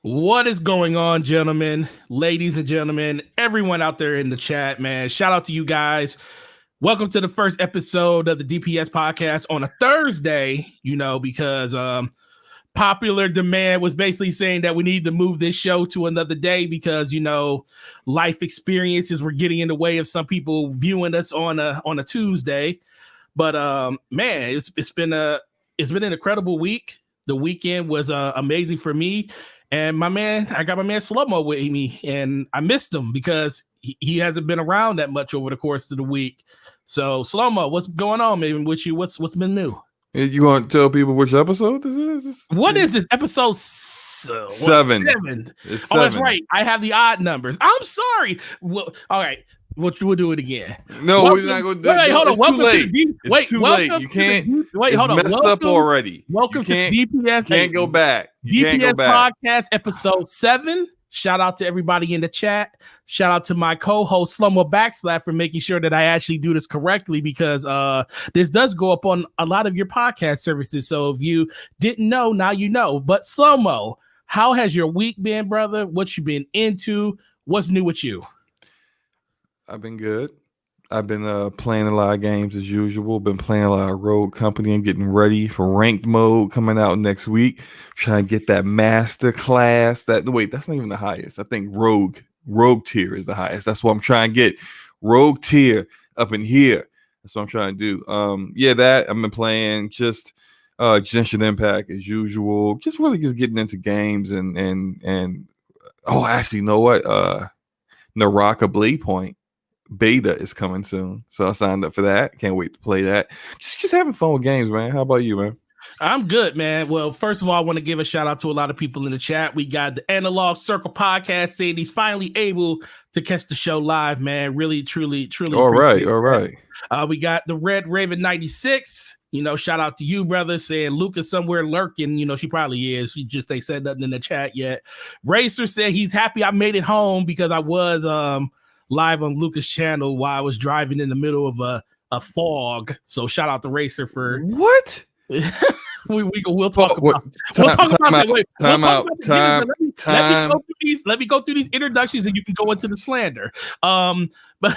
What is going on, gentlemen, ladies and gentlemen, everyone out there in the chat, man? Shout out to you guys. Welcome to the first episode of the DPS podcast on a Thursday, because popular demand was basically saying that we need to move this show to another day because, life experiences were getting in the way of some people viewing us on a Tuesday. But man, it's been an incredible week. The weekend was amazing for me. And I got my man Slow-Mo with me, and I missed him because he hasn't been around that much over the course of the week. So Slow-Mo, what's going on, maybe with you? What's been new? You want to tell people which episode this is? What is this? Episode 7. It's 7. Oh, that's right. I have the odd numbers. I'm sorry. Well, all right. We'll do it again. No, we're not going to do it. Wait, hold on. It's too late. It's too late. You can't. Wait, hold on. It's messed up already. Welcome to DPS. Can't go back. DPS Podcast Episode 7. Shout out to everybody in the chat. Shout out to my co-host Slow-Mo Backslap for making sure that I actually do this correctly because this does go up on a lot of your podcast services. So if you didn't know, now you know. But Slow-Mo, how has your week been, brother? What you been into? What's new with you? I've been good. I've been playing a lot of games as usual. Been playing a lot of Rogue Company and getting ready for ranked mode coming out next week. Trying to get that master class. That's not even the highest. I think Rogue tier is the highest. That's what I'm trying to get. Rogue tier up in here. That's what I'm trying to do. That I've been playing just Genshin Impact as usual. Just getting into games and actually, you know what? Naraka Blade Point beta is coming soon, so I signed up for that. Can't wait to play that. Just having fun with games, man. How about you, man? I'm good, man. Well, first of all, I want to give a shout out to a lot of people in the chat. We got the Analog Circle podcast saying he's finally able to catch the show live, man. Really, truly. All right. We got the Red Raven 96. Shout out to you, brother, saying Luca's somewhere lurking. She probably is. She just ain't said nothing in the chat yet. Racer said he's happy I made it home because I was live on Luca's channel while I was driving in the middle of a fog. So shout out to Racer for what? We'll talk about it. Let me go through these introductions and you can go into the slander. But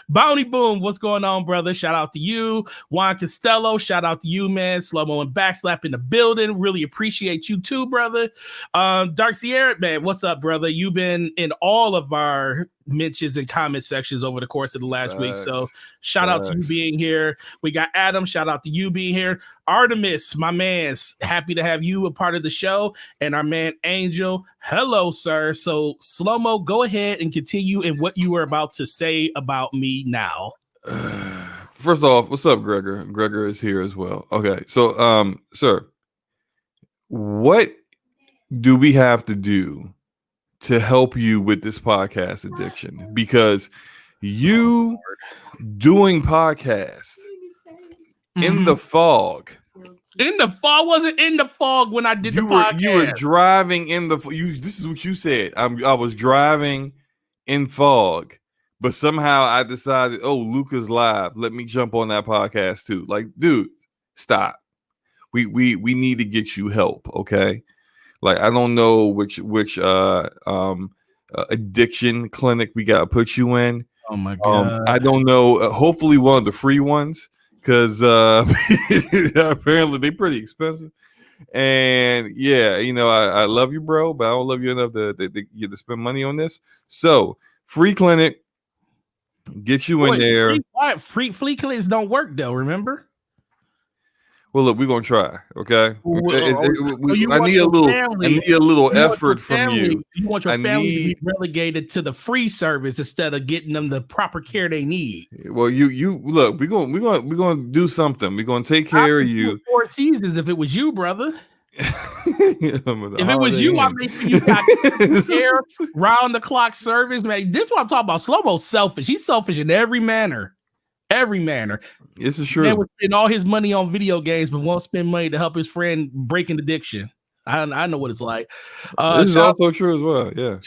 Bounty Boom, what's going on, brother? Shout out to you. Juan Costello, shout out to you, man. Slow-Mo and Backslap in the building. Really appreciate you too, brother. Dark Sierra, man, what's up, brother? You've been in all of our mentions and comment sections over the course of the last week. So shout out to you being here. We got Adam, shout out to you being here. Artemis, my man, happy to have you a part of the show. And our man Angel, hello, sir. So Slow-Mo, go ahead and continue in what you were about to say about me now. First off, what's up, Gregor? Gregor is here as well. Okay, so sir, what do we have to do to help you with this podcast addiction? Because you doing podcasts in the fog. In the fog? Wasn't in the fog when I did the podcast. You were driving in the this is what you said. I was driving in fog, but somehow I decided, Luca's live. Let me jump on that podcast too. Like, dude, stop. We need to get you help, okay? Like, I don't know which addiction clinic we gotta put you in. Oh my god! I don't know. Hopefully, one of the free ones, because apparently they're pretty expensive. And yeah, I love you, bro, but I don't love you enough to spend money on this. So, free clinic, get you in there. Free clinics don't work though. Remember? Well, look, we're gonna try. Okay, I need a little effort from you. You want your family to be relegated to the free service instead of getting them the proper care they need. Well, you look. We're gonna do something. We're gonna take care of you. 4 seasons. If it was you, brother. If it was you, I mean, you got care, round the clock service, man. This is what I'm talking about. Slow-Mo's selfish. He's selfish in every manner. This is true. Man would spend all his money on video games, but won't spend money to help his friend break an addiction. I know what it's like. This is also true as well. Yeah.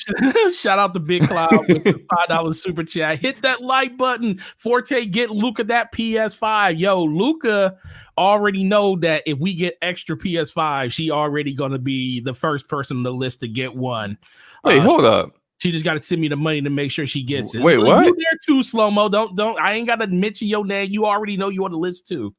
Shout out to Big Cloud with the $5 super chat. Hit that like button. Forte, get Luca that PS5. Yo, Luca already know that if we get extra PS5, she already gonna be the first person on the list to get one. Wait, hold up. She just got to send me the money to make sure she gets it. Wait, what? You there too, Slow-Mo. Don't. I ain't got to mention your name. You already know you on the list too.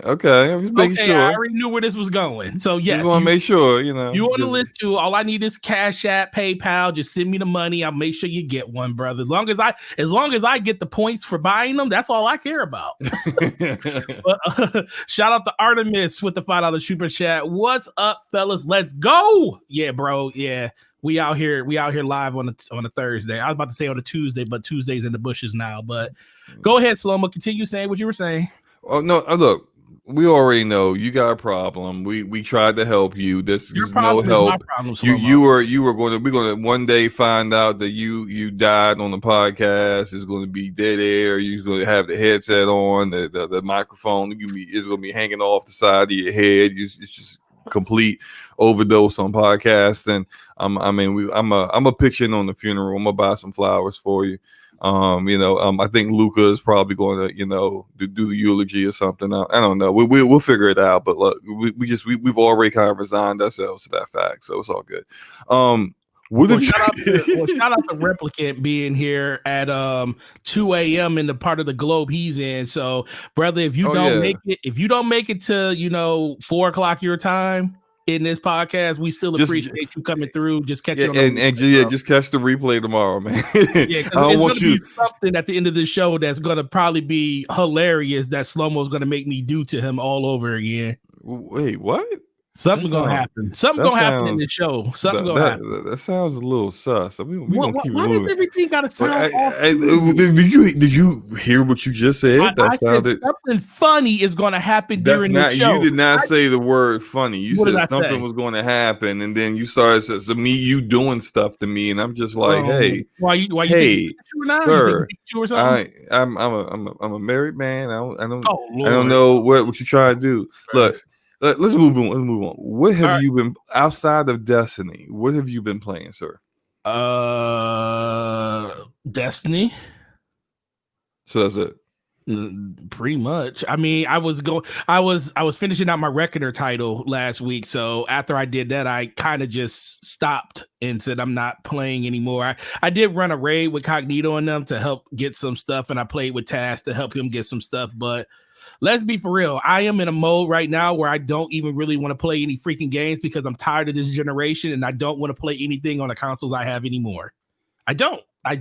Okay, I was making sure. I already knew where this was going. So yes, you want to make sure you on the list too. All I need is Cash App, PayPal. Just send me the money. I'll make sure you get one, brother. As long as I get the points for buying them, that's all I care about. But, shout out to Artemis with the $5 super chat. What's up, fellas? Let's go. Yeah, bro. Yeah. We out here live on a Thursday. I was about to say on a Tuesday, but Tuesday's in the bushes now. But go ahead, Slow-Mo. Continue saying what you were saying. Oh no, look, we already know you got a problem. We tried to help you. There's no help. We're gonna one day find out that you died on the podcast. It's gonna be dead air. You're gonna have the headset on, the microphone is gonna be hanging off the side of your head. It's just complete overdose on podcast. And I'm a pitching on the funeral. I'm gonna buy some flowers for you. I think Luca is probably going to do the eulogy or something. I don't know. We'll figure it out. But look, we've already kind of resigned ourselves to that fact, so it's all good. Shout out to Replicant being here at 2 a.m. in the part of the globe he's in. So, brother, if you don't make it to 4 o'clock your time in this podcast, we still appreciate you coming through. Just catch it on just catch the replay tomorrow, man. Yeah, I don't want you something at the end of the show that's gonna probably be hilarious that Slow-Mo's gonna make me do to him all over again. Wait, what? Something's gonna happen. Something's gonna happen in the show. Something's gonna happen. That sounds a little sus. We why does everything gotta sound Did you hear what you just said? I said something funny is gonna happen during the show. You did not say the word funny. You said something was going to happen, and then you started you doing stuff to me, and I'm just like, hey, hey, sir, I'm a married man. I don't know what you try to do. Look. Let's move on. What have you been outside of Destiny? What have you been playing, sir? Destiny. So that's it. Pretty much. I mean, I was finishing out my Reckoner title last week. So after I did that, I kind of just stopped and said I'm not playing anymore. I did run a raid with Cognito and them to help get some stuff, and I played with Taz to help him get some stuff, but let's be for real. I am in a mode right now where I don't even really want to play any freaking games because I'm tired of this generation and I don't want to play anything on the consoles I have anymore. I don't. At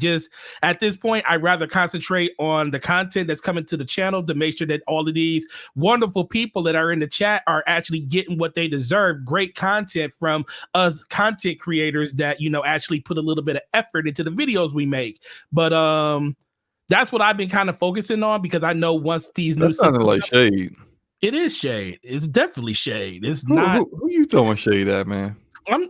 this point, I'd rather concentrate on the content that's coming to the channel to make sure that all of these wonderful people that are in the chat are actually getting what they deserve. Great content from us content creators that, actually put a little bit of effort into the videos we make. But, that's what I've been kind of focusing on because I know once these new sounded like shade. It is shade. It's definitely shade. It's not. Who you throwing shade at, man? Let me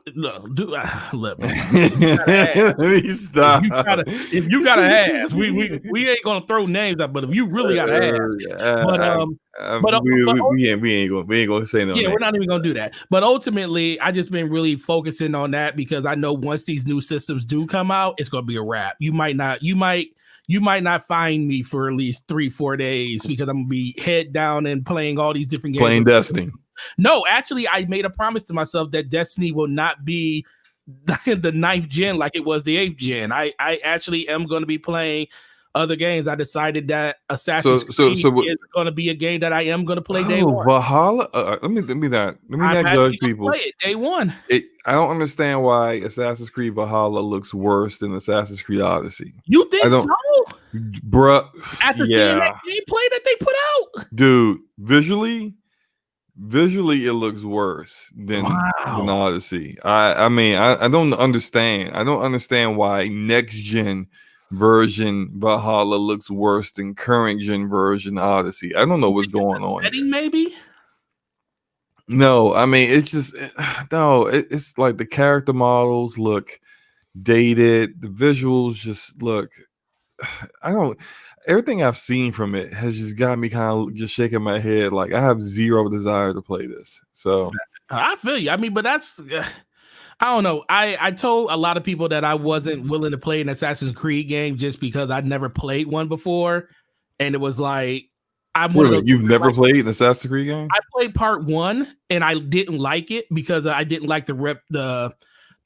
stop. If you gotta ask, we ain't gonna throw names out, but if you really gotta ask, we ain't gonna say no. Yeah, we're not even gonna do that. But ultimately, I just been really focusing on that because I know once these new systems do come out, it's gonna be a wrap. You might not find me for at least 3-4 days because I'm gonna be head down and playing all these different games. Playing Destiny. No, actually, I made a promise to myself that Destiny will not be the 9th gen like it was the 8th gen. I actually am going to be playing other games. I decided that Assassin's Creed is going to be a game that I am going to play day one. Valhalla. Let me not judge people. Play it day one. I don't understand why Assassin's Creed Valhalla looks worse than Assassin's Creed Odyssey. You think so? Bruh. After seeing that gameplay that they put out? Dude, visually it looks worse than Odyssey. I mean, I don't understand. I don't understand why next gen version Valhalla looks worse than current gen version Odyssey. I don't know what's going on. Setting maybe? No, I mean it's just it's like the character models look dated, the visuals just look everything I've seen from it has just got me kind of just shaking my head like I have zero desire to play this. So I feel you. I mean, but that's I don't know. I told a lot of people that I wasn't willing to play an Assassin's Creed game just because I'd never played one before, and it was like I'm Wait one a of those. minute, you've never played an Assassin's Creed game? I played part one and I didn't like it because I didn't like the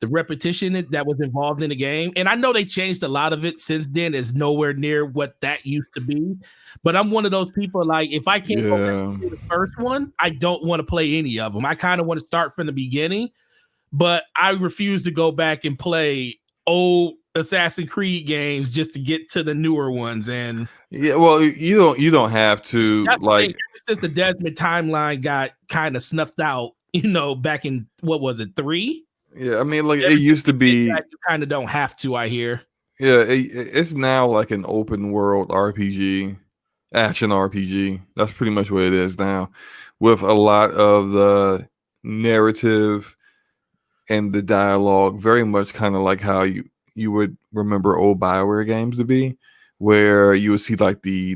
repetition that was involved in the game. And I know they changed a lot of it since then. It's nowhere near what that used to be. But I'm one of those people, like, if I can't go back Yeah. to the first one, I don't want to play any of them. I kind of want to start from the beginning, but I refuse to go back and play old Assassin's Creed games just to get to the newer ones. And Yeah, well, you don't have to, that's the thing. like, Ever since the Desmond timeline got kind of snuffed out, back in what was it, 3? yeah, I mean, like, Ever it used to since be, that, you kind of don't have to, I hear. yeah, it's now like an open world RPG, action RPG. That's pretty much what it is now, with a lot of the narrative and the dialogue very much kind of like how you would remember old BioWare games to be, where you would see like the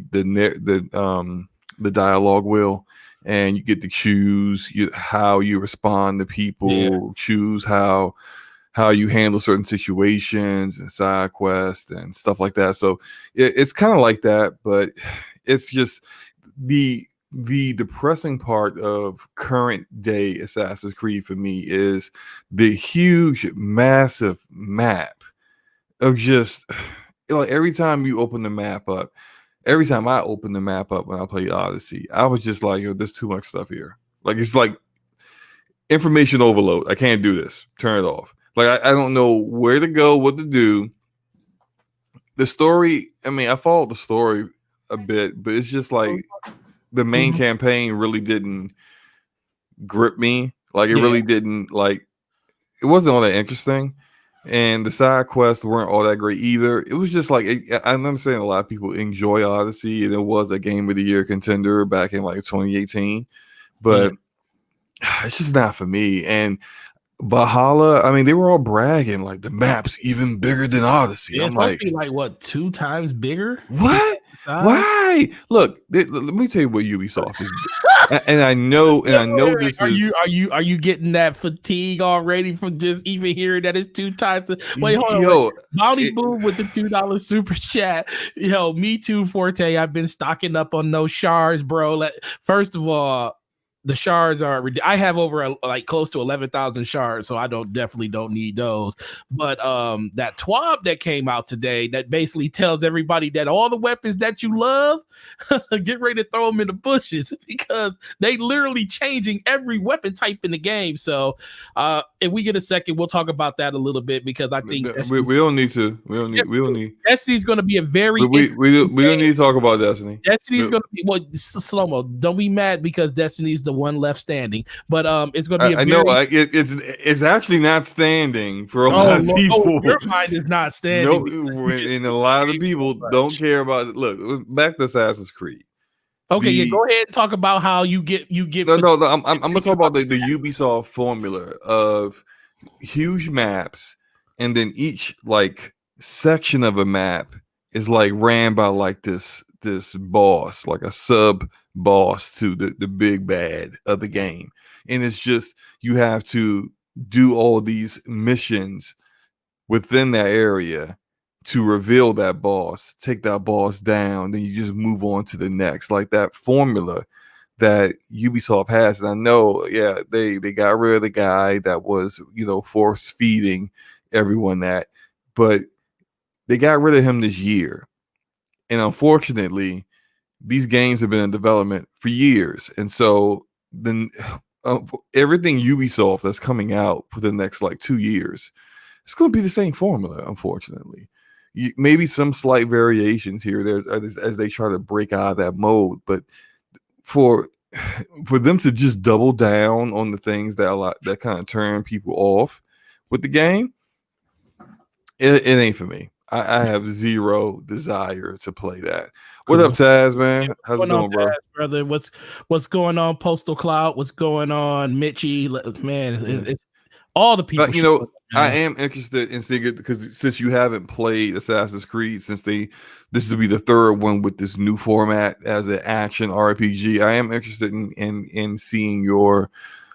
dialogue wheel, and you get to choose how you respond to people, choose how you handle certain situations and side quests and stuff like that. So it's kind of like that, but it's just the depressing part of current day Assassin's Creed for me is the huge, massive map of just like every time you open the map up, every time I open the map up when I played Odyssey, I was just like, yo, there's too much stuff here. Like, it's like information overload. I can't do this. Turn it off. Like, I don't know where to go, what to do. The story, I mean, I followed the story a bit, but it's just like the main campaign really didn't grip me. Like, it really didn't, like, it wasn't all that interesting. And the side quests weren't all that great either. It was just like, I understand a lot of people enjoy Odyssey, and it was a Game of the Year contender back in like 2018, but it's just not for me. And Valhalla, I mean, they were all bragging like the map's even bigger than Odyssey. I'm like, like what, 2 times bigger? what? Why? Look, let me tell you what Ubisoft is, and I know this are is. Are you getting that fatigue already from just even hearing that it's 2 times? Wait, hold on. Yo, Bounty Boom with the $2 super chat. Yo, me too, Forte. I've been stocking up on those shards, bro. First of all, the shards are I have over like close to 11,000 shards, so I definitely don't need those. But that TWAB that came out today that basically tells everybody that all the weapons that you love, get ready to throw them in the bushes because they literally changing every weapon type in the game. So if we get a second, we'll talk about that a little bit because I think we don't need to. We don't need. Destiny's going to be a very we don't need to talk about Destiny. Destiny's going to be slow-mo. Don't be mad because Destiny's the one left standing, but it's going to be I know it's actually not standing for a lot of people. Your mind is not standing. No, and a lot of people don't care about it. Look, back to Assassin's Creed. Okay, go ahead and talk about how you get. No. I'm gonna talk about the Ubisoft formula of huge maps, and then each like section of a map is like ran by like this boss, like a sub boss to the big bad of the game. And it's just you have to do all these missions within that area to reveal that boss, take that boss down, then you just move on to the next. Like that formula that Ubisoft has. And I know, they got rid of the guy that was, force feeding everyone that, but they got rid of him this year. And unfortunately, these games have been in development for years. And so then everything Ubisoft that's coming out for the next like 2 years, it's going to be the same formula, unfortunately. Maybe some slight variations here there as they try to break out of that mode. But for them to just double down on the things that kind of turn people off with the game, it ain't for me. I have zero desire to play that. What up, Taz, man? How's it going, bro? Taz, brother, what's going on, Postal Cloud? What's going on, Mitchie? Man, it's all the people. I am interested in seeing it because since you haven't played Assassin's Creed, this will be the third one with this new format as an action RPG, I am interested in seeing your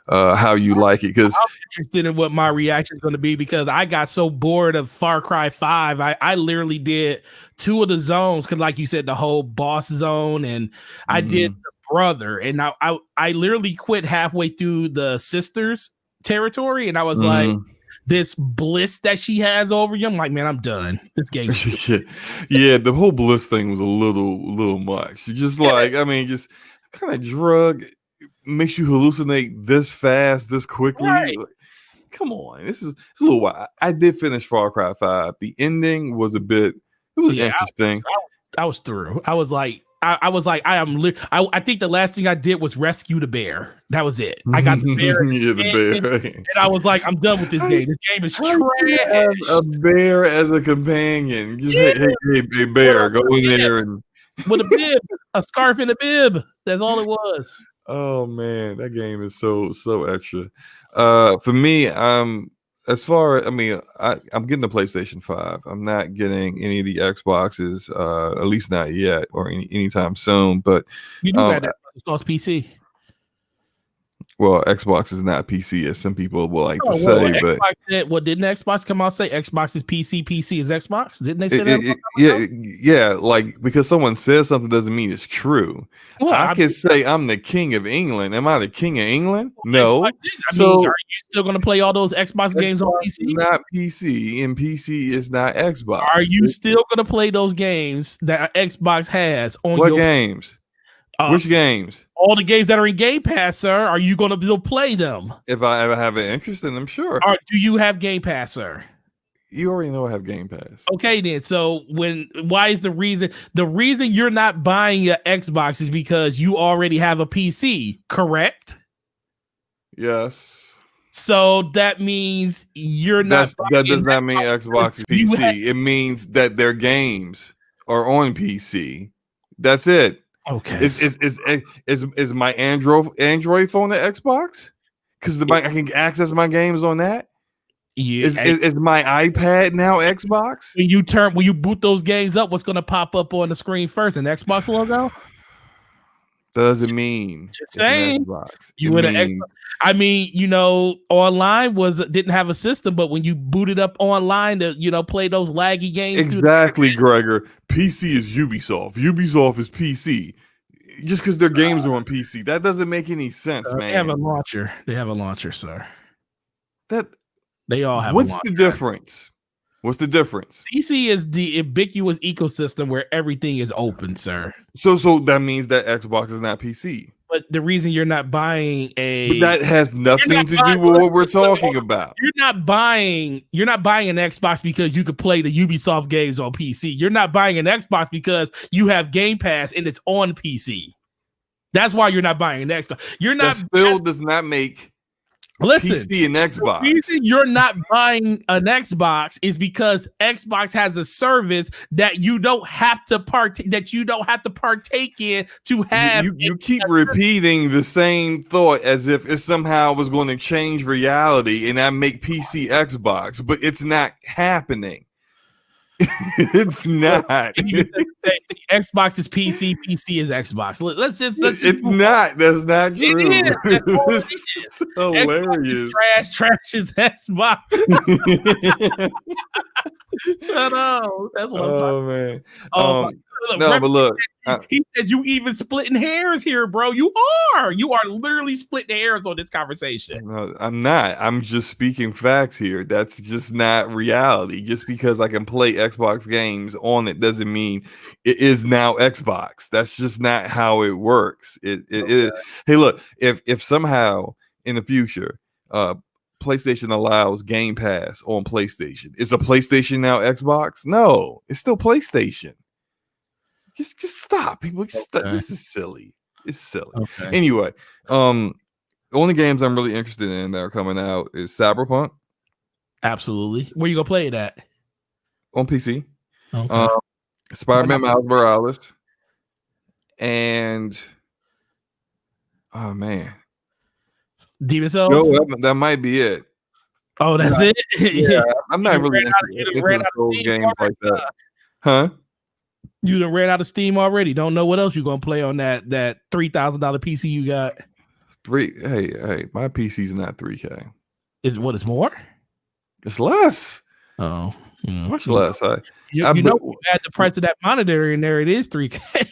how you like it, because I'm interested in what my reaction is going to be, because I got so bored of Far Cry 5. I literally did 2 of the zones, because like you said, the whole boss zone, and I did the brother, and I literally quit halfway through the sister's territory, and I was like, this bliss that she has over you, I'm like, man, I'm done. This game's stupid. yeah, the whole bliss thing was a little much. Just like, I mean, just kind of drug makes you hallucinate this fast, this quickly. Right. Like, come on, it's a little wild. I did finish Far Cry 5. The ending was interesting. I was through. I was like, I think the last thing I did was rescue the bear. That was it. I got the bear. Yeah, the bear. And I was like, I'm done with this game. This game is trash. Have a bear as a companion. Just hey, bear, go in there and with a bib, a scarf and a bib. That's all it was. Oh man, that game is so extra. For me, as far, I mean, I'm getting the PlayStation 5. I'm not getting any of the Xboxes, at least not yet, or anytime soon. But you do got that PC. Well, Xbox is not PC, as some people will like to say. But Xbox said, didn't Xbox come out and say Xbox is PC, PC is Xbox? Didn't they say that? Yeah, like, because someone says something doesn't mean it's true. Well, I can say I'm the king of England. Am I the king of England? No. Are you still going to play all those Xbox games on PC? Not PC, and PC is not Xbox. Are you still going to play those games that Xbox has on what games? Which games? All the games that are in Game Pass, sir. Are you going to play them? If I ever have an interest in them, sure. Do you have Game Pass, sir? You already know I have Game Pass. Okay, then. So why is the reason you're not buying an Xbox is because you already have a PC, correct? Yes. So that means you're not. That does not mean Xbox is PC. It means that their games are on PC. That's it. Okay. Is my Android phone an Xbox? Because I can access my games on that. Yeah. Is my iPad now Xbox? When you boot those games up, what's going to pop up on the screen first? An Xbox logo? Doesn't mean just saying. You would have. I mean, online didn't have a system, but when you booted up online to play those laggy games, exactly, Gregor. PC is Ubisoft. Ubisoft is PC. Just because their games are on PC, that doesn't make any sense, man. They have a launcher. They have a launcher, sir. They all have. What's the difference? What's the difference? PC is the ubiquitous ecosystem where everything is open, sir. So that means that Xbox is not PC. But the reason you're not buying that has nothing to do with what we're talking about. You're not buying an Xbox because you could play the Ubisoft games on PC. You're not buying an Xbox because you have Game Pass and it's on PC. That's why you're not buying an Xbox. Does not make PC and Xbox. The reason you're not buying an Xbox is because Xbox has a service that you don't have to partake in to have. You keep repeating the same thought as if it somehow was going to change reality and that make PC Xbox, but it's not happening. It's not. Xbox is PC, PC is Xbox. It's not. That's not true. It is. Hilarious. Trash is Xbox. Shut up. That's what I'm talking man. But look, he said you even splitting hairs here, bro. You are literally splitting hairs on this conversation. No, I'm not. I'm just speaking facts here. That's just not reality. Just because I can play Xbox games on it doesn't mean it is now Xbox. That's just not how it works. Hey, look, if somehow in the future, PlayStation allows Game Pass on PlayStation, is a PlayStation now Xbox? No, it's still PlayStation. Just stop, people. Stop. This is silly. It's silly. Okay. Anyway, the only games I'm really interested in that are coming out is Cyberpunk. Absolutely. Where you gonna play it at? On PC. Okay. Spider-Man Miles Morales. And oh man, Demon Souls. No, that might be it. Oh, that's it. Yeah, I'm not really into those games like that. Huh? You done ran out of steam already. Don't know what else you're gonna play on that $3,000 PC you got. Hey, my PC's not 3K. Is what is more? It's less. Oh, Much less. You know, you add the price of that monitor in there, it is 3K.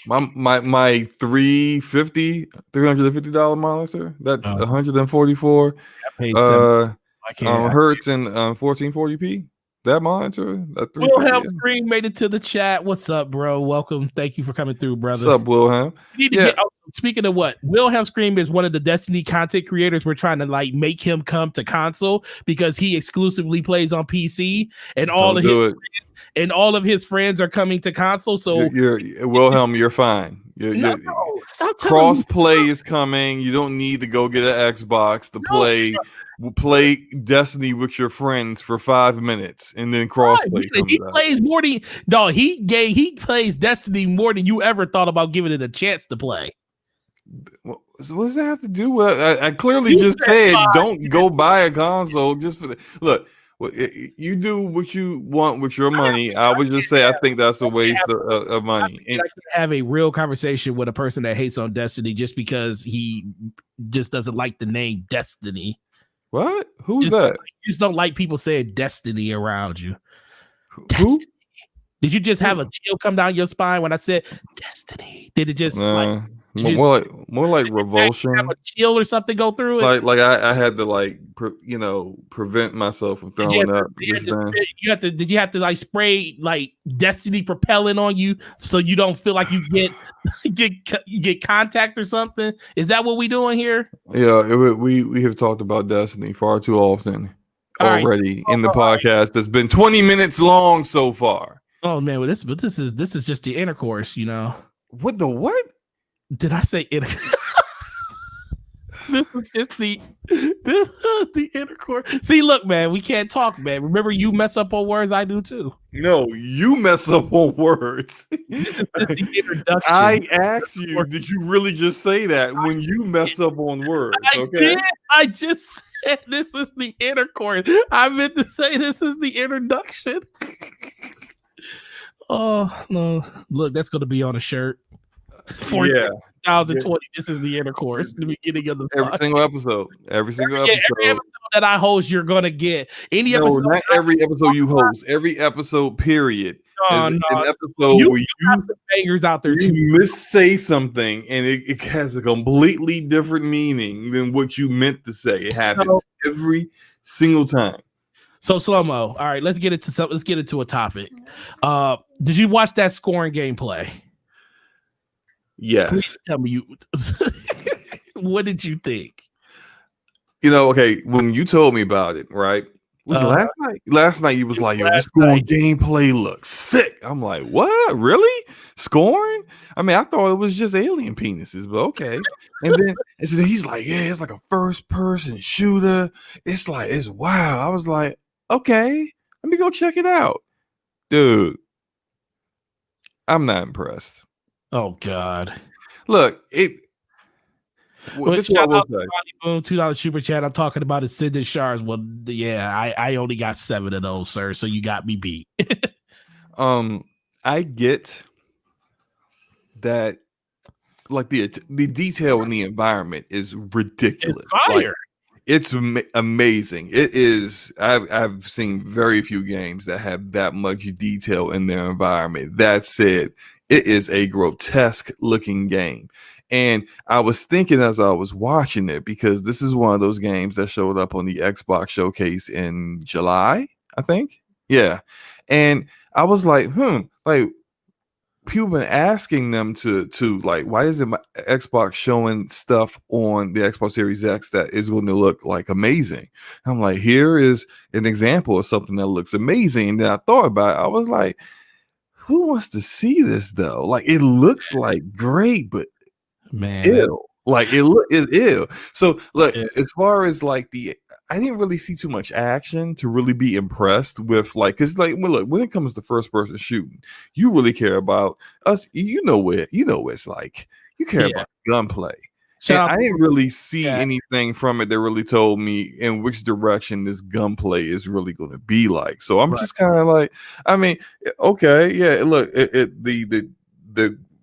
my $350 monitor, that's 144 I paid 7. I can't. hertz and 1440p. That monitor, that 350. Wilhelm Scream made it to the chat. What's up, bro? Welcome. Thank you for coming through, brother. What's up, Wilhelm? You need to get. Speaking of what, Wilhelm Scream is one of the Destiny content creators. We're trying to like make him come to console because he exclusively plays on PC, and all of his friends are coming to console. So you're Wilhelm, you're fine. Stop cross-play is coming. You don't need to go get an Xbox to play Destiny with your friends for 5 minutes, and then cross-play. He plays more than he plays Destiny more than you ever thought about giving it a chance to play. What does that have to do with? I clearly just said don't go buy a console just for the look. You do what you want with your money. I would just say I think that's a waste of money. I can have a real conversation with a person that hates on Destiny just because he just doesn't like the name Destiny. What? Who's that? You just don't like people saying Destiny around you. Destiny. Did you just have a chill come down your spine when I said Destiny? Did it just more like revulsion? Have a chill or something go through it? Like I had to prevent myself from throwing up. Did you have to like spray like Destiny propellant on you so you don't feel like you get contact or something? Is that what we doing here? Yeah, we have talked about Destiny far too often already in the podcast. That's been 20 minutes long so far. Oh man, this is just the intercourse, you know. What the what? Did I say intercourse? This is just the intercourse. See, look, man, we can't talk, man. Remember, you mess up on words, I do too. No, you mess up on words. This is just the introduction. I asked you, did you really just say that when you mess up on words? I did. I just said this is the intercourse. I meant to say this is the introduction. Oh no! Look, that's going to be on a shirt. For 2020, this is the intercourse. The beginning of the every single episode. Every episode that I host, you're going to get episode. Not every episode you host. Every episode, period. An episode where you have some bangers out there too. You missay something, and it has a completely different meaning than what you meant to say. It happens every single time. So slow-mo. All right, let's get into something. Let's get into a topic. Did you watch that Scorn gameplay? Yes. Please tell me what did you think? Okay, when you told me about it, right? Was last night? Last night you was like, "Yo, this Scorn gameplay looks sick." I'm like, "What? Really? Scorn?" I mean, I thought it was just alien penises, but okay. And then he's like, "Yeah, it's like a first-person shooter. It's wow." I was like, "Okay, let me go check it out, dude." I'm not impressed. Oh God! Look, shout out to Boom, $2 super chat. I'm talking about is Sid and Shards. Well, yeah, I only got 7 of those, sir. So you got me beat. I get that. Like the detail in the environment is ridiculous. It's fire. It's amazing. It is. I've seen very few games that have that much detail in their environment. That said, it is a grotesque looking game. And I was thinking as I was watching it, because this is one of those games that showed up on the Xbox showcase in July, I think. Yeah. And I was like, like people been asking them to like, why isn't my Xbox showing stuff on the Xbox Series X that is going to look like amazing? I'm like, here is an example of something that looks amazing. And then I thought about it. I was like, who wants to see this though? Like, it looks like great, but man, ew. Like it's ill. So look, as far as like I didn't really see too much action to really be impressed with, like, because like when it comes to first person shooting, you really care about us. You know what it's like. You care about gunplay. I didn't really see anything from it that really told me in which direction this gunplay is really going to be like. So I'm just kind of like, I mean, okay, yeah. Look, the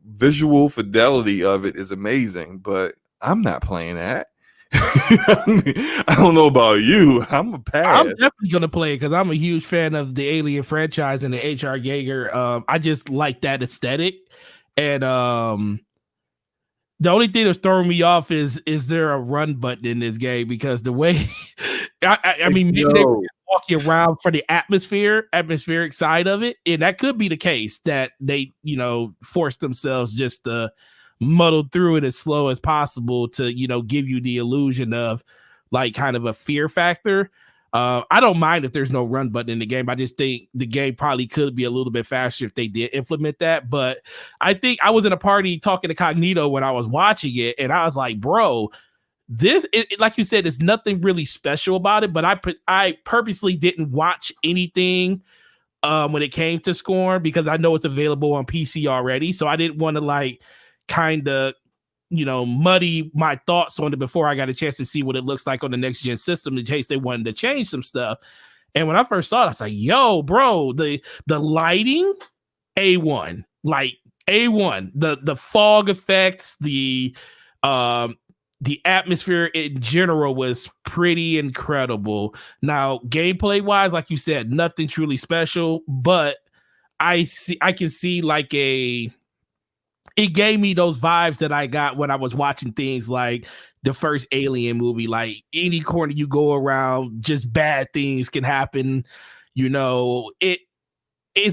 visual fidelity of it is amazing, but I'm not playing that. I don't know about you. I'm a pass. I'm definitely gonna play it because I'm a huge fan of the Alien franchise and the H.R. Giger. I just like that aesthetic, and the only thing that's throwing me off is there a run button in this game? Because the way, I mean, maybe they were walking around for the atmospheric side of it, and that could be the case that they, forced themselves just to muddle through it as slow as possible to, give you the illusion of like kind of a fear factor. I don't mind if there's no run button in the game. I just think the game probably could be a little bit faster if they did implement that. But I think I was in a party talking to Cognito when I was watching it, and I was like, bro, this, like you said, there's nothing really special about it. But I purposely didn't watch anything when it came to Scorn because I know it's available on PC already. So I didn't want to like kind of muddy my thoughts on it before I got a chance to see what it looks like on the next gen system in case they wanted to change some stuff. And when I first saw it, I was like, yo, bro, the lighting, A1, like A1, the fog effects, the atmosphere in general was pretty incredible. Now, gameplay wise, like you said, nothing truly special, but I can see like it gave me those vibes that I got when I was watching things like the first Alien movie. Like any corner you go around, just bad things can happen. Is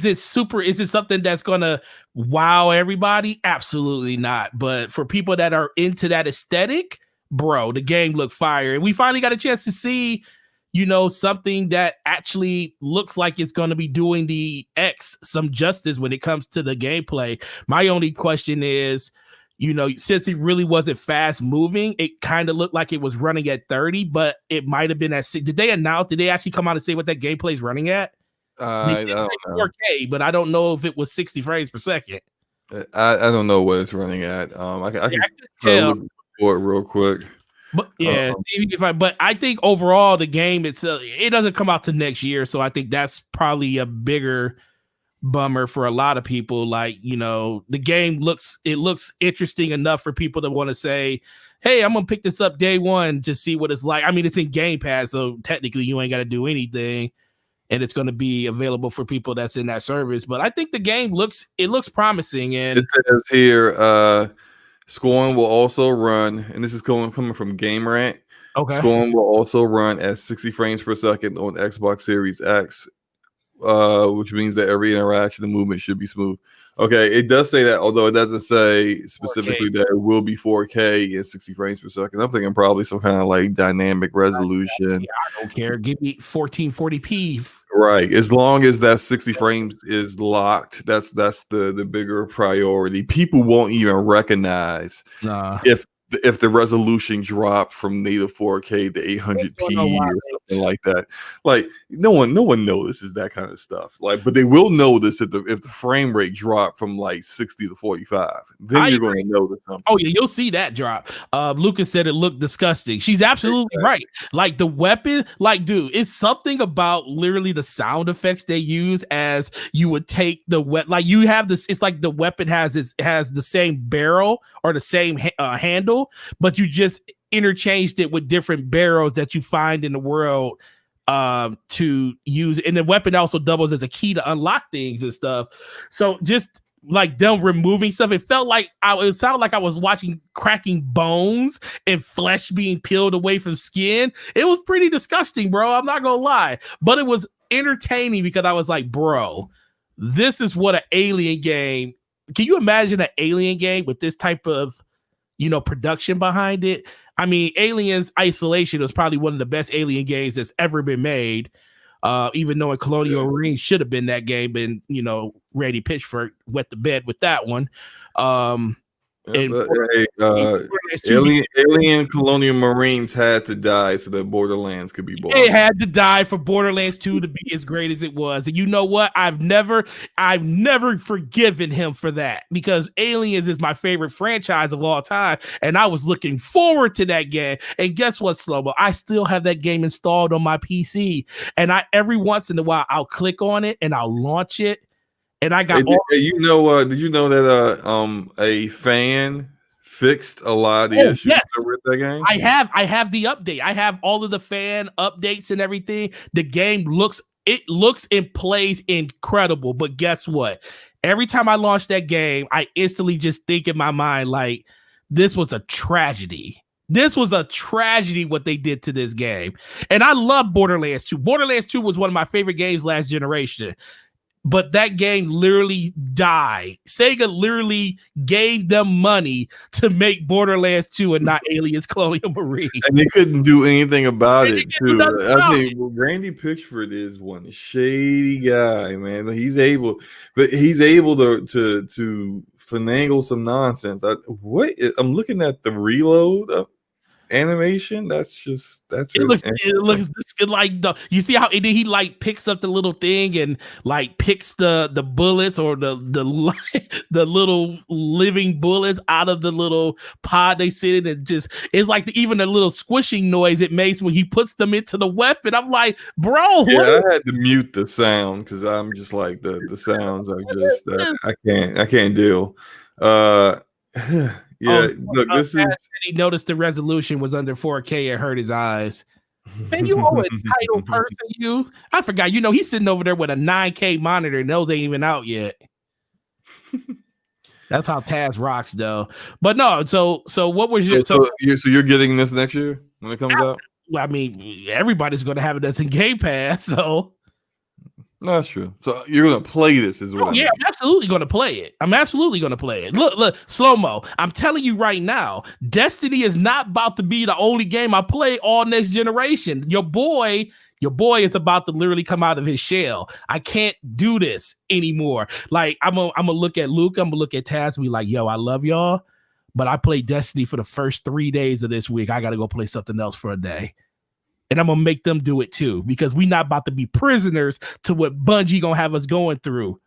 it something that's gonna wow everybody? Absolutely not. But for people that are into that aesthetic, bro, the game looked fire. And we finally got a chance to see something that actually looks like it's going to be doing the X some justice when it comes to the gameplay. My only question is, since it really wasn't fast moving, it kind of looked like it was running at 30, but it might have been at 6. Did they actually come out and say what that gameplay is running at? I don't know. 4K, but I don't know if it was 60 frames per second. I don't know what it's running at. I can tell. Look for it real quick. But yeah, but I think overall the game itself, it doesn't come out to next year, so I think that's probably a bigger bummer for a lot of people. Like, the game looks interesting enough for people to want to say, hey, I'm gonna pick this up day one to see what it's like. I mean, it's in Game Pass, so technically you ain't got to do anything, and it's going to be available for people that's in that service. But I think the game looks promising. And it says here, Scorn will also run, and this is coming from Game Rant. Okay. Scorn will also run at 60 frames per second on Xbox Series X, which means that every interaction and movement should be smooth. Okay, it does say that, although it doesn't say specifically 4K. That it will be 4K and 60 frames per second. I'm thinking probably some kind of like dynamic resolution. Yeah, I don't care. Give me 1440p. Right, as long as that 60 frames is locked, that's the bigger priority. People won't even recognize if the resolution dropped from native 4K to 800p or something like that. Like no one notices that kind of stuff. Like, but they will notice if the frame rate dropped from like 60 to 45. Then you're going to notice something. Oh yeah, you'll see that drop. Lucas said it looked disgusting. She's absolutely right. Like the weapon, like dude, it's something about literally the sound effects they use as you would take the like you have this. It's like the weapon has the same barrel or the same handle, but you just interchanged it with different barrels that you find in the world to use. And the weapon also doubles as a key to unlock things and stuff. So just like them removing stuff, it sounded like I was watching cracking bones and flesh being peeled away from skin. It was pretty disgusting, bro. I'm not gonna lie, but it was entertaining because I was like, bro, this is what an Alien game. Can you imagine an Alien game with this type of, production behind it? I mean, Aliens Isolation was probably one of the best Alien games that's ever been made. Even though Colonial Marines should have been that game, and Randy Pitchford wet the bed with that one. Alien Colonial Marines had to die so that Borderlands could be born. It had to die for Borderlands 2 to be as great as it was. And you know what? I've never forgiven him for that, because Aliens is my favorite franchise of all time. And I was looking forward to that game. And guess what, Slobo? I still have that game installed on my PC. And every once in a while, I'll click on it and I'll launch it. And I got did you know that a fan fixed a lot of the issues yes. that were with that game? I have the update. I have all of the fan updates and everything. The game looks and plays incredible. But guess what? Every time I launch that game, I instantly just think in my mind, like, this was a tragedy. This was a tragedy what they did to this game. And I love Borderlands 2. Borderlands 2 was one of my favorite games last generation. But that game literally died. Sega literally gave them money to make Borderlands 2 and not Aliens Colonial Marine. And they couldn't do anything about it, too. I think Randy Pitchford is one shady guy, man. He's able to finagle some nonsense. I'm looking at the reload of animation. It looks like you see how he like picks up the little thing and like picks the bullets or the little living bullets out of the little pod they sit in, and just it's like even the little squishing noise it makes when he puts them into the weapon. I'm like, bro, I had to mute the sound because I'm just like the sounds are just I can't deal. Yeah, look, this is. He noticed the resolution was under 4K and hurt his eyes. Man, you owe a title person, you. I forgot. He's sitting over there with a 9K monitor, and those ain't even out yet. That's how Taz rocks, though. But no, so what was your? So you're getting this next year when it comes out? I mean, everybody's going to have it as in Game Pass, so. No, that's true. So you're gonna play this as well? Yeah, I'm absolutely gonna play it. Look, slow-mo. I'm telling you right now, Destiny is not about to be the only game I play all next generation. Your boy is about to literally come out of his shell. I can't do this anymore. Like I'm gonna look at Luke, I'm gonna look at Taz and be like, yo, I love y'all, but I played Destiny for the first 3 days of this week. I gotta go play something else for a day. And I'm going to make them do it too, because we not about to be prisoners to what Bungie going to have us going through.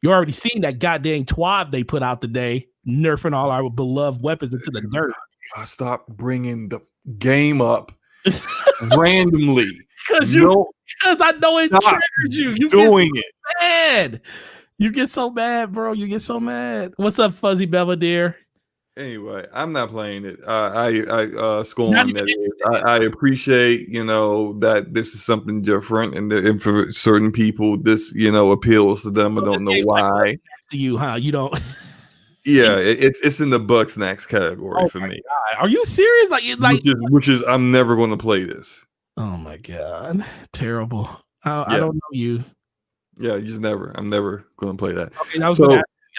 You already seen that goddamn TWAB they put out today, nerfing all our beloved weapons into the dirt. Stop bringing the game up randomly. Because I know it triggers you. You doing get so mad. You get so mad, bro. You get so mad. What's up, Fuzzy Belvedere? Anyway, I'm not playing it. I Scorn that. I appreciate, that this is something different, and for certain people, this, appeals to them. I don't know why. To you, huh? You don't. Yeah, it's in the Buck Snacks category for me. God. Are you serious? Which is I'm never going to play this. Oh my God, terrible. I don't know you. Yeah, I'm never going to play that. Okay,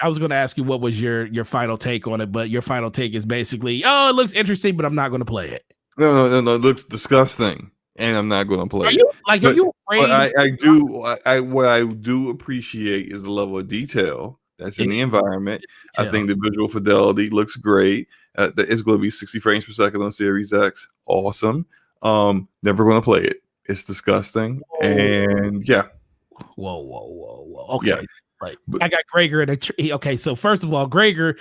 I was going to ask you what was your final take on it, but your final take is basically, it looks interesting, but I'm not going to play it. No, it looks disgusting, and I'm not going to play it. Are you afraid? What I do appreciate is the level of detail that's in the environment. I think the visual fidelity looks great. It's going to be 60 frames per second on Series X. Awesome. Never going to play it. It's disgusting. Whoa. And yeah. Whoa. Okay. Yeah. Right. I got Gregor in a tree. Okay, so first of all, Gregor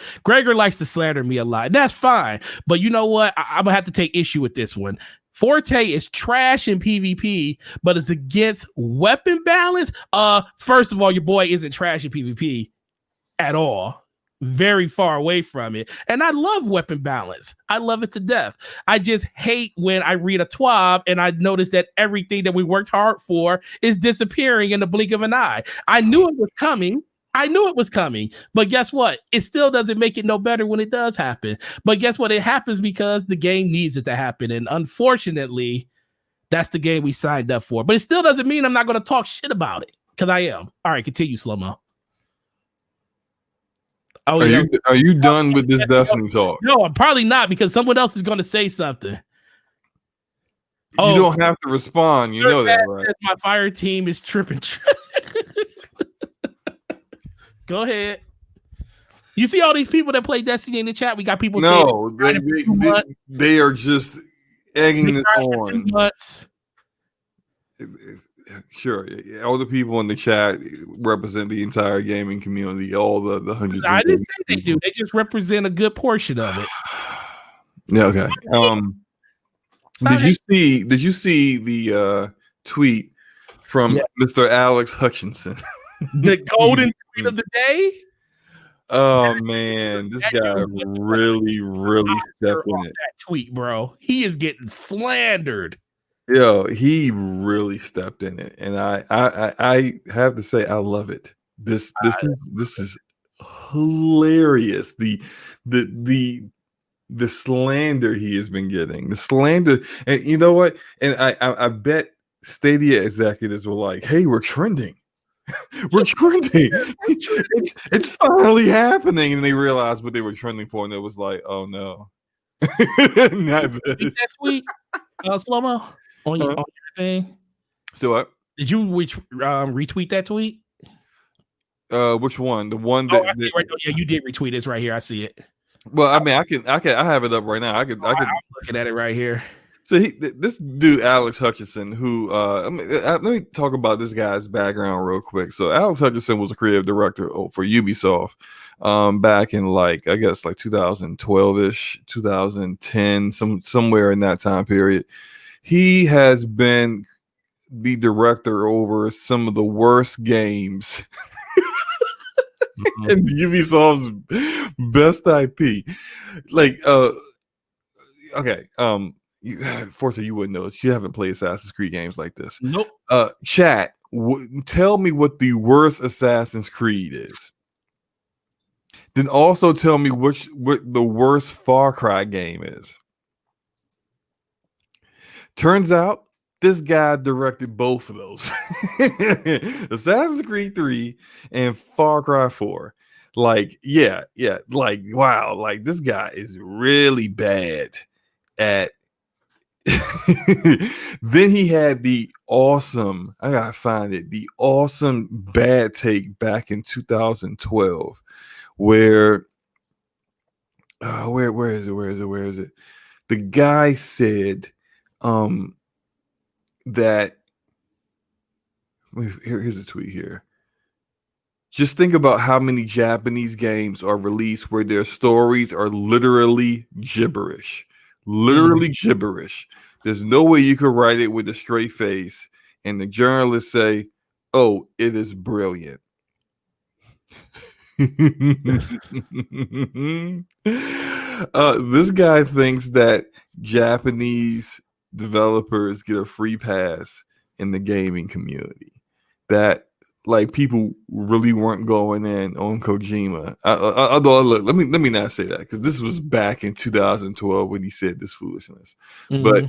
likes to slander me a lot. And that's fine. But you know what? I'm going to have to take issue with this one. Forte is trash in PvP, but it's against weapon balance. First of all, your boy isn't trash in PvP at all. Very far away from it. And I love weapon balance. I love it to death. I just hate when I read a TWAB and I notice that everything that we worked hard for is disappearing in the blink of an eye. I knew it was coming. But guess what? It still doesn't make it no better when it does happen. But guess what? It happens because the game needs it to happen. And unfortunately, that's the game we signed up for. But it still doesn't mean I'm not going to talk shit about it, because I am. All right, continue, Slow-Mo. Are you done with this Destiny talk? No, I'm probably not, because someone else is going to say something. You don't have to respond. You know that, right? My fire team is tripping. Go ahead. You see all these people that play Destiny in the chat? We got people saying they are just egging this on. Sure, all the people in the chat represent the entire gaming community, all the hundreds. I didn't say they do. They just represent a good portion of it. Yeah. Okay. Did you see the tweet from Mr. Alex Hutchinson? The golden tweet of the day. Oh man, this That guy dude really stepped in it. that tweet, bro. He is getting slandered. Yo, he really stepped in it, and I have to say I love it. This is hilarious. The slander he has been getting, the slander, and you know what? And I bet Stadia executives were like, "Hey, we're trending." We're trending. It's finally happening. And they realized what they were trending for, and it was like, oh no. Not Tweet this. that tweet, slow mo on your thing. So what? Did you retweet that tweet? Which one? The one Oh, that, I see it right. Oh, yeah, you did retweet it. It's right here. I see it. well, I mean, I have it up right now. I'm looking at it right here. So this dude Alex Hutchinson, who let me talk about this guy's background real quick. So Alex Hutchinson was a creative director for Ubisoft back in like I guess like 2012ish, 2010, somewhere in that time period. He has been the director over some of the worst games in Ubisoft's best IP. Like okay, Forza, you wouldn't know this. You haven't played Assassin's Creed games like this. Nope. Chat, tell me what the worst Assassin's Creed is. Then also tell me what the worst Far Cry game is. Turns out this guy directed both of those. Assassin's Creed 3 and Far Cry 4. Like, yeah, like, wow, like this guy is really bad at then he had the awesome, I gotta find it, the awesome bad take back in 2012 where where is it? The guy said that here's a tweet here. Just think about how many Japanese games are released where their stories are literally gibberish. Literally gibberish. There's no way you could write it with a straight face. And the journalists say, oh, it is brilliant. This guy thinks that Japanese developers get a free pass in the gaming community. That like people really weren't going in on Kojima. Look, let me not say that because this was back in 2012 when he said this foolishness. But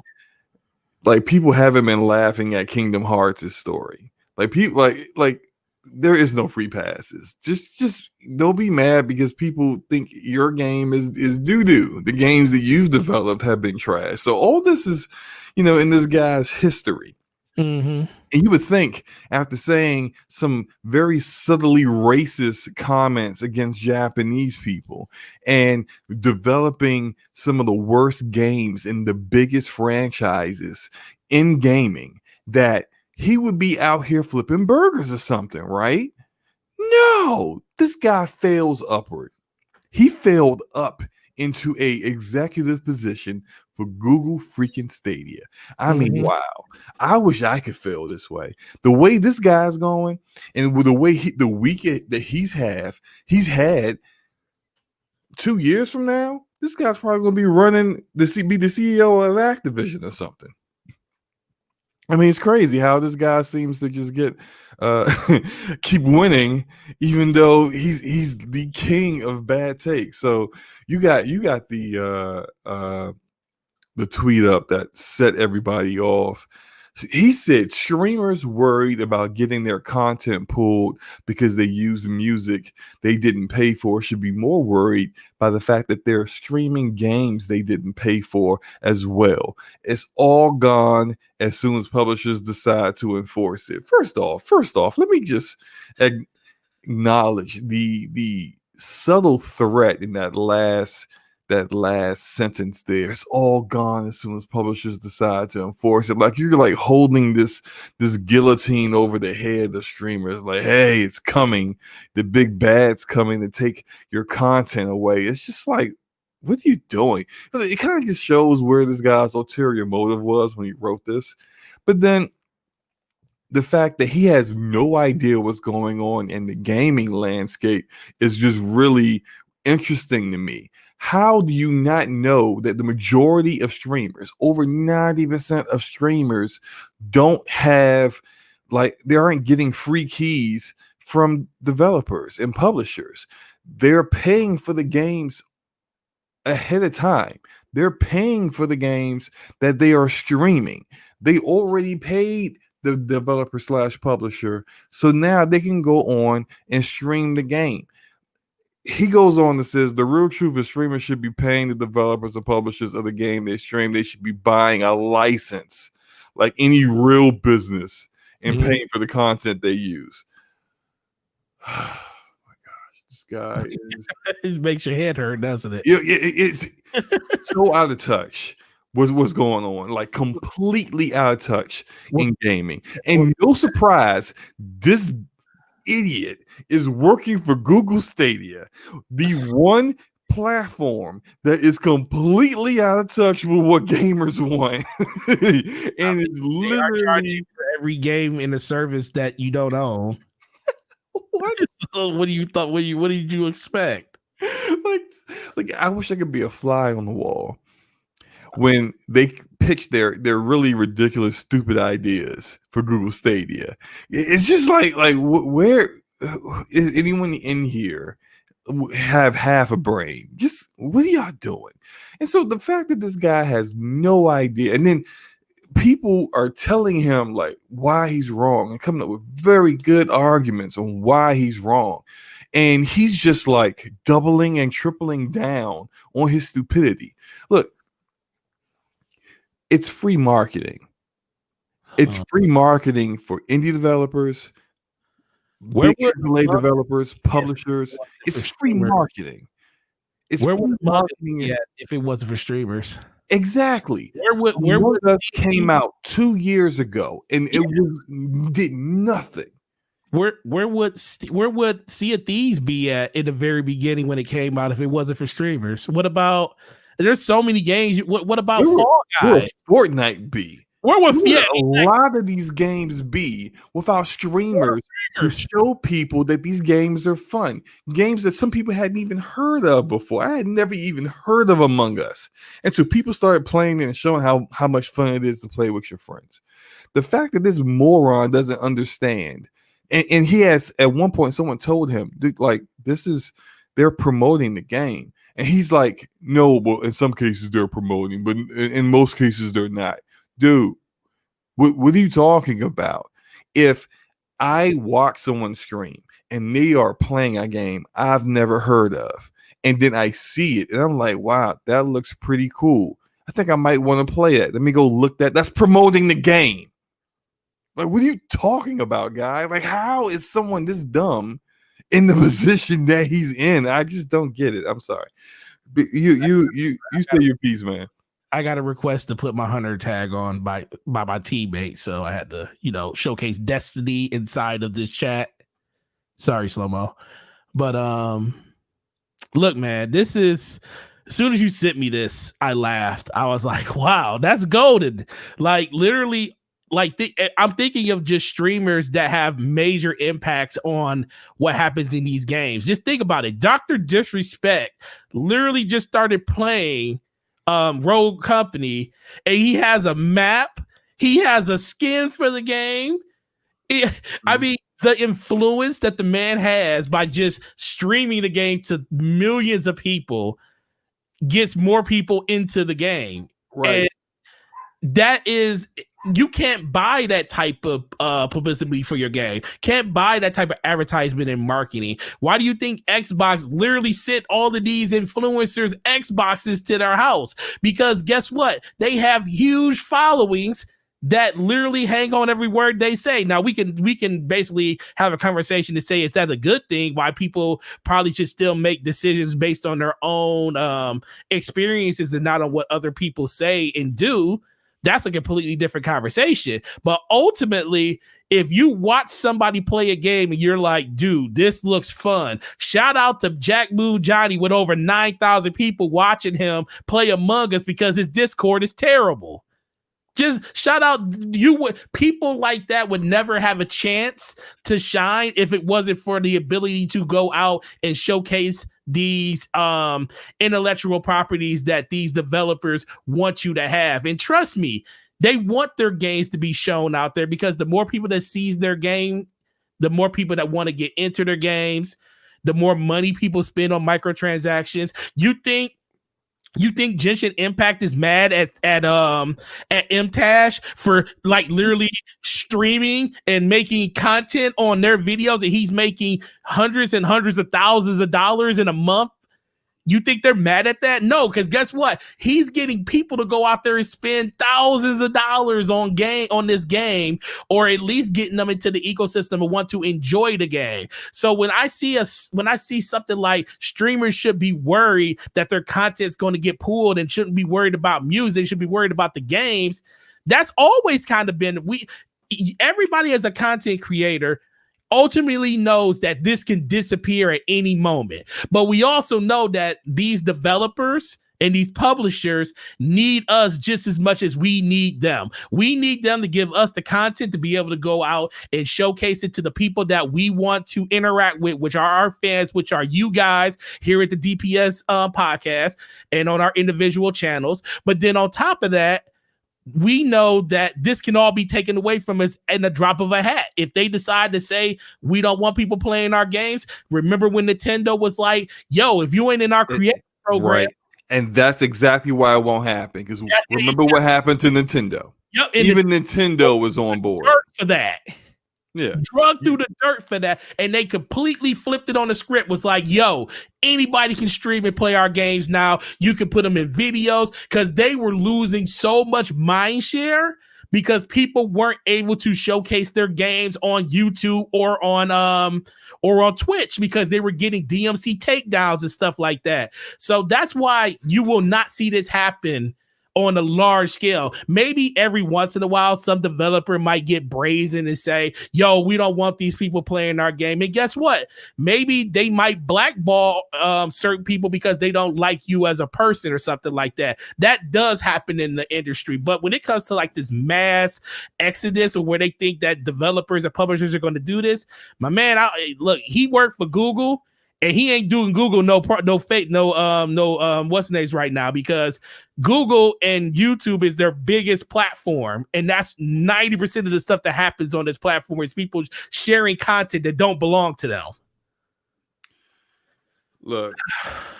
like people haven't been laughing at Kingdom Hearts' story. Like people like there is no free passes. Just don't be mad because people think your game is doo-doo. The games that you've developed have been trash. So all this is, in this guy's history. And you would think after saying some very subtly racist comments against Japanese people and developing some of the worst games in the biggest franchises in gaming, that he would be out here flipping burgers or something, right? No, this guy fails upward. He failed up into a executive position for Google freaking Stadia. I mean, wow. I wish I could feel this way. The way this guy's going, and with the way the week that he's had 2 years from now, this guy's probably going to be running be the CEO of Activision or something. I mean, it's crazy how this guy seems to just get keep winning, even though he's the king of bad takes. So you got the tweet up that set everybody off. He said streamers worried about getting their content pulled because they use music they didn't pay for should be more worried by the fact that they're streaming games they didn't pay for as well. It's all gone as soon as publishers decide to enforce it. First off, let me just acknowledge the subtle threat in that last sentence there. It's all gone as soon as publishers decide to enforce it. Like you're like holding this guillotine over the head of streamers, like, hey, it's coming. The big bad's coming to take your content away. It's just like, what are you doing? It kind of just shows where this guy's ulterior motive was when he wrote this. But then the fact that he has no idea what's going on in the gaming landscape is just really interesting to me. How do you not know that the majority of streamers, over 90% of streamers, don't have, like, they aren't getting free keys from developers and publishers? They're paying for the games ahead of time. They're paying for the games that they are streaming. They already paid the developer / publisher, so now they can go on and stream the game. He goes on and says the real truth is streamers should be paying the developers and publishers of the game they stream. They should be buying a license like any real business and paying for the content they use. Oh my gosh, this guy is... It makes your head hurt, doesn't it? It's so out of touch with what's going on, like completely out of touch in gaming. And no surprise, this idiot is working for Google Stadia, the one platform that is completely out of touch with what gamers want. And it's literally for every game in the service that you don't own. What? What do you thought? What did you expect? Like I wish I could be a fly on the wall when they pitch their really ridiculous, stupid ideas for Google Stadia. It's just like where is anyone in here have half a brain? Just what are y'all doing? And so the fact that this guy has no idea, and then people are telling him like why he's wrong and coming up with very good arguments on why he's wrong, and he's just like doubling and tripling down on his stupidity. Look, it's free marketing. It's free marketing for indie developers, big AAA developers, publishers. It's free marketing. It's where free would marketing if it wasn't for streamers? Exactly. Where would Us came out 2 years ago and it did nothing. Where would Sea of Thieves be at in the very beginning when it came out if it wasn't for streamers? What about? There's so many games. What about Fall Guys? Fortnite be? Where would a lot of these games be without streamers to show people that these games are fun? Games that some people hadn't even heard of before. I had never even heard of Among Us. And so people started playing it and showing how much fun it is to play with your friends. The fact that this moron doesn't understand, and he has, at one point, someone told him, like, they're promoting the game. And he's like, no, well, in some cases they're promoting, but in most cases they're not. Dude, what are you talking about? If I watch someone stream and they are playing a game I've never heard of, and then I see it and I'm like, wow, that looks pretty cool. I think I might want to play that. Let me go look that. That's promoting the game. Like, what are you talking about, guy? Like, how is someone this dumb in the position that he's in? I just don't get it. I'm sorry. But you say your piece, man. I got a request to put my hunter tag on by my teammate, so I had to, showcase Destiny inside of this chat. Sorry, Slow-Mo. But look, man, this is, as soon as you sent me this, I laughed. I was like, wow, that's golden. Like, literally, like I'm thinking of just streamers that have major impacts on what happens in these games. Just think about it. Dr. Disrespect literally just started playing Rogue Company, and he has a map, he has a skin for the game. I mean, the influence that the man has by just streaming the game to millions of people gets more people into the game, right? And that is, you can't buy that type of publicity for your game. Can't buy that type of advertisement and marketing. Why do you think Xbox literally sent all of these influencers Xboxes to their house? Because guess what? They have huge followings that literally hang on every word they say. Now we can basically have a conversation to say, is that a good thing? Why people probably should still make decisions based on their own experiences and not on what other people say and do. That's a completely different conversation. But ultimately, if you watch somebody play a game and you're like, dude, this looks fun. Shout out to Jack Moo Johnny with over 9,000 people watching him play Among Us because his Discord is terrible. Just shout out people like that would never have a chance to shine if it wasn't for the ability to go out and showcase these intellectual properties that these developers want you to have. And trust me, they want their games to be shown out there, because the more people that sees their game, the more people that want to get into their games, the more money people spend on microtransactions. You think Genshin Impact is mad at MTash for like literally streaming and making content on their videos, and he's making hundreds and hundreds of thousands of dollars in a month? You think they're mad at that? No, because guess what? He's getting people to go out there and spend thousands of dollars on this game, or at least getting them into the ecosystem and want to enjoy the game. So when I see something like streamers should be worried that their content's going to get pulled and shouldn't be worried about music, should be worried about the games. That's always kind of been everybody as a content creator ultimately knows that this can disappear at any moment. But we also know that these developers and these publishers need us just as much as we need them. We need them to give us the content to be able to go out and showcase it to the people that we want to interact with, which are our fans, which are you guys here at the DPS podcast and on our individual channels. But then on top of that, we know that this can all be taken away from us in a drop of a hat. If they decide to say, we don't want people playing our games, remember when Nintendo was like, yo, if you ain't in our creative program. Right. And that's exactly why it won't happen. Because remember what happened to Nintendo. Yep, even Nintendo was on board for that. Yeah. Drug through the dirt for that. And they completely flipped it on the script. Was like, yo, anybody can stream and play our games now. You can put them in videos, because they were losing so much mind share because people weren't able to showcase their games on YouTube or on Twitch, because they were getting DMC takedowns and stuff like that. So that's why you will not see this happen on a large scale. Maybe every once in a while, some developer might get brazen and say, yo, we don't want these people playing our game. And guess what? Maybe they might blackball certain people because they don't like you as a person or something like that. That does happen in the industry. But when it comes to like this mass exodus, or where they think that developers and publishers are going to do this, my man, look, he worked for Google. And he ain't doing Google no what's names right now, because Google and YouTube is their biggest platform, and that's 90% of the stuff that happens on this platform is people sharing content that don't belong to them. Look,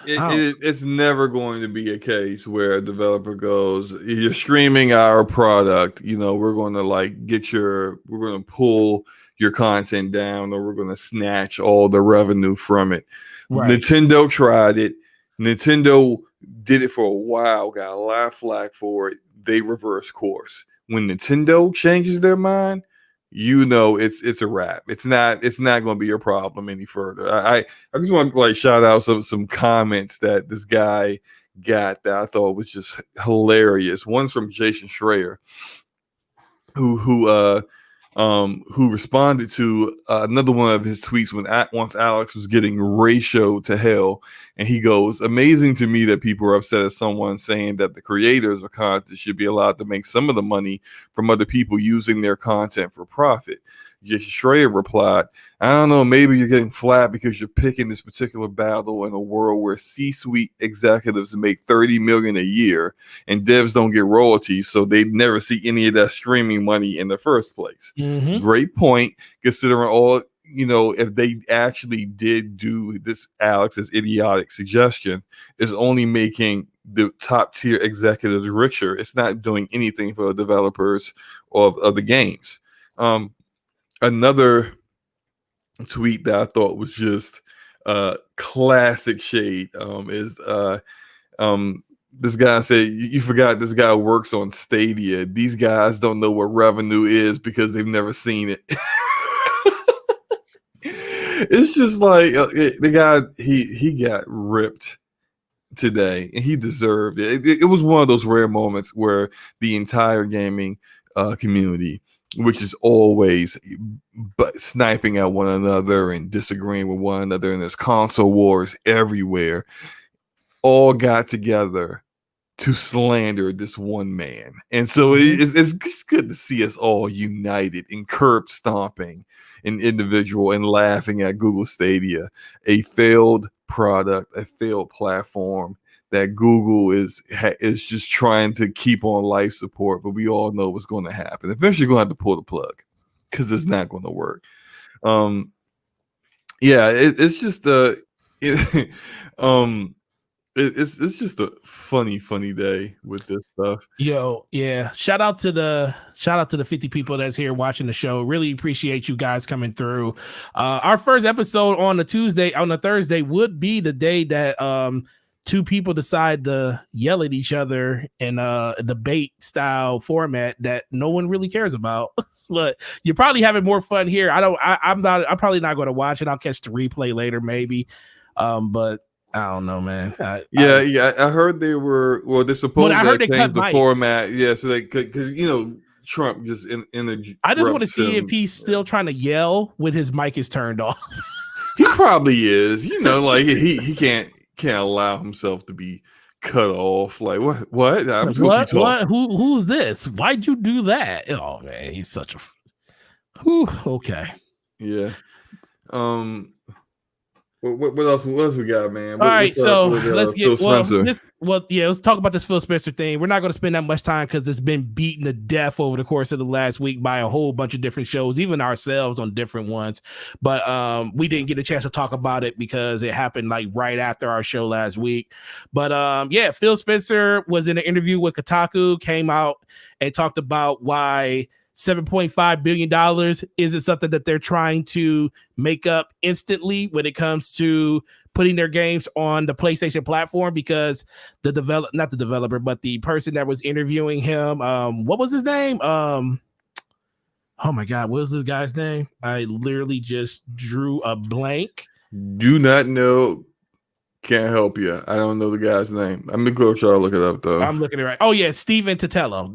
it's never going to be a case where a developer goes, you're streaming our product, we're going to we're going to pull your content down, or we're going to snatch all the revenue from it. Right. Nintendo tried it. Nintendo did it for a while, got a lot of flack for it. They reversed course. When Nintendo changes their mind, it's a wrap. It's not going to be your problem any further. I just want to shout out some comments that this guy got that I thought was just hilarious. One's from Jason Schreier, who responded to another one of his tweets once Alex was getting ratioed to hell, and he goes, amazing to me that people are upset at someone saying that the creators of content should be allowed to make some of the money from other people using their content for profit. Jason Schreier replied, I don't know, maybe you're getting flat because you're picking this particular battle in a world where C-suite executives make $30 million a year and devs don't get royalties, so they never see any of that streaming money in the first place. Mm-hmm. Great point, considering all, if they actually did do this, Alex's idiotic suggestion is only making the top tier executives richer. It's not doing anything for the developers of the games. Another tweet that I thought was just classic shade is this guy said, you forgot this guy works on Stadia. These guys don't know what revenue is because they've never seen it. It's just like the guy, he got ripped today, and he deserved it. It was one of those rare moments where the entire gaming community, which is always but sniping at one another and disagreeing with one another, and there's console wars everywhere, all got together to slander this one man. And so it's just good to see us all united and curb stomping an individual and laughing at Google Stadia, a failed product, a failed platform that Google is just trying to keep on life support, but we all know what's going to happen. Eventually, you're going to have to pull the plug because it's not going to work. It's just it's just a funny day with this stuff. Yo, yeah. Shout out to the 50 people that's here watching the show. Really appreciate you guys coming through. Our first episode on a Thursday would be the day that two people decide to yell at each other in a debate style format that no one really cares about. But you're probably having more fun here. I'm probably not going to watch it. I'll catch the replay later, maybe. But I don't know, man. I heard they were. Well, they're supposed to change the format. Yeah, so they could, because Trump just in the. I just want to see if he's still trying to yell when his mic is turned off. He probably is. Like he can't allow himself to be cut off. Like what? I'm what? Who's this? Why'd you do that? Oh man, he's such a. Okay. Yeah. What else we got, man? All right, so let's get let's talk about this Phil Spencer thing. We're not going to spend that much time because it's been beaten to death over the course of the last week by a whole bunch of different shows, even ourselves on different ones. But we didn't get a chance to talk about it because it happened like right after our show last week. But Phil Spencer was in an interview with Kotaku, came out and talked about why $7.5 billion isn't something that they're trying to make up instantly when it comes to putting their games on the PlayStation platform, because not the developer, but the person that was interviewing him, what was his name? Oh my God, what was this guy's name? I literally just drew a blank. Do not know. Can't help you. I don't know the guy's name. I'm gonna go try to look it up though. I'm looking it right. Oh yeah, Steven Totelo.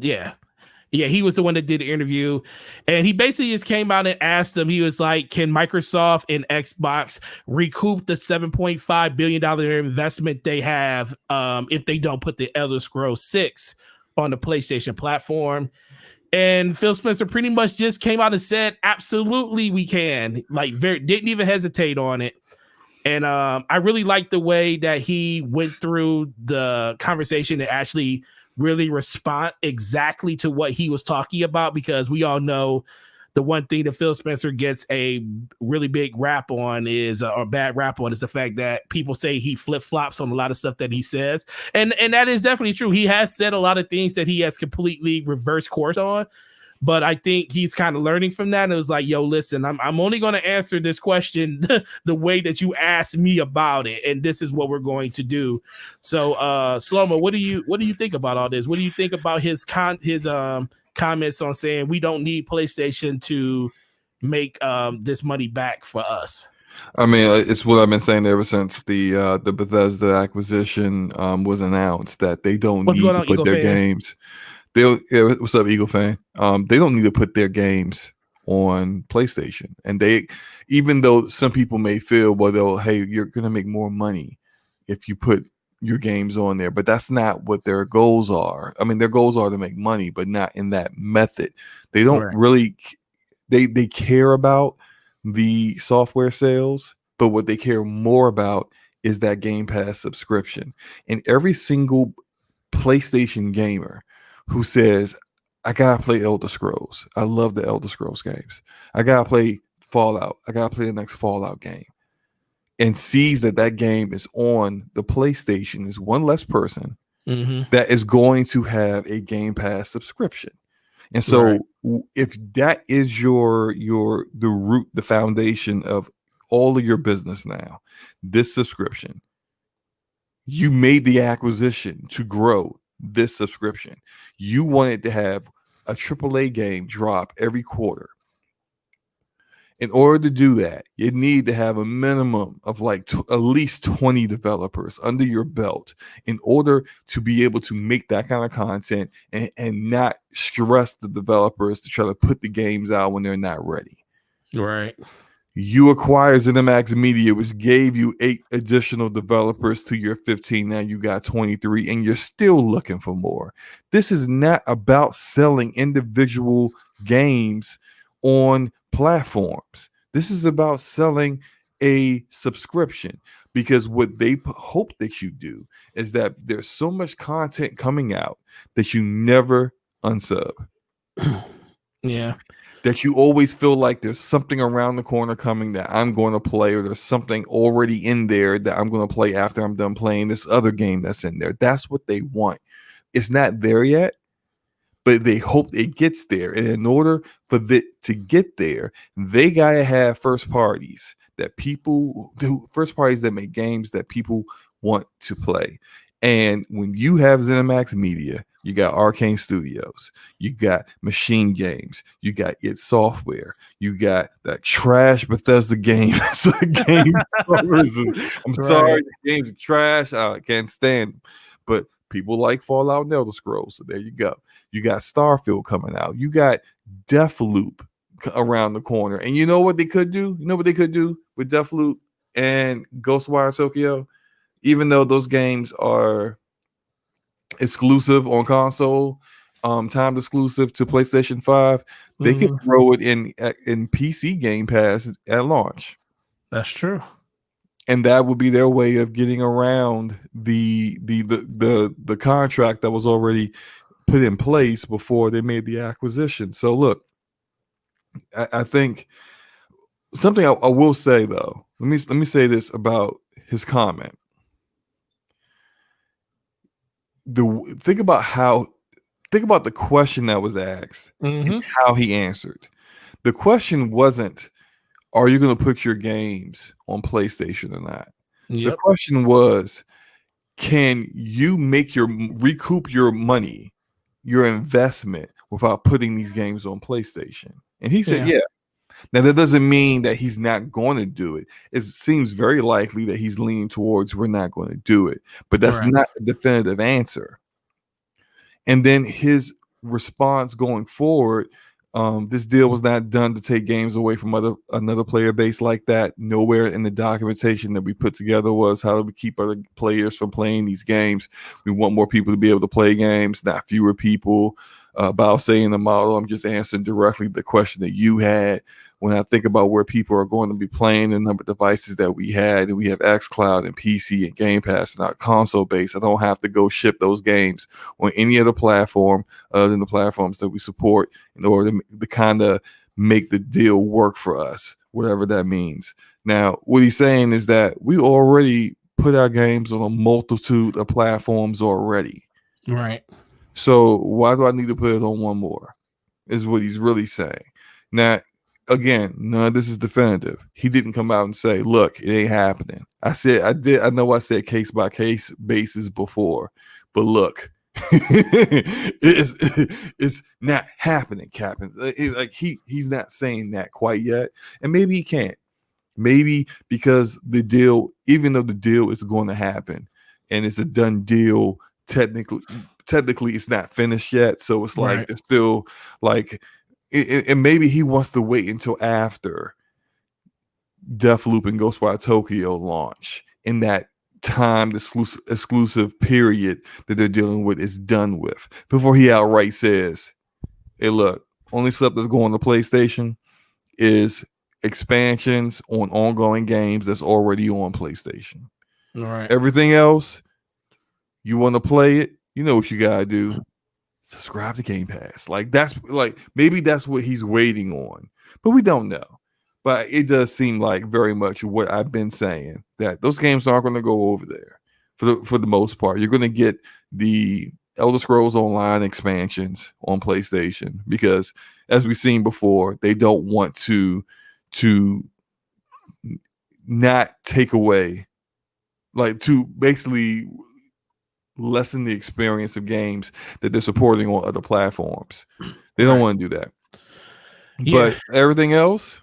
Yeah, he was the one that did the interview, and he basically just came out and asked him. He was like, can Microsoft and Xbox recoup the $7.5 billion investment they have if they don't put the Elder Scrolls 6 on the PlayStation platform? And Phil Spencer pretty much just came out and said, absolutely we can. Like, didn't even hesitate on it. And I really liked the way that he went through the conversation and actually really respond exactly to what he was talking about, because we all know the one thing that Phil Spencer gets a really big rap on is or bad rap on is the fact that people say he flip-flops on a lot of stuff that he says. And that is definitely true. He has said a lot of things that he has completely reversed course on. But I think he's kind of learning from that. And it was like, yo, listen, I'm only going to answer this question the way that you asked me about it. And this is what we're going to do. So, Slomo, what do you think about all this? What do you think about his comments on saying we don't need PlayStation to make this money back for us? I mean, it's what I've been saying ever since the Bethesda acquisition was announced, that they don't need to put their games. What's up, Eagle fan? They don't need to put their games on PlayStation, and even though some people may feel, hey, you're gonna make more money if you put your games on there, but that's not what their goals are. I mean, their goals are to make money, but not in that method. They don't really. They care about the software sales, but what they care more about is that Game Pass subscription. And every single PlayStation gamer who says, I gotta play Elder Scrolls. I love the Elder Scrolls games. I gotta play Fallout. I gotta play the next Fallout game. And sees that game is on the PlayStation is one less person that is going to have a Game Pass subscription. And so if that is the root, the foundation of all of your business now, this subscription, you made the acquisition to grow this subscription. You wanted to have a AAA game drop every quarter. In order to do that, you need to have a minimum of like at least 20 developers under your belt in order to be able to make that kind of content and not stress the developers to try to put the games out when they're not ready. Right. You acquired ZeniMax Media, which gave you 8 additional developers to your 15. Now you got 23, and you're still looking for more. This is not about selling individual games on platforms. This is about selling a subscription, because what they hope that you do is that there's so much content coming out that you never unsub. Yeah. That you always feel like there's something around the corner coming that I'm going to play, or there's something already in there that I'm going to play after I'm done playing this other game that's in there. That's what they want. It's not there yet, but they hope it gets there. And in order for it to get there, they got to have first parties that people do, first parties that make games that people want to play. And when you have ZeniMax Media, you got Arcane Studios, you got Machine Games, you got id Software, you got that trash Bethesda Games. Game I'm sorry, the games are trash. I can't stand them. But people like Fallout and Elder Scrolls, so there you go. You got Starfield coming out. You got Deathloop around the corner. And you know what they could do? You know what they could do with Deathloop and Ghostwire Tokyo? Even though those games are exclusive on console, timed exclusive to PlayStation 5, they can throw it in PC Game Pass at launch. That's true. And that would be their way of getting around the contract that was already put in place before they made the acquisition. So look, I think something I will say though. Let me say this about his comment. Think about the question that was asked and how he answered. The question wasn't, are you going to put your games on PlayStation or not? Yep. The question was, can you recoup your money, your investment, without putting these games on PlayStation? And he said, yeah. Now, that doesn't mean that he's not going to do it. It seems very likely that he's leaning towards we're not going to do it. But that's not a definitive answer. And then his response going forward, this deal was not done to take games away from another player base like that. Nowhere in the documentation that we put together was how do we keep other players from playing these games. We want more people to be able to play games, not fewer people. About saying the model, I'm just answering directly the question that you had. When I think about where people are going to be playing, the number of devices that we had, and we have xCloud and PC and Game Pass, not console based, I don't have to go ship those games on any other platform other than the platforms that we support in order to kind of make the deal work for us, whatever that means. Now, what he's saying is that we already put our games on a multitude of platforms already. Right. So why do I need to put it on one more? Is what he's really saying. Now, again, none of this is definitive. He didn't come out and say, look, it ain't happening. I know I said case by case basis before, but look, it's not happening, Captain. Like he's not saying that quite yet. And maybe he can't. Maybe because the deal, even though the deal is going to happen and it's a done deal, technically it's not finished yet, so it's like they're still like and maybe he wants to wait until after Deathloop and Ghostwire Tokyo launch, in that time exclusive period that they're dealing with is done with, before he outright says, hey look, only stuff that's going to PlayStation is expansions on ongoing games that's already on PlayStation. All right. Everything else, you want to play it, you know what you gotta do. Subscribe to Game Pass. Like maybe that's what he's waiting on, but we don't know. But it does seem like very much what I've been saying, that those games aren't going to go over there for the most part. You're going to get the Elder Scrolls Online expansions on PlayStation because, as we've seen before, they don't want to not take away, like to basically lessen the experience of games that they're supporting on other platforms. They don't want to do that. Yeah. But everything else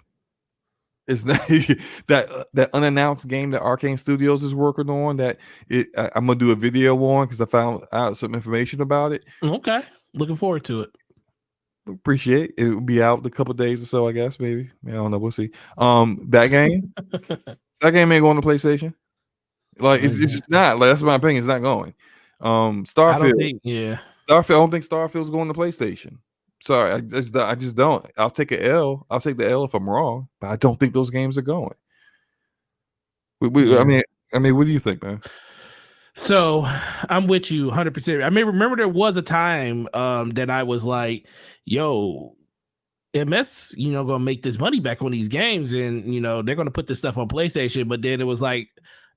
is that unannounced game that Arcane Studios is working on, I'm gonna do a video on because I found out some information about it. Okay, looking forward to it. Appreciate it. Will be out in a couple days or so, I guess. Maybe I don't know. We'll see. That game, that game ain't going to PlayStation. Like it's just not. Like that's my opinion. It's not going. Starfield. I don't think. Yeah. Starfield. I don't think Starfield's going to PlayStation. Sorry, I just don't. I'll take an L. I'll take the L if I'm wrong, but I don't think those games are going. Yeah. I mean, what do you think, man? So I'm with you 100%. I mean, remember there was a time that I was like, yo, MS, gonna make this money back on these games, and they're gonna put this stuff on PlayStation. But then it was like,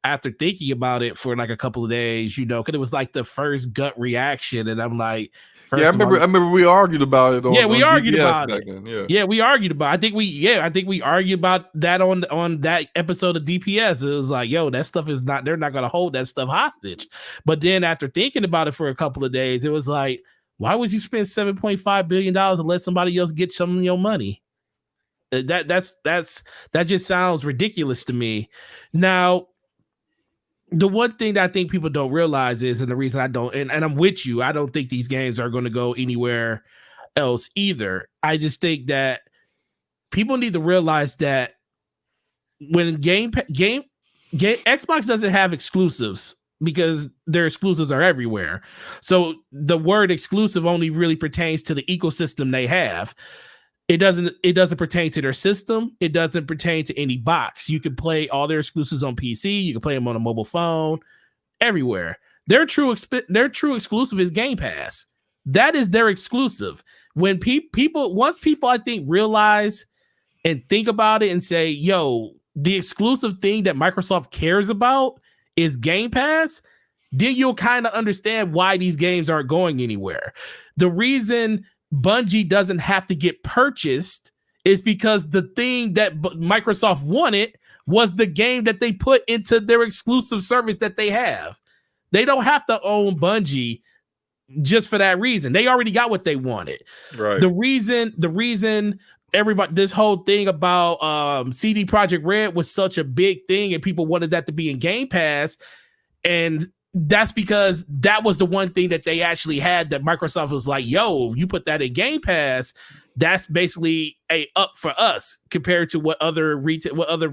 after thinking about it for like a couple of days, because it was like the first gut reaction, and I'm like, I remember we argued about it. We argued about it. Then, yeah, we argued about. I think we argued about that on that episode of DPS. It was like, yo, that stuff is not. They're not gonna hold that stuff hostage. But then after thinking about it for a couple of days, it was like, why would you spend $7.5 billion and let somebody else get some of your money? That just sounds ridiculous to me. Now, the one thing that I think people don't realize is, and the reason I don't, and I'm with you, I don't think these games are going to go anywhere else either. I just think that people need to realize that when Xbox doesn't have exclusives, because their exclusives are everywhere. So the word exclusive only really pertains to the ecosystem they have. It doesn't pertain to their system. It doesn't pertain to any box. You can play all their exclusives on PC. You can play them on a mobile phone, everywhere. Their true exclusive is Game Pass. That is their exclusive. When once people I think realize and think about it and say, yo, the exclusive thing that Microsoft cares about is Game Pass, then you'll kind of understand why these games aren't going anywhere. The reason Bungie doesn't have to get purchased is because the thing that Microsoft wanted was the game that they put into their exclusive service that they have. They don't have to own Bungie just for that reason. They already got what they wanted. Right. The reason everybody, this whole thing about CD Projekt Red was such a big thing and people wanted that to be in Game Pass, and that's because that was the one thing that they actually had that Microsoft was like, yo, you put that in Game Pass, that's basically a up for us compared to what other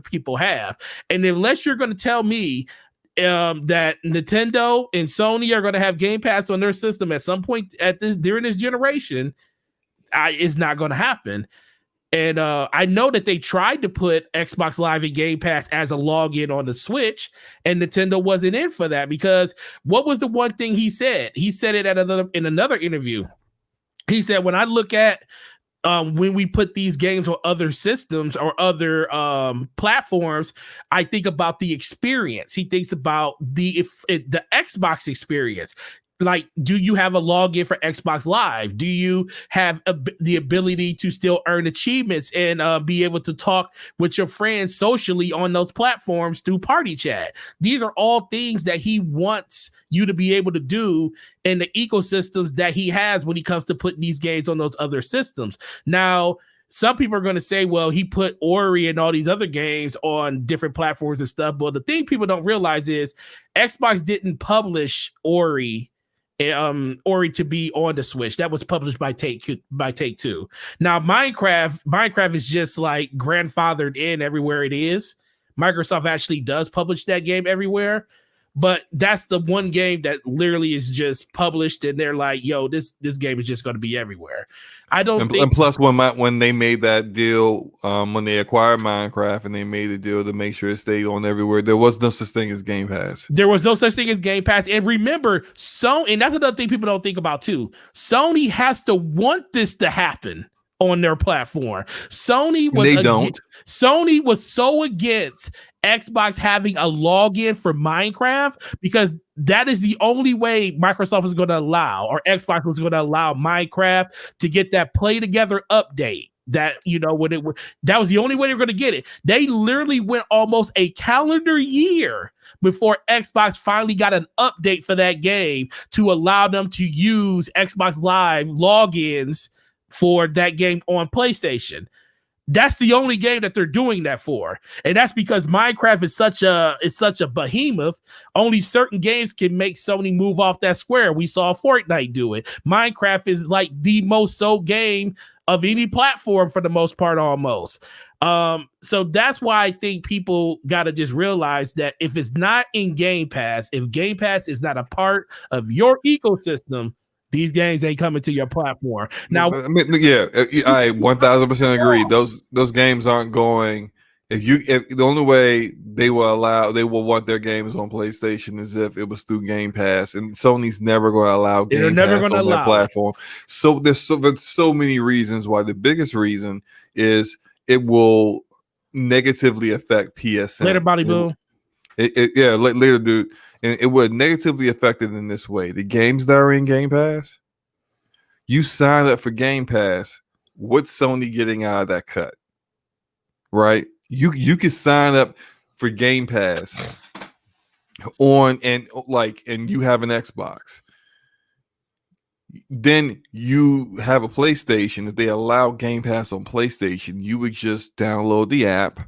people have. And unless you're going to tell me that Nintendo and Sony are going to have Game Pass on their system at some point during this generation, it's not going to happen. And I know that they tried to put Xbox Live and Game Pass as a login on the Switch, and Nintendo wasn't in for that, because what was the one thing he said? He said it in another interview. He said, when I look at when we put these games on other systems or other platforms, I think about the experience. He thinks about the Xbox experience. Like, do you have a login for Xbox Live? Do you have the ability to still earn achievements and be able to talk with your friends socially on those platforms through party chat? These are all things that he wants you to be able to do in the ecosystems that he has when he comes to putting these games on those other systems. Now, some people are going to say, well, he put Ori and all these other games on different platforms and stuff. But the thing people don't realize is Xbox didn't publish Ori to be on the Switch. That was published by Take-Two. Now Minecraft is just like grandfathered in everywhere it is. Microsoft actually does publish that game everywhere, but that's the one game that literally is just published and they're like, yo, this game is just going to be everywhere. And plus when they made that deal, when they acquired Minecraft and they made a deal to make sure it stayed on everywhere, there was no such thing as Game Pass. There was no such thing as Game Pass. And remember, and that's another thing people don't think about too. Sony has to want this to happen on their platform. Sony was so against Xbox having a login for Minecraft because that is the only way Microsoft was going to allow, or Xbox was going to allow Minecraft to get that play together update. That, that was the only way they were going to get it. They literally went almost a calendar year before Xbox finally got an update for that game to allow them to use Xbox Live logins for that game on PlayStation. That's the only game that they're doing that for. And that's because Minecraft is such a behemoth. Only certain games can make Sony move off that square. We saw Fortnite do it. Minecraft is like the most sold game of any platform for the most part, almost. So that's why I think people got to just realize that if it's not in Game Pass, if Game Pass is not a part of your ecosystem, these games ain't coming to your platform. Now, I 1000% agree. Those games aren't going. If the only way they will want their games on PlayStation is if it was through Game Pass, and Sony's never going to allow Game Pass on their platform. So there's so many reasons why. The biggest reason is it will negatively affect PSN. Later, Body Boom. Later, dude. And it would negatively affect it in this way. The games that are in Game Pass, you sign up for Game Pass, what's Sony getting out of that cut? Right? You can sign up for Game Pass and you have an Xbox. Then you have a PlayStation. If they allow Game Pass on PlayStation, you would just download the app,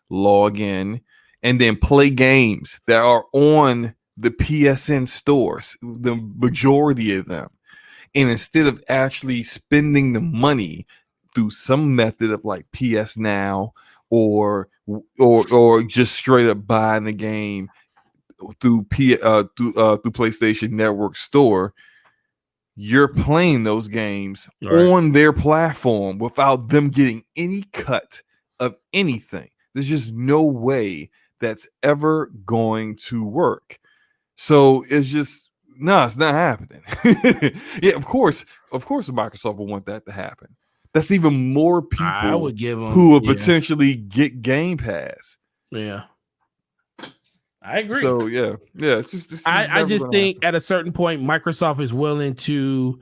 log in, and then play games that are on the PSN stores, the majority of them. And instead of actually spending the money through some method of like PS Now or just straight up buying the game through PlayStation Network Store, you're playing those games on their platform without them getting any cut of anything. There's just no way that's ever going to work. So it's just it's not happening. Yeah, of course, Microsoft will want that to happen. That's even more people who would potentially get Game Pass. Yeah, I agree. So yeah, it's just I just think happen. At a certain point, Microsoft is willing to.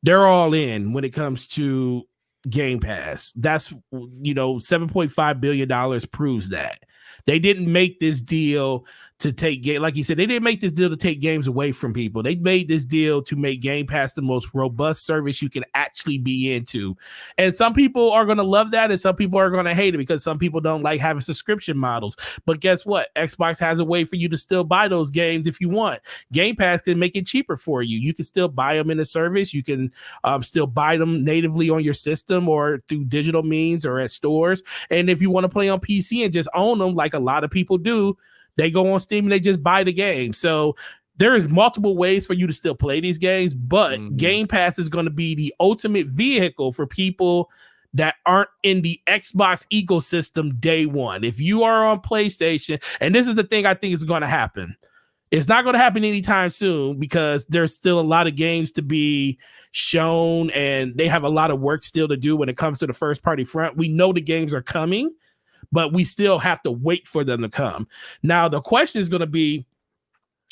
They're all in when it comes to Game Pass. That's $7.5 billion proves that. They didn't make this deal to take like you said, they didn't make this deal to take games away from people. They made this deal to make Game Pass the most robust service you can actually be into. And some people are going to love that, and some people are going to hate it because some people don't like having subscription models. But guess what? Xbox has a way for you to still buy those games if you want. Game Pass can make it cheaper for you. You can still buy them in a service. You can still buy them natively on your system or through digital means or at stores. And if you want to play on PC and just own them like a lot of people do, they go on Steam and they just buy the game. So there is multiple ways for you to still play these games, but Game Pass is going to be the ultimate vehicle for people that aren't in the Xbox ecosystem day one. If you are on PlayStation, and this is the thing I think is going to happen. It's not going to happen anytime soon because there's still a lot of games to be shown and they have a lot of work still to do when it comes to the first party front. We know the games are coming, but we still have to wait for them to come. Now, the question is going to be,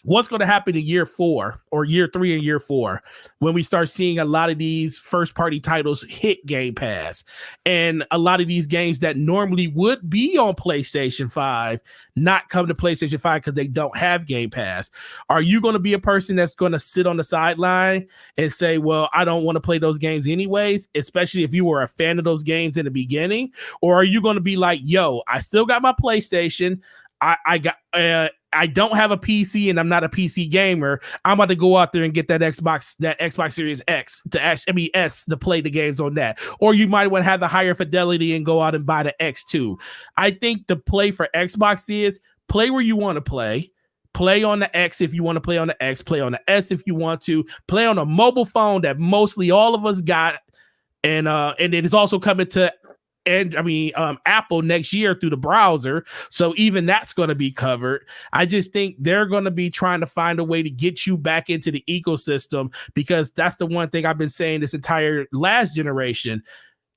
what's going to happen in year 4 or year 3 and year 4 when we start seeing a lot of these first party titles hit Game Pass and a lot of these games that normally would be on PlayStation 5 not come to PlayStation 5 because they don't have Game Pass? Are you going to be a person that's going to sit on the sideline and say, well, I don't want to play those games anyways, especially if you were a fan of those games in the beginning? Or are you going to be like, yo, I still got my PlayStation. I don't have a PC and I'm not a PC gamer. I'm about to go out there and get that Xbox Series S to play the games on that. Or you might want to have the higher fidelity and go out and buy the X2. I think the play for Xbox is play where you want to play. Play on the X if you want to play on the X. Play on the S if you want to. Play on a mobile phone that mostly all of us got. And it is also coming to Apple next year through the browser. So even that's going to be covered. I just think they're going to be trying to find a way to get you back into the ecosystem, because that's the one thing I've been saying this entire last generation.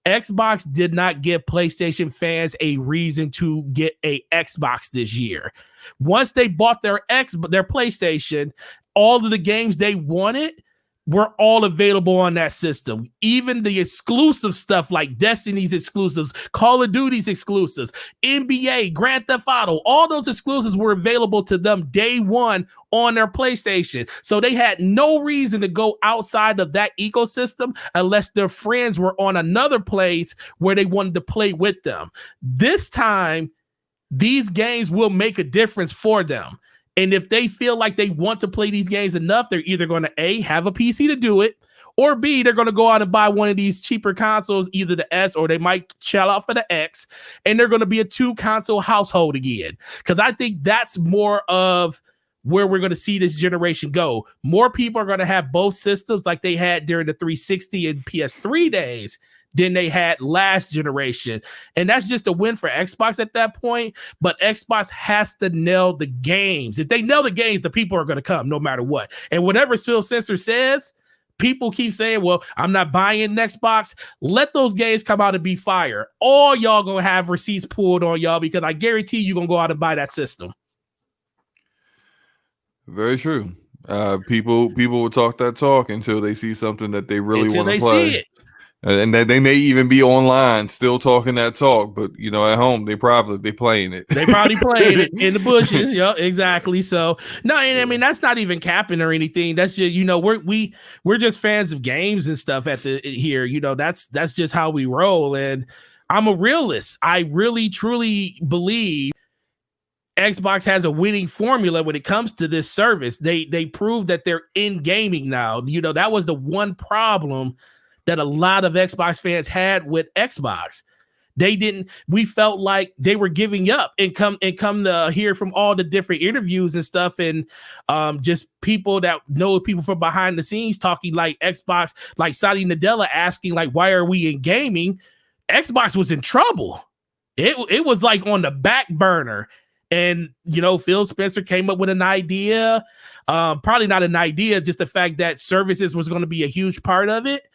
Xbox did not give PlayStation fans a reason to get a Xbox this year. Once they bought their PlayStation, all of the games they wanted were all available on that system. Even the exclusive stuff like Destiny's exclusives, Call of Duty's exclusives, NBA, Grand Theft Auto, all those exclusives were available to them day one on their PlayStation. So they had no reason to go outside of that ecosystem unless their friends were on another place where they wanted to play with them. This time, these games will make a difference for them. And if they feel like they want to play these games enough, they're either going to A, have a PC to do it, or B, they're going to go out and buy one of these cheaper consoles, either the S, or they might shell out for the X, and they're going to be a 2-console household again. Because I think that's more of where we're going to see this generation go. More people are going to have both systems like they had during the 360 and PS3 days than they had last generation. And that's just a win for Xbox at that point. But Xbox has to nail the games. If they nail the games, the people are going to come no matter what. And whatever Phil Spencer says, people keep saying, well, I'm not buying an Xbox. Let those games come out and be fire. All y'all going to have receipts pulled on y'all because I guarantee you're going to go out and buy that system. Very true. People will talk that talk until they see something that they really want to play. See it. And that they may even be online still talking that talk, but at home they playing it. They probably playing it in the bushes. Yeah, exactly. So no, and I mean that's not even capping or anything. That's just we're just fans of games and stuff here. That's just how we roll. And I'm a realist. I really truly believe Xbox has a winning formula when it comes to this service. They prove that they're in gaming now. That was the one problem that a lot of Xbox fans had with Xbox. We felt like they were giving up and come to hear from all the different interviews and stuff. And just people that know people from behind the scenes talking like Xbox, like Satya Nadella asking like, why are we in gaming? Xbox was in trouble. It was like on the back burner. And, Phil Spencer came up with an idea, probably not an idea, just the fact that services was going to be a huge part of it.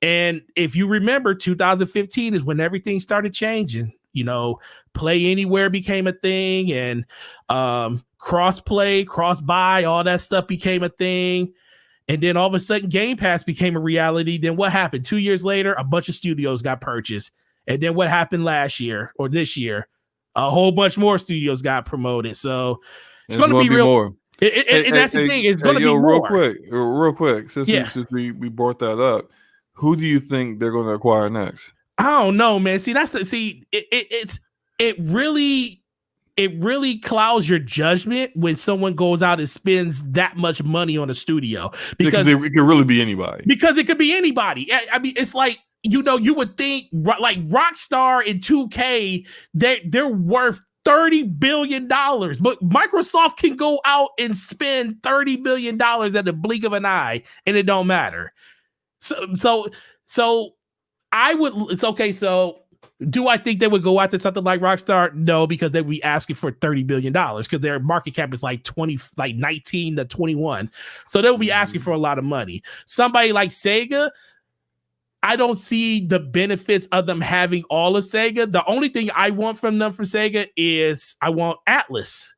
And if you remember, 2015 is when everything started changing. Play Anywhere became a thing, and cross-play, cross-buy, all that stuff became a thing. And then all of a sudden, Game Pass became a reality. Then what happened? 2 years later, a bunch of studios got purchased. And then what happened last year or this year? A whole bunch more studios got promoted. So it's going to be real. More. And that's the thing. It's going to be more. Real quick. Since we brought that up, who do you think they're going to acquire next? I don't know, man. See, it really clouds your judgment when someone goes out and spends that much money on a studio because it could really be anybody. Because it could be anybody. I mean, it's like you would think like Rockstar and 2K, they're worth $30 billion, but Microsoft can go out and spend $30 billion at the blink of an eye, and it don't matter. So I would. It's okay. So do I think they would go after something like Rockstar? No, because they'd be asking for $30 billion because their market cap is like 19 to 21. So they'll be asking for a lot of money. Somebody like Sega, I don't see the benefits of them having all of Sega. The only thing I want from them for Sega is I want Atlas.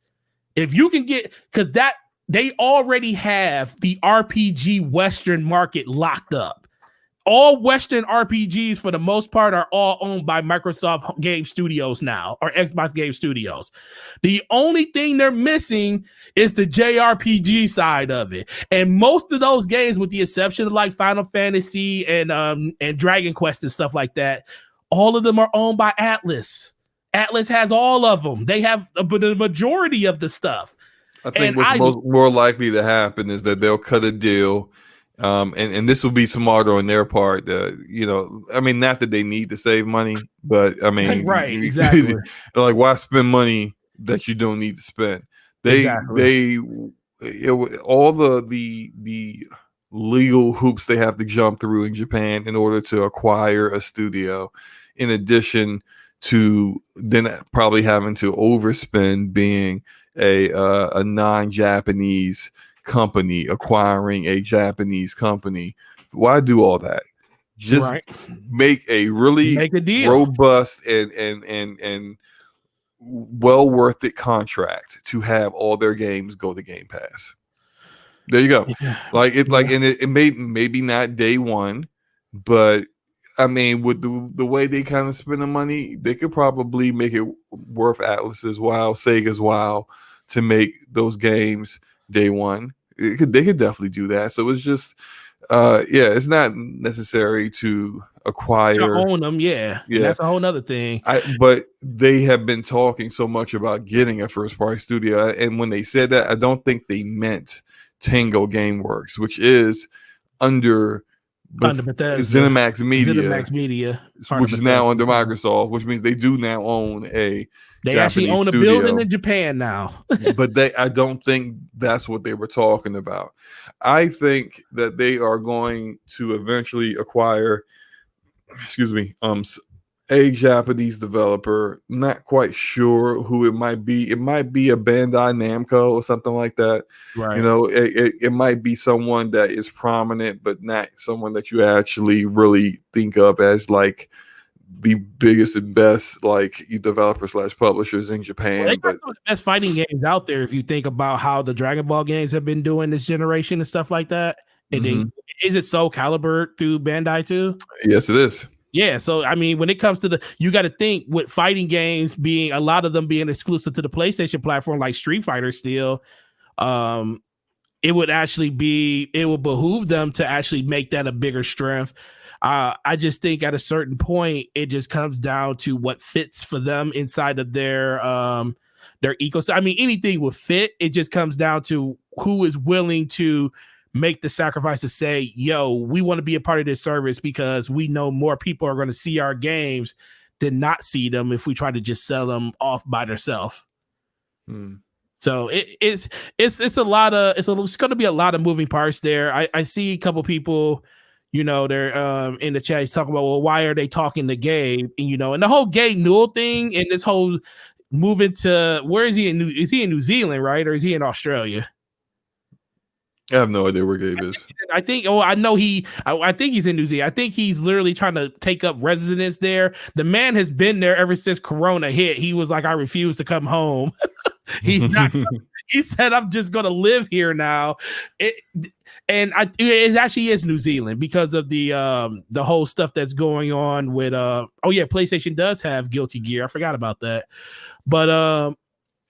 If you can get, because that they already have the RPG Western market locked up. All Western RPGs, for the most part, are all owned by Microsoft Game Studios now, or Xbox Game Studios. The only thing they're missing is the JRPG side of it. And most of those games, with the exception of like Final Fantasy and Dragon Quest and stuff like that, all of them are owned by Atlas. Atlas has all of them. They have the majority of the stuff. I think what's more likely to happen is that they'll cut a deal. And this will be smarter on their part. I mean, not that they need to save money, but I mean, right, exactly. Like, why spend money that you don't need to spend? All the legal hoops they have to jump through in Japan in order to acquire a studio, in addition to then probably having to overspend being a non-Japanese company acquiring a Japanese company. Why do all that? Just make a deal. Robust and well worth it contract to have all their games go to Game Pass. There you go. Yeah. Like it may maybe not day one, but I mean, with the way they kind of spend the money, they could probably make it worth Atlas's while, Sega's while to make those games day one. They could definitely do that. So it's just, it's not necessary to acquire. own them, yeah. And that's a whole nother thing. But they have been talking so much about getting a first party studio, and when they said that, I don't think they meant Tango GameWorks, which is under Bethesda, ZeniMax Media, which is now under Microsoft, which means they do now own a. They Japanese actually own studio. a building in Japan now. But I don't think that's what they were talking about. I think that they are going to eventually acquire, a Japanese developer. Not quite sure who it might be. It might be a Bandai Namco or something like that. Right. You know, it might be someone that is prominent, but not someone that you actually really think of as like the biggest and best like developer / publishers in Japan. Well, they got some of the best fighting games out there if you think about how the Dragon Ball games have been doing this generation and stuff like that. And then, is it Soul Calibur through Bandai too? Yes, it is. Yeah, so I mean, when it comes to you got to think with fighting games being a lot of them being exclusive to the PlayStation platform, like Street Fighter still, it would behoove them to actually make that a bigger strength. I just think at a certain point, it just comes down to what fits for them inside of their ecosystem. I mean, anything will fit. It just comes down to who is willing to make the sacrifice to say, yo, we want to be a part of this service because we know more people are going to see our games than not see them if we try to just sell them off by themselves. So it's going to be a lot of moving parts there. I see a couple people, you know, they're in the chat talking about, well, why are they talking to Gabe? And, you know, and the whole Gabe Newell thing and this whole moving to, where is he is he in New Zealand, right? Or is he in Australia? I have no idea where Gabe is. I think he's in New Zealand. I think he's literally trying to take up residence there. The man has been there ever since Corona hit. He was like, I refuse to come home. He's not. He said, I'm just going to live here now. It actually is New Zealand because of the whole stuff that's going on with PlayStation does have Guilty Gear. I forgot about that. But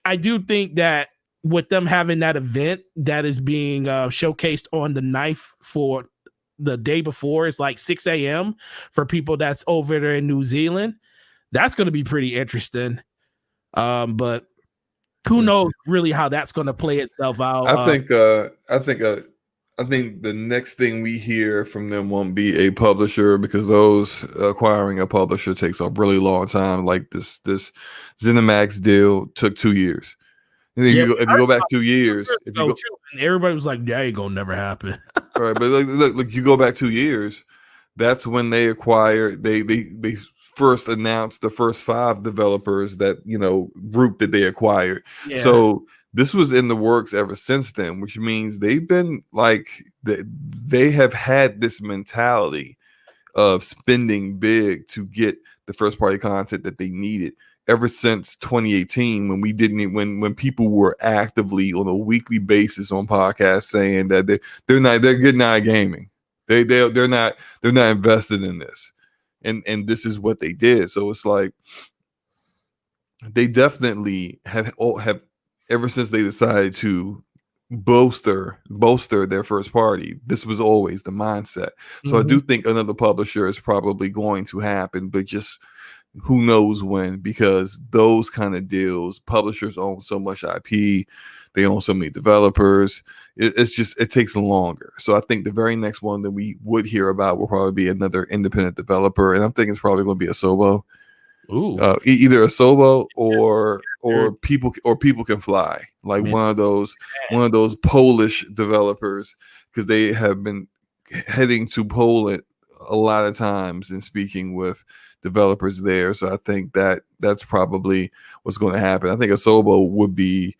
I do think that with them having that event that is being showcased on the 9th for the day before, it's like 6 a.m. for people that's over there in New Zealand. That's going to be pretty interesting. But who knows really how that's going to play itself out. I think the next thing we hear from them won't be a publisher, because those acquiring a publisher takes a really long time. Like this ZeniMax deal took 2 years. And then if you go back 2 years, everybody was like, "That ain't gonna never happen." All right, but look, you go back 2 years. That's when they acquired. They first announced the first 5 developers group that they acquired. Yeah. So this was in the works ever since then, which means they've been like they have had this mentality of spending big to get the first party content that they needed ever since 2018, when people were actively on a weekly basis on podcasts saying that they're getting out of gaming. They're not invested in this. And this is what they did. So it's like they definitely have ever since they decided to bolster their first party. This was always the mindset. So I do think another publisher is probably going to happen, but just who knows when, because those kind of deals, publishers own so much IP, they own so many developers. It takes longer. So I think the very next one that we would hear about will probably be another independent developer, and I'm thinking it's probably going to be a Asobo. Ooh. Either Asobo or people can fly, like one of those Polish developers, because they have been heading to Poland a lot of times and speaking with developers there. So I think that's probably what's going to happen. I think Asobo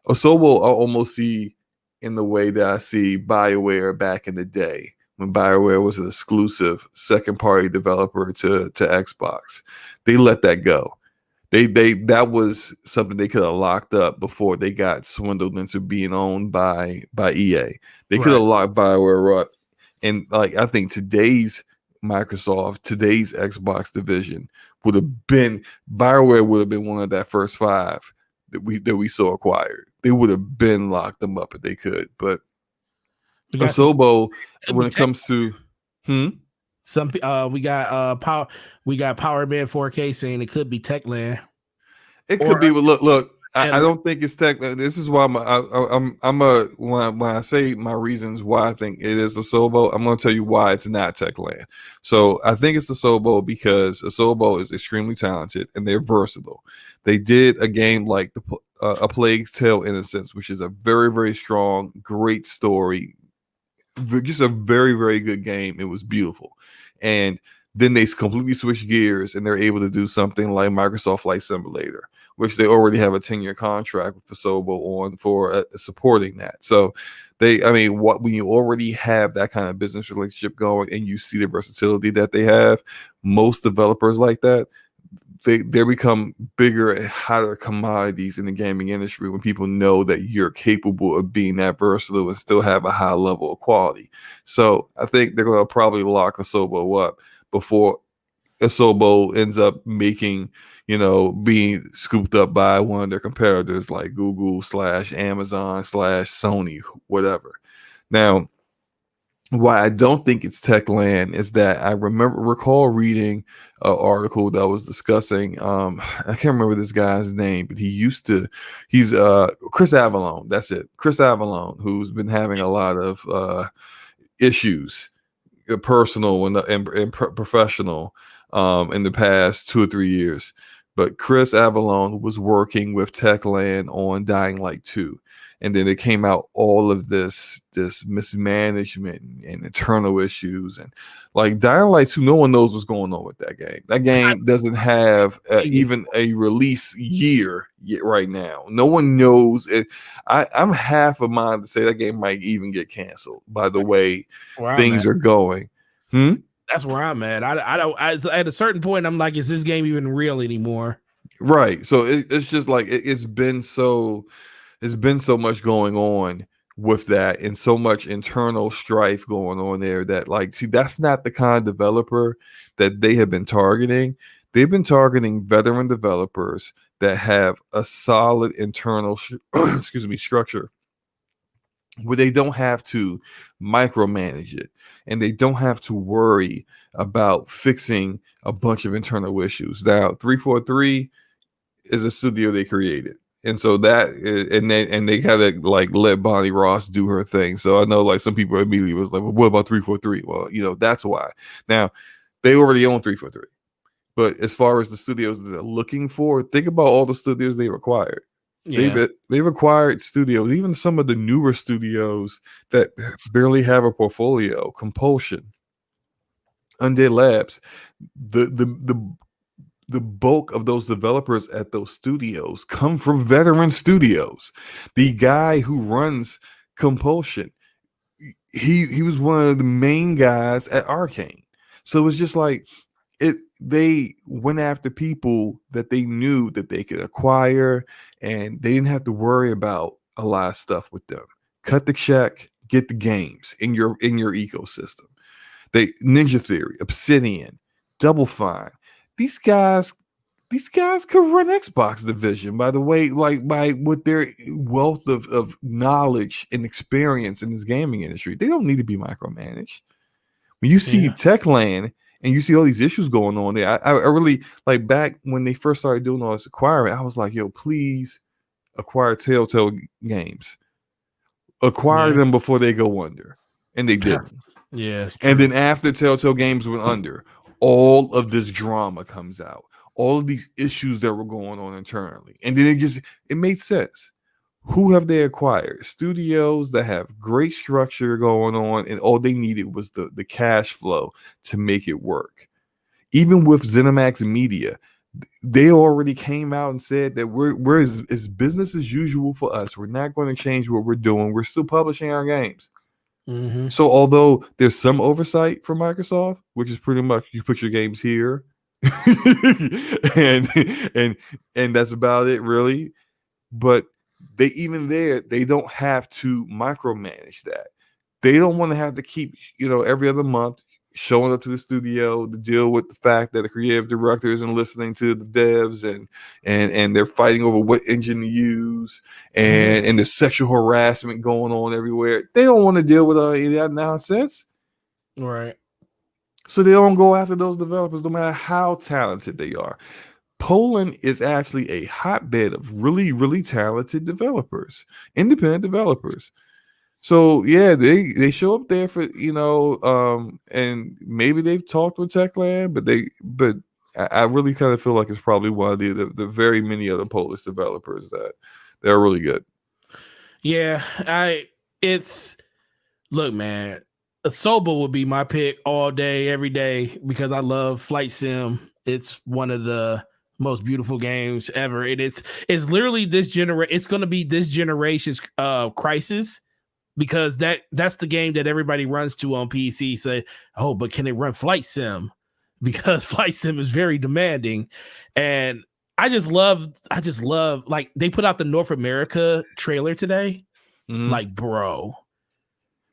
I almost see in the way that I see BioWare back in the day, when BioWare was an exclusive second party developer to Xbox. They let that go. They that was something they could have locked up before they got swindled into being owned by EA. They could have Right. locked BioWare up, and like I think today's Microsoft, today's Xbox division would have been BioWare would have been one of that first five that we saw acquired. They would have been locked them up if they could. But We got some. Asobo, Could when be it tech. comes to Some we got power. We got Power Man 4K saying it could be Techland it could or be. But look. I and don't think it's tech. This is why I'm a when I say my reasons why I think it is Asobo, I'm going to tell you why it's not Techland. So I think it's Asobo because Asobo is extremely talented and they're versatile. They did a game like A Plague's Tale: Innocence, which is a very very strong, great story, just a very very good game. It was beautiful, and then they completely switch gears and they're able to do something like Microsoft Flight Simulator, which they already have a 10-year contract with Asobo on for supporting that. So when you already have that kind of business relationship going and you see the versatility that they have, most developers like that, they become bigger and hotter commodities in the gaming industry when people know that you're capable of being that versatile and still have a high level of quality. So I think they're going to probably lock Asobo up before Asobo ends up being scooped up by one of their competitors like Google / Amazon / Sony, whatever. Now, why I don't think it's Techland is that I recall reading an article that was discussing I can't remember this guy's name, but he's Chris Avallone. That's it. Chris Avallone, who's been having a lot of issues, personal and professional, in the past 2 or 3 years. But Chris Avallone was working with Techland on Dying Light 2. And then it came out all of this mismanagement and internal issues. And like Dying Light 2, no one knows what's going on with that game. That game doesn't have even a release year yet right now. No one knows it. I'm half a mind to say that game might even get canceled by the way things are going. That's where I'm at. I don't. At a certain point, I'm like, is this game even real anymore? Right. So it's just like it's been so much going on with that and so much internal strife going on there that that's not the kind of developer that they have been targeting. They've been targeting veteran developers that have a solid internal structure where they don't have to micromanage it and they don't have to worry about fixing a bunch of internal issues. Now, 343 is a studio they created. And so they kind of like let Bonnie Ross do her thing. So I know like some people immediately was like, well, what about 343? Well, that's why. Now, they already own 343. But as far as the studios that they're looking for, think about all the studios they've acquired. Yeah. They've acquired studios, even some of the newer studios that barely have a portfolio. Compulsion, Undead Labs, the bulk of those developers at those studios come from veteran studios. The guy who runs Compulsion, he was one of the main guys at Arcane. So it's just like they went after people that they knew that they could acquire, and they didn't have to worry about a lot of stuff with them. Cut the check, get the games in your ecosystem. Ninja Theory, Obsidian, Double Fine. These guys could run Xbox division, by the way, like by with their wealth of knowledge and experience in this gaming industry. They don't need to be micromanaged. When you see Techland and you see all these issues going on there, I really like back when they first started doing all this acquiring, I was like, yo, please acquire Telltale Games. Acquire them before they go under. And they didn't. Yeah. And then after Telltale Games went under, all of this drama comes out. All of these issues that were going on internally. And then it made sense. Who have they acquired? Studios that have great structure going on, and all they needed was the cash flow to make it work. Even with ZeniMax Media, they already came out and said that we're as business as usual for us. We're not going to change what we're doing. We're still publishing our games. So although there's some oversight from Microsoft, which is pretty much you put your games here and and that's about it, really. But they don't have to micromanage that. They don't want to have to keep, every other month showing up to the studio to deal with the fact that the creative director isn't listening to the devs, and they're fighting over what engine to use, and there's sexual harassment going on everywhere. They don't want to deal with any of that nonsense. Right. So they don't go after those developers, no matter how talented they are. Poland is actually a hotbed of really, really talented developers, independent developers. So yeah, they show up there for, and maybe they've talked with Techland, but I really kind of feel like it's probably one of the very many other Polish developers that they're really good. Yeah, look, man, Soba would be my pick all day, every day, because I love Flight Sim. It's one of the most beautiful games ever. It's literally it's going to be this generation's Crisis. Because that's the game that everybody runs to on PC. Say, oh, but can it run Flight Sim? Because Flight Sim is very demanding. And I just love, like, they put out the North America trailer today. Like, bro,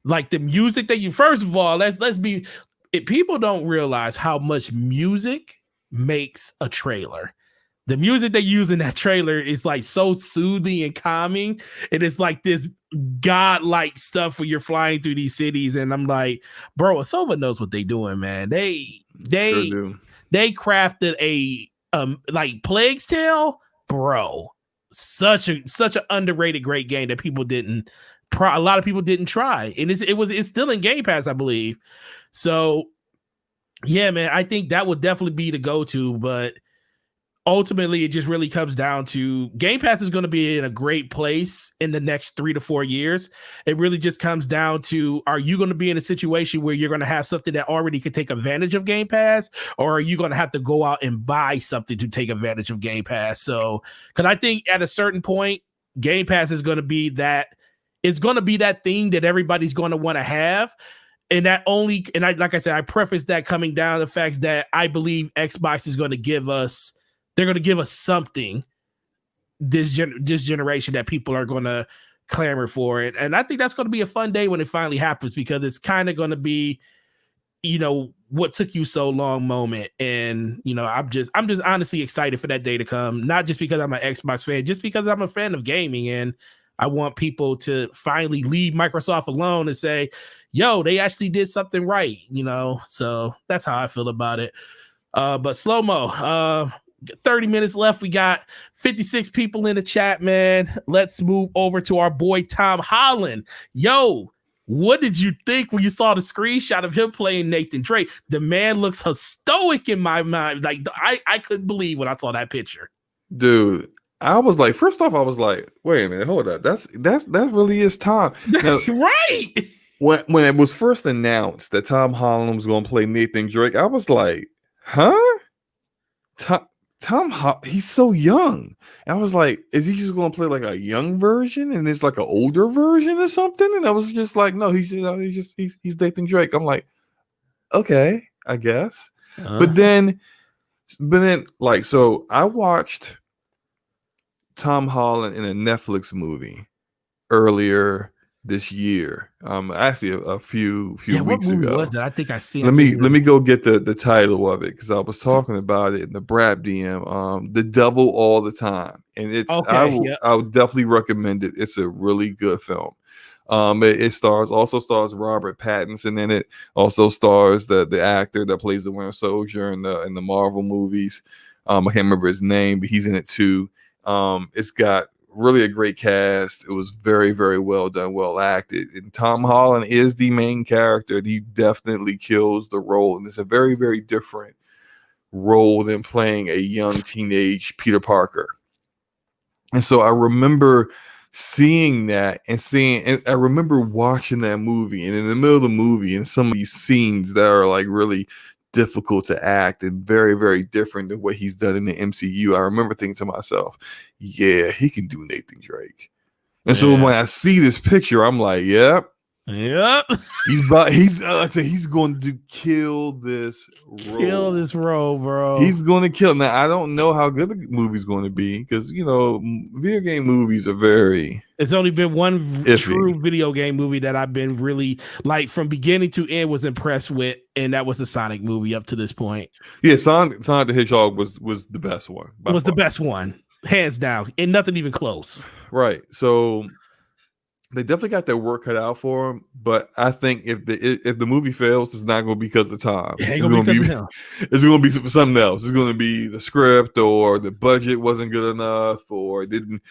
like the music that first of all, let's be, if people don't realize how much music makes a trailer. The music they use in that trailer is like so soothing and calming. It is like this godlike stuff when you're flying through these cities. And I'm like, bro, Asoba knows what they're doing, man. They crafted a like Plague's Tale, bro. Such an underrated great game that a lot of people didn't try. And it's still in Game Pass, I believe. So yeah, man, I think that would definitely be the go-to, but ultimately, it just really comes down to Game Pass is going to be in a great place in the next 3 to 4 years. It really just comes down to, are you going to be in a situation where you're going to have something that already can take advantage of Game Pass, or are you going to have to go out and buy something to take advantage of Game Pass? So, because I think at a certain point, Game Pass is going to be that, it's going to be that thing that everybody's going to want to have. And like I said, I preface that coming down to the fact that I believe Xbox is going to give us, they're going to give us something this generation that people are going to clamor for it. And I think that's going to be a fun day when it finally happens, because it's kind of going to be, what took you so long moment. And, I'm just honestly excited for that day to come. Not just because I'm an Xbox fan, just because I'm a fan of gaming. And I want people to finally leave Microsoft alone and say, yo, they actually did something right, So that's how I feel about it. But Slow-Mo, 30 minutes left. We got 56 people in the chat, man. Let's move over to our boy Tom Holland. Yo, what did you think when you saw the screenshot of him playing Nathan Drake? The man looks stoic in my mind. Like, I couldn't believe when I saw that picture. Dude, I was like, first off, I was like, wait a minute, hold up. That really is Tom. Now, right. When it was first announced that Tom Holland was going to play Nathan Drake, I was like, huh? Tom Holland, he's so young. And I was like, is he just going to play like a young version and it's like an older version or something? And I was just like, no, he's Nathan Drake. I'm like, okay, I guess. But then like, so I watched Tom Holland in a Netflix movie earlier this year. Actually a few weeks ago. What was that? I think I see. Let me go get the title of it, because I was talking about it in the Brap DM. The Devil All the Time, and it's I would definitely recommend it. It's a really good film. It also stars Robert Pattinson in it. Also stars the actor that plays the Winter Soldier in the Marvel movies. I can't remember his name, but he's in it too. It's got really a great cast. It was very, very well done, well acted. And Tom Holland is the main character. He definitely kills the role. And it's a very, very different role than playing a young teenage Peter Parker. And so I remember seeing that and I remember watching that movie, and in the middle of the movie, and some of these scenes that are like really difficult to act and very, very different than what he's done in the MCU. I remember thinking to myself, yeah, he can do Nathan Drake. And so when I see this picture, I'm like, yep, Yep. He's going to kill this role. Kill this role, bro. He's going to kill. Now, I don't know how good the movie's going to be because, video game movies are very... It's only been one iffy. True video game movie that I've been really, like, from beginning to end was impressed with, and that was the Sonic movie up to this point. Yeah, Sonic the Hedgehog was the best one. The best one, hands down, and nothing even close. Right. So they definitely got their work cut out for them, but I think if the movie fails, it's not going to be because of time. It's going to be something else. It's going to be the script, or the budget wasn't good enough, or it didn't,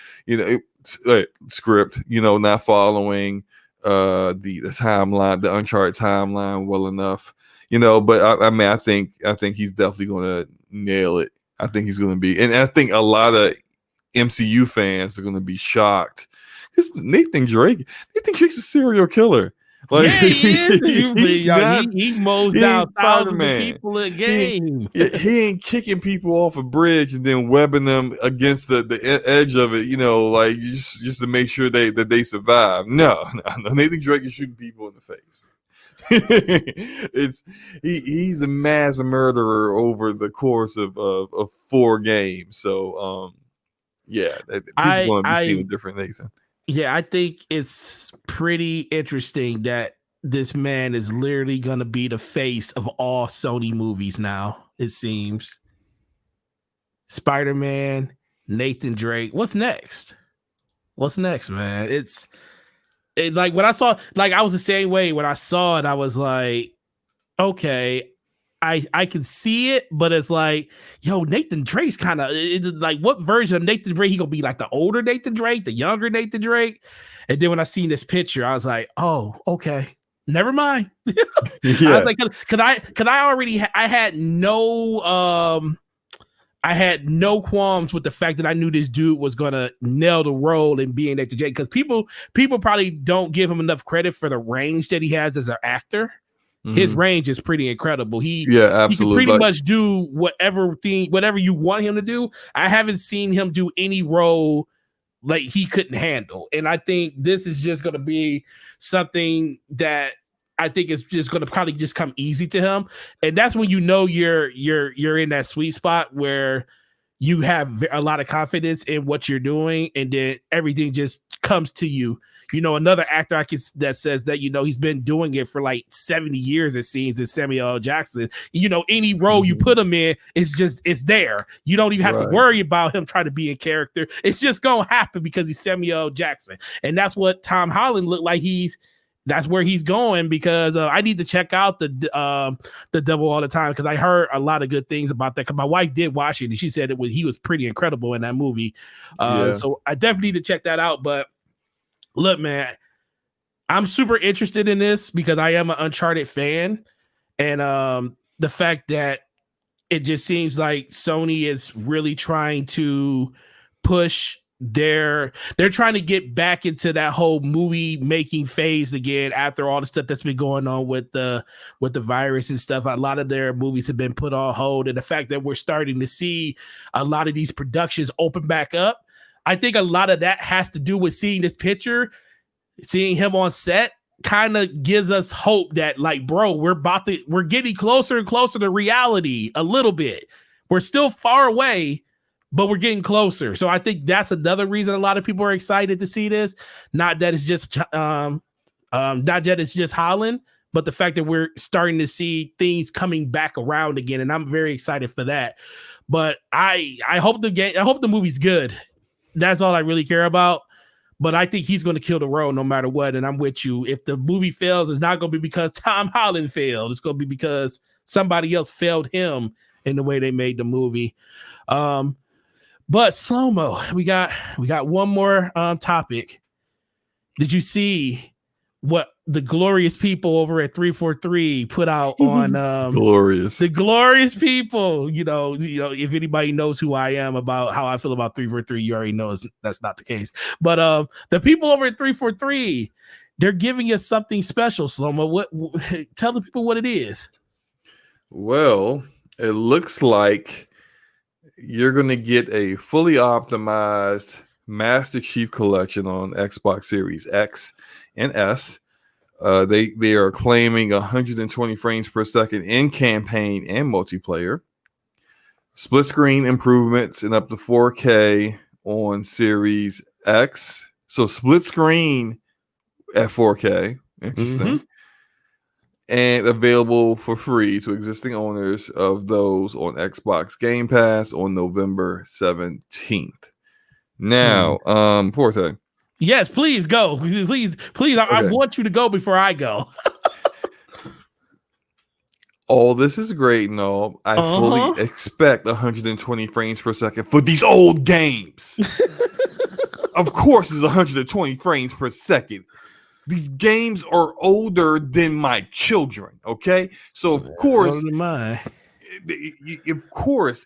script, not following the timeline, the Uncharted timeline well enough, But I think he's definitely going to nail it. I think he's going to be, and I think a lot of MCU fans are going to be shocked. Nathan Drake's a serial killer. Like, yeah, he mows down thousands of people a game. He ain't kicking people off a bridge and then webbing them against the edge of it, just to make sure that they survive. No. Nathan Drake is shooting people in the face. He's a mass murderer over the course of 4 games. So people going to be seeing a different Nathan. Yeah, I think it's pretty interesting that this man is literally going to be the face of all Sony movies now, it seems. Spider-Man, Nathan Drake. What's next? Man? It's like when I saw, like, I was the same way when I saw it. I was like, okay, I can see it, but it's like, yo, Nathan Drake's kind of like, what version of Nathan Drake? He gonna be like the older Nathan Drake, the younger Nathan Drake? And then when I seen this picture, I was like, oh, okay, never mind. Yeah. I was like, cause I already I had no qualms with the fact that I knew this dude was gonna nail the role in being Nathan Drake, because people probably don't give him enough credit for the range that he has as an actor. Mm-hmm. His range is pretty incredible. Absolutely. He can pretty much do whatever you want him to do. I haven't seen him do any role like he couldn't handle. And I think this is just going to be something that I think is just going to probably just come easy to him. And that's when you're in that sweet spot where you have a lot of confidence in what you're doing, and then everything just comes to you. Another actor that says that, he's been doing it for like 70 years, it seems, is Samuel L. Jackson. Any role you put him in, it's there. You don't even have to worry about him trying to be in character. It's just going to happen because he's Samuel L. Jackson. And that's what Tom Holland looked like. That's where he's going, because I need to check out the Devil All the Time, because I heard a lot of good things about that. Because my wife did watch it, and she said he was pretty incredible in that movie. So I definitely need to check that out. But look, man, I'm super interested in this because I am an Uncharted fan, and the fact that it just seems like Sony is really trying to push. They're trying to get back into that whole movie making phase again after all the stuff that's been going on with the virus and stuff. A lot of their movies have been put on hold, and the fact that we're starting to see a lot of these productions open back up, I think a lot of that has to do with seeing this picture, seeing him on set, kind of gives us hope that, like, bro, we're getting closer and closer to reality a little bit. We're still far away, but we're getting closer. So I think that's another reason a lot of people are excited to see this. Not that it's just Holland, but the fact that we're starting to see things coming back around again, and I'm very excited for that. But I hope the movie's good. That's all I really care about. But I think he's going to kill the role no matter what. And I'm with you. If the movie fails, it's not going to be because Tom Holland failed. It's going to be because somebody else failed him in the way they made the movie. But Slow-Mo, we got one more topic. Did you see what the glorious people over at 343 put out on glorious? The glorious people. If anybody knows who I am about how I feel about 343, you already know that's not the case. But the people over at 343, they're giving us something special. Slow-Mo, what? Tell the people what it is. Well, it looks like you're going to get a fully optimized Master Chief Collection on Xbox Series X and S. They are claiming 120 frames per second in campaign and multiplayer. Split screen improvements in up to 4K on Series X. So split screen at 4K. Interesting. Mm-hmm. And available for free to existing owners of those on Xbox Game Pass on November 17th. Now, Forte. Yes, please go. Please. I want you to go before I go. All this is great and all. I fully expect 120 frames per second for these old games. Of course, it's 120 frames per second. These games are older than my children. Okay, so of course,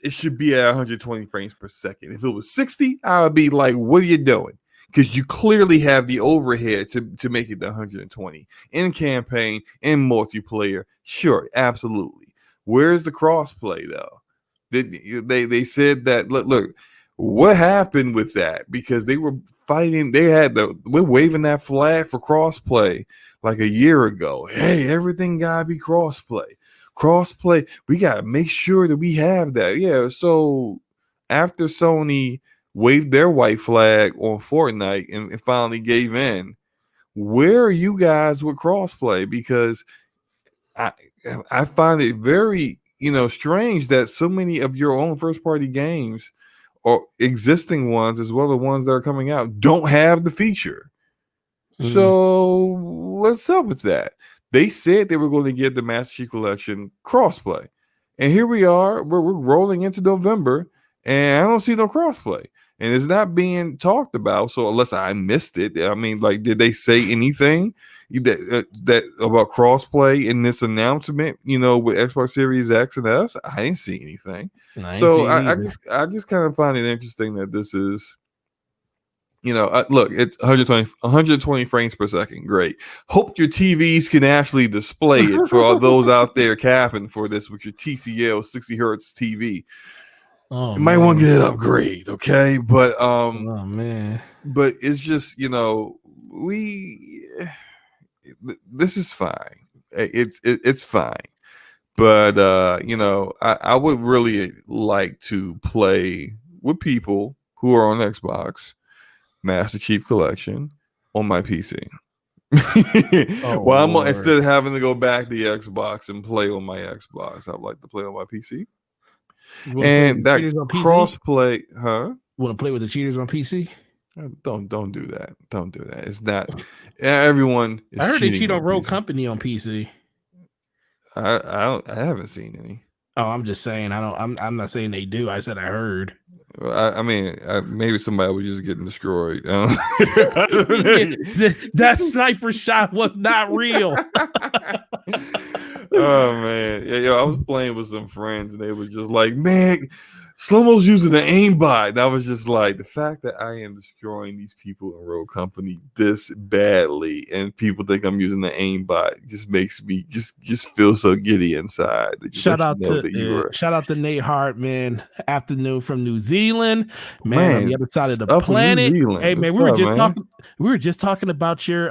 it should be at 120 frames per second. If it was 60, I would be like, "What are you doing?" Because you clearly have the overhead to make it to 120 in campaign, in multiplayer. Sure, absolutely. Where's the crossplay though? They said that look, what happened with that? Because they were fighting, we're waving that flag for crossplay like a year ago. Hey, everything gotta be crossplay. Crossplay, we gotta make sure that we have that. Yeah, so after Sony waved their white flag on Fortnite and finally gave in, where are you guys with crossplay? Because I find it very, strange that so many of your own first party games or existing ones, as well as ones that are coming out, don't have the feature. So what's up with that? They said they were going to get the Master Chief Collection crossplay, and here we are. We're rolling into November, and I don't see no crossplay, and it's not being talked about. So unless I missed it, I mean, like, did they say anything that about crossplay in this announcement? With Xbox Series X and S, I didn't see anything. I just kind of find it interesting that this is, look, it's 120 frames per second. Great. Hope your TVs can actually display it for all those out there capping for this with your TCL 60 hertz TV. You might want to get an upgrade, okay? But but it's just, this is fine. It's fine. But I would really like to play with people who are on Xbox Master Chief Collection on my PC. Instead of having to go back to the Xbox and play on my Xbox, I'd like to play on my PC. And that crossplay, huh? Want to play with the cheaters on PC? Don't do that. Don't do that. It's not everyone. I heard they cheat on Rogue Company on PC. I haven't seen any. Oh, I'm just saying. I'm not saying they do. I said I heard. I mean, maybe somebody was just getting destroyed. That sniper shot was not real. Oh man, yeah, I was playing with some friends and they were just like, "Man, Slow-mo's using the aimbot." And I was just like, the fact that I am destroying these people in Rogue Company this badly, and people think I'm using the aimbot, just makes me just feel so giddy inside. Shout out to Nate Hart, man. Afternoon from New Zealand, man. On the other side of the planet. Hey, man, we were just talking about your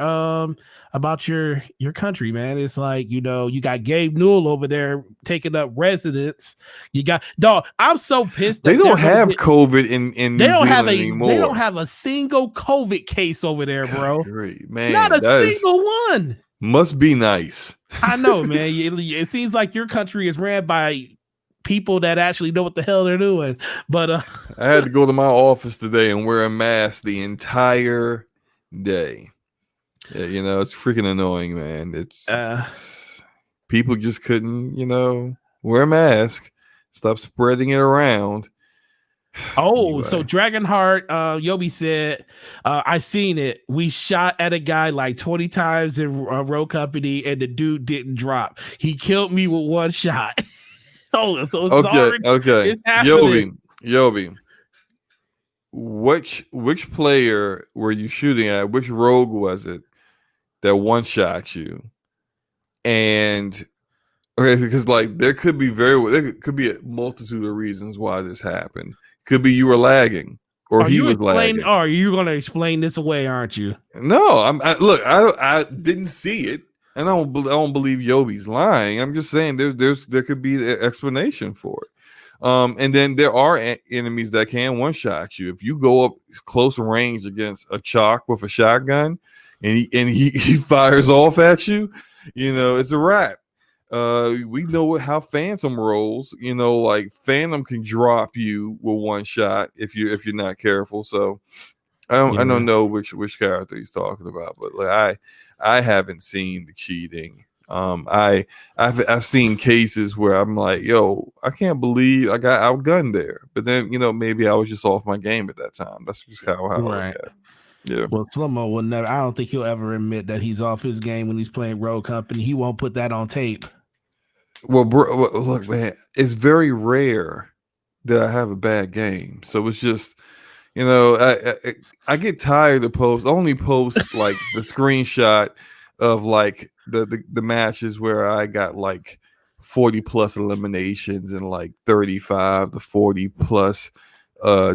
country, man. It's like, you got Gabe Newell over there taking up residence. You got dog. I'm so pissed. They don't have COVID in New Zealand anymore. They don't have a single COVID case over there, bro. Great, man. Not a single one. Must be nice. I know, man. It seems like your country is ran by people that actually know what the hell they're doing. But I had to go to my office today and wear a mask the entire day. Yeah, it's freaking annoying, man. It's people just couldn't, wear a mask, stop spreading it around. Oh, anyway. So Dragonheart, Yobi said, I seen it. We shot at a guy like 20 times in Rogue Company and the dude didn't drop. He killed me with one shot. Oh, so okay. Yobi. Which player were you shooting at? Which rogue was it that one shot you? And because there could be a multitude of reasons why this happened. Could be you were lagging, or he was lagging. Oh, you're going to explain this away, aren't you? No, I didn't see it. And I don't believe Yobi's lying. I'm just saying there could be an explanation for it. And then there are enemies that can one shot you. If you go up close range against a chalk with a shotgun, and he fires off at you, it's a wrap. We know how Phantom rolls. Like Phantom can drop you with one shot if you're not careful. So I don't know which character he's talking about, but like I haven't seen the cheating. I've seen cases where I'm like, yo, I can't believe I got outgunned there. But then maybe I was just off my game at that time. That's just how I look at it. Yeah. Well, Slow-Mo will never. I don't think he'll ever admit that he's off his game when he's playing Rogue Company. He won't put that on tape. Well, bro, look, man, it's very rare that I have a bad game. So it's just. I get tired of posts. I only post like the screenshot of like the matches where I got like 40 plus eliminations and like 35 to 40 plus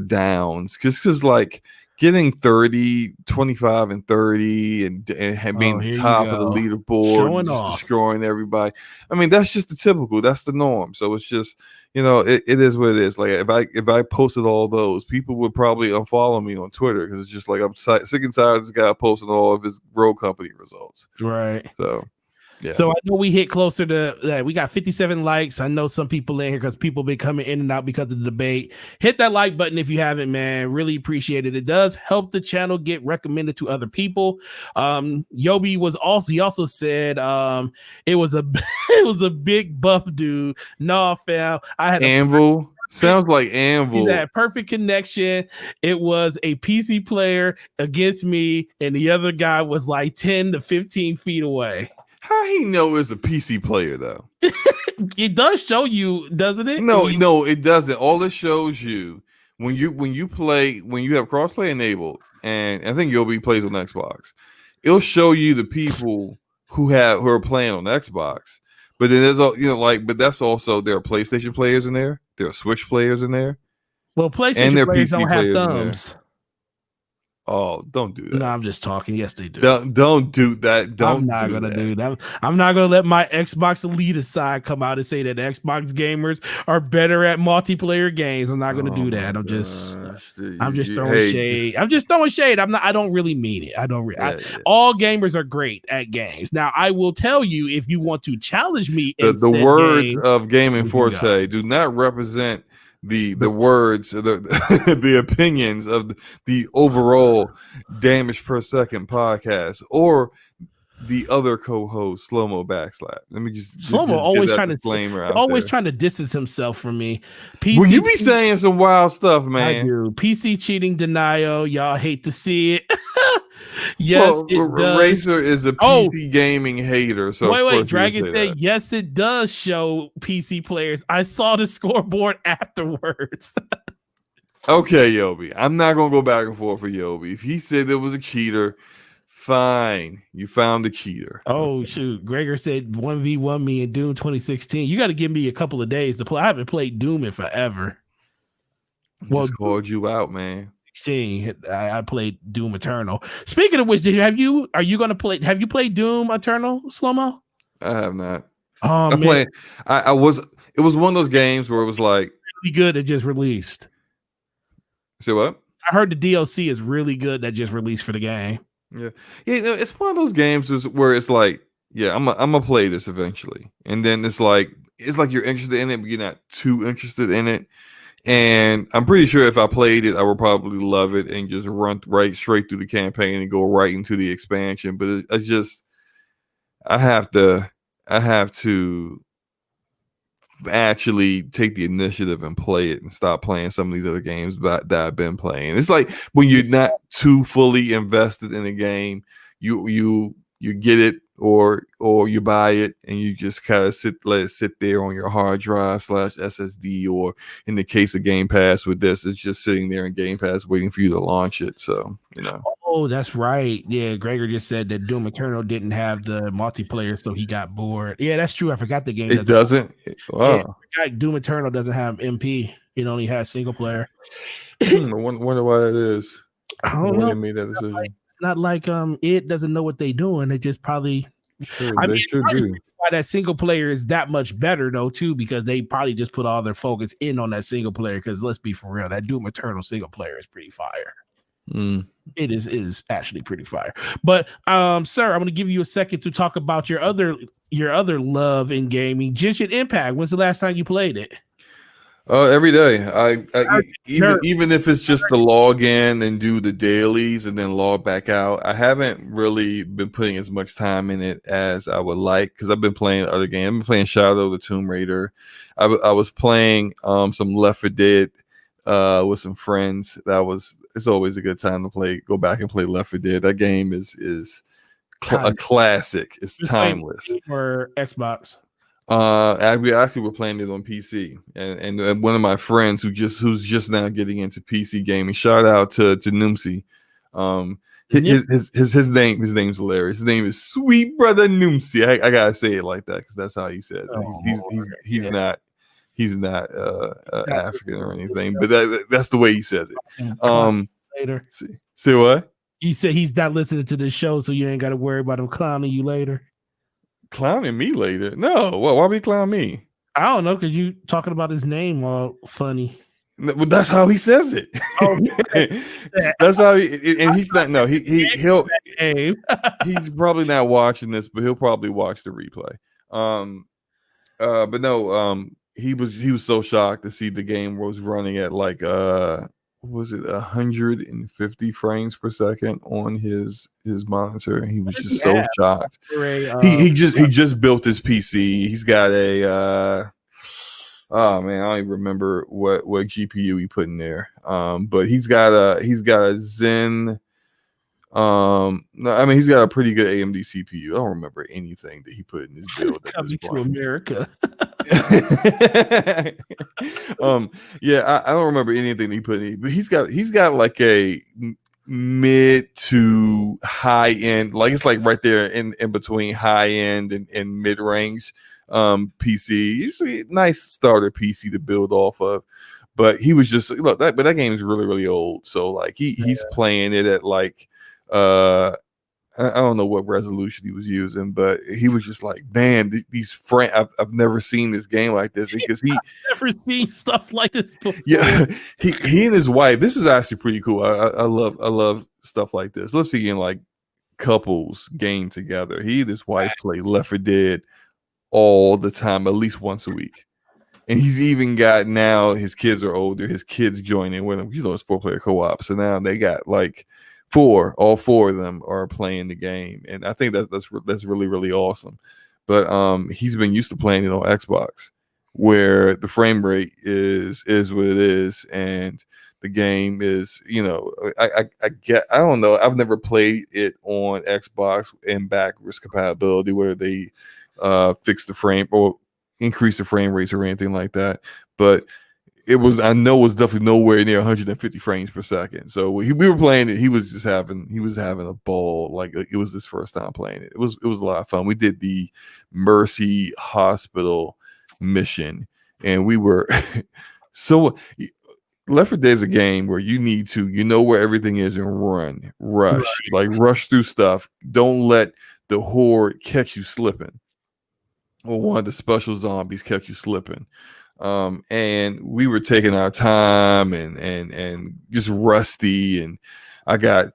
downs. Because like getting 30, 25 and 30 and being top of the leaderboard, showing just off, destroying everybody. I mean, that's just the typical. That's the norm. So it's just. It is what it is. Like if I posted all those, people would probably unfollow me on Twitter because it's just like I'm sick and tired of this guy posting all of his Rogue Company results. Right. So, yeah. So I know we hit closer to that. We got 57 likes. I know some people in here because people been coming in and out because of the debate. Hit that like button if you haven't, man. Really appreciate it. It does help the channel get recommended to other people. Yobi also said it was a big buff dude. No, fam. I had Anvil. Sounds like Anvil. He had perfect connection. It was a PC player against me, and the other guy was like 10 to 15 feet away. How he know it's a PC player though? It does show you, doesn't it? No, it doesn't. All it shows you when you have crossplay enabled, and I think Yobi plays on Xbox, it'll show you the people who are playing on Xbox. But then there's but that's also there are PlayStation players in there, there are Switch players in there. Well, PlayStation players don't have thumbs. Oh, don't do that. No, I'm just talking. Yes, they do. Don't do that. I'm not going to do that. I'm not going to let my Xbox elitist side come out and say that Xbox gamers are better at multiplayer games. I'm not going to do that. I'm just throwing shade. I'm just throwing shade. I don't really mean it. All gamers are great at games. Now, I will tell you, if you want to challenge me, the word of Gaming Forte do not represent the words, the opinions of the overall Damage Per Second podcast or the other co-host Slow-Mo Backslap. Let me just Slow-Mo always trying to distance himself from me. Well, you be saying some wild stuff, man. I do. PC cheating denial. Y'all hate to see it. Yes, it does. Racer is a PC gaming hater. So wait. Dragon said yes, it does show PC players. I saw the scoreboard afterwards. Okay, Yobi. I'm not gonna go back and forth with Yobi. If he said there was a cheater, fine. You found the cheater. Oh, shoot. Gregor said 1v1 me in Doom 2016. You got to give me a couple of days to play. I haven't played Doom in forever. Just called you out, man. 16. I played Doom Eternal. Speaking of which, have you played Doom Eternal, Slow-Mo? I have not. Oh, man. It was one of those games where it was like really good that just released. Say what? I heard the DLC is really good that just released for the game. Yeah. It's one of those games where it's like, yeah, I'm gonna play this eventually, and then it's like you're interested in it, but you're not too interested in it. And I'm pretty sure if I played it, I would probably love it and just run right straight through the campaign and go right into the expansion. But it's just, I have to actually take the initiative and play it and stop playing some of these other games that I've been playing. It's like when you're not too fully invested in a game, you get it or you buy it and you just kind of let it sit there on your hard drive / SSD, or in the case of Game Pass with this, it's just sitting there in Game Pass waiting for you to launch it. So, Oh, that's right. Yeah, Gregor just said that Doom Eternal didn't have the multiplayer, so he got bored. Yeah, that's true. I forgot the game. It doesn't? Wow. Yeah, Doom Eternal doesn't have MP. It only has single player. I wonder why that is. I don't know. Made that decision. It's not like it doesn't know what they're doing. They just probably Sure, I they mean, sure do. why that single player is that much better though, too, because they probably just put all their focus in on that single player. Because let's be for real, that Doom Eternal single player is pretty fire. It is actually pretty fire. But sir, I'm gonna give you a second to talk about your other love in gaming, Genshin Impact. When's the last time you played it? Every day. Nerd. Even if it's just to log in and do the dailies and then log back out. I haven't really been putting as much time in it as I would like because I've been playing other games. I've been playing Shadow of the Tomb Raider. I was playing some Left 4 Dead with some friends. It's always a good time to go back and play Left 4 Dead. That game is a classic. It's timeless. Or Xbox. We actually were playing it on PC, and one of my friends who's just now getting into PC gaming. Shout out to Numsy. His name's hilarious. His name is Sweet Brother Numsy. I gotta say it like that because that's how he says it. He's not African or anything, but that's the way he says it. Later. Say what? You said he's not listening to this show, so you ain't got to worry about him clowning you later. Clowning me later? No. Well, why would he clown me? I don't know, because you talking about his name all funny. Well, that's how he says it. Oh, that's how and he's not. No, he'll. He's probably not watching this, but he'll probably watch the replay. But no. He was so shocked to see the game was running at like was it 150 frames per second on his monitor. He was just so shocked. He just built his PC. He's got a oh man, I don't even remember what GPU he put in there. But he's got a Zen. No, I mean he's got a pretty good AMD CPU. I don't remember anything that he put in his build. Coming to America. Yeah, I don't remember anything he put in, but he's got like a mid to high end, like it's like right there in between high end and mid range PC. Usually a nice starter PC to build off of. But he was just but that game is really, really old. So like he's playing it at like I don't know what resolution he was using, but he was just like, man, these frames, I've never seen this game like this because I've never seen stuff like this before. Yeah, he and his wife, this is actually pretty cool. I love stuff like this. Let's see in like couples game together. He and his wife play Left 4 Dead all the time, at least once a week. And he's even got now his kids are older. His kids join in with him. It's 4-player co-op. So now they got like all four of them are playing the game, and I think that's really, really awesome. But he's been used to playing it on Xbox, where the frame rate is what it is, and the game is, I don't know. I've never played it on Xbox in backwards compatibility where they fix the frame or increase the frame rates or anything like that, but it was definitely nowhere near 150 frames per second. So we were playing it. He was having a ball. Like it was his first time playing it. It was a lot of fun. We did the Mercy Hospital mission, and we were so. Left 4 Dead is a game where you need to, where everything is and rush through stuff. Don't let the horde catch you slipping, or one of the special zombies catch you slipping. And we were taking our time and just rusty, and I got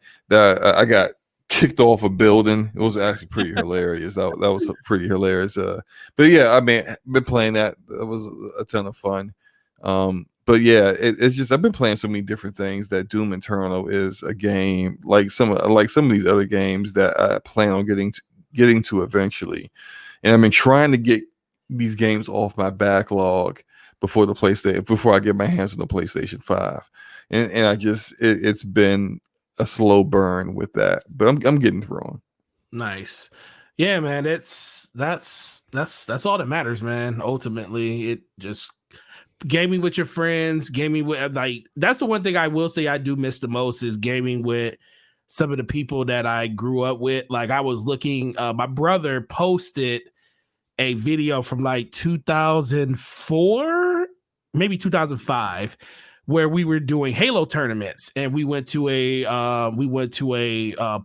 kicked off a building. It was actually pretty hilarious. That was pretty hilarious. But yeah, I mean, been playing that. That was a ton of fun. But yeah, it's just I've been playing so many different things that Doom Eternal is a game like some of these other games that I plan on getting to eventually, and I've been trying to get these games off my backlog before I get my hands on the PlayStation 5, and it's been a slow burn with that, but I'm getting through them. Nice. Yeah, man, that's all that matters, man. Ultimately, it just gaming with your friends, gaming with that's the one thing I will say I do miss the most is gaming with some of the people that I grew up with. Like I was looking, my brother posted a video from like 2004, maybe 2005, where we were doing Halo tournaments, and we went to a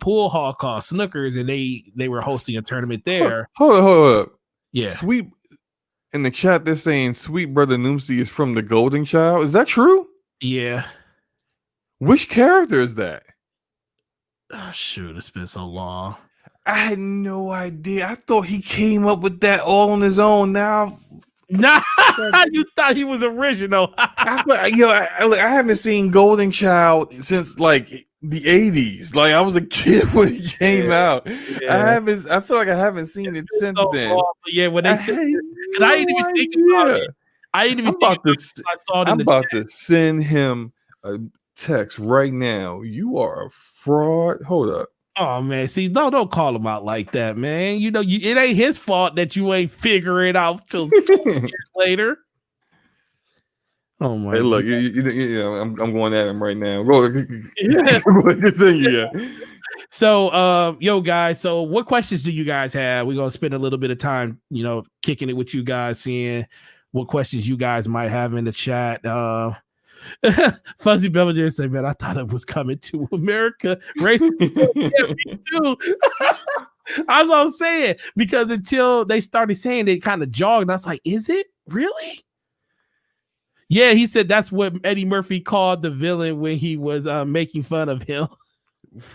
pool hall called Snookers, and they were hosting a tournament there. Hold up. Yeah. Sweet in the chat, they're saying Sweet Brother Noomsy is from the Golden Child. Is that true? Yeah. Which character is that? Oh, shoot, it's been so long. I had no idea. I thought he came up with that all on his own. Now, nah, you thought he was original. I haven't seen Golden Child since like the 80s. Like I was a kid when he came out. Yeah. I feel like I haven't seen it since then. Long, yeah, when they said, because I didn't even think about it. I didn't even think about it. I'm about to send him a text right now. You are a fraud. Hold up. Oh man, see, don't call him out like that, man. You know, it ain't his fault that you ain't figure it out till years later. Oh my! Hey, look, I'm going at him right now. Yeah. So, yo, guys. So, what questions do you guys have? We're gonna spend a little bit of time, kicking it with you guys, seeing what questions you guys might have in the chat. Fuzzy Bellinger said, "Man, I thought it was coming to America." Race, yeah, me too. That's what I'm saying, because until they started saying it, kind of jogged. I was like, "Is it really?" Yeah, he said that's what Eddie Murphy called the villain when he was making fun of him.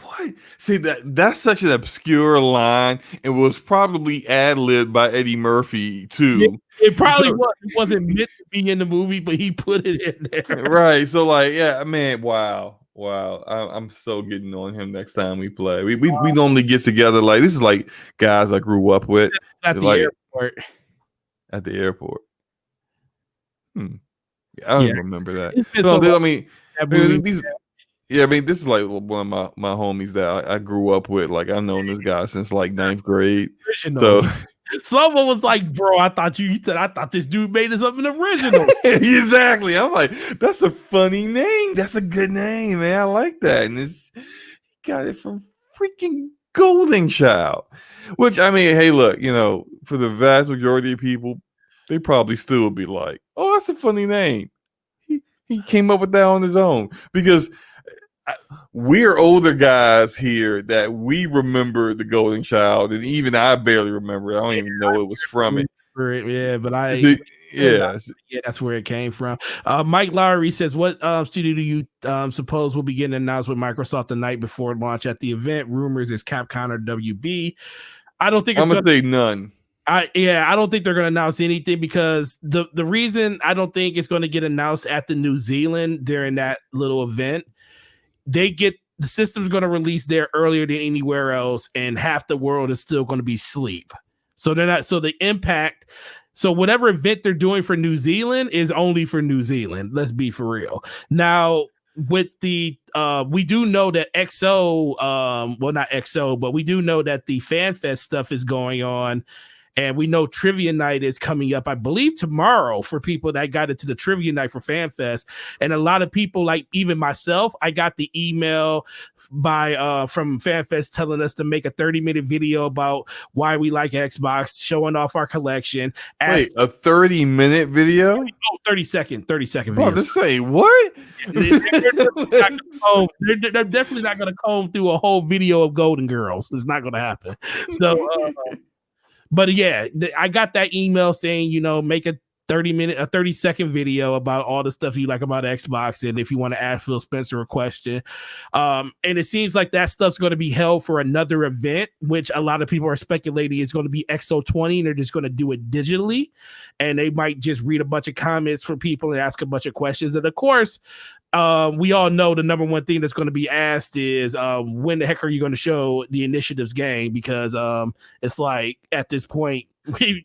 What? See, that's such an obscure line. It was probably ad-libbed by Eddie Murphy too. It probably was. It wasn't meant to be in the movie, but he put it in there. Right. So, like, yeah, man, wow. I'm so getting on him next time we play. We normally get together. Like, this is like guys I grew up with at the airport. At the airport. I don't remember that. So, I mean, this is like one of my homies that I grew up with. Like, I've known this guy since like 9th grade. So someone was like, "Bro, I thought this dude made us up an original." Exactly. I'm like, that's a funny name. That's a good name, man. I like that. And he got it from freaking Golden Child. Which, I mean, hey, look, for the vast majority of people, they probably still be like, "Oh, that's a funny name." He came up with that on his own, because we're older guys here that we remember the Golden Child, and even I barely remember it. I don't even know it was from it. Yeah, but that's where it came from. Mike Lowry says, "What studio do you suppose will be getting announced with Microsoft the night before launch at the event? Rumors is Capcom or WB. I don't think I'm gonna say none. I don't think they're going to announce anything, because the reason I don't think it's going to get announced at the New Zealand during that little event, the system's going to release there earlier than anywhere else, and half the world is still going to be asleep. So the impact. So whatever event they're doing for New Zealand is only for New Zealand. Let's be for real. Now, with the we do know that not XO, but we do know that the FanFest stuff is going on. And we know Trivia Night is coming up, I believe, tomorrow, for people that got into the Trivia Night for FanFest. And a lot of people, like even myself, I got the email from FanFest telling us to make a 30-minute video about why we like Xbox, showing off our collection. Wait, a 30-minute video? Oh, 30-second video. Bro, to say what? They're definitely not going to comb through a whole video of Golden Girls. It's not going to happen. So... But yeah, I got that email saying, make a 30-second video about all the stuff you like about Xbox, and if you want to ask Phil Spencer a question. And it seems like that stuff's going to be held for another event, which a lot of people are speculating is going to be XO20, and they're just going to do it digitally. And they might just read a bunch of comments from people and ask a bunch of questions. And of course, we all know the number one thing that's going to be asked is when the heck are you going to show the Initiatives game? Because it's like at this point,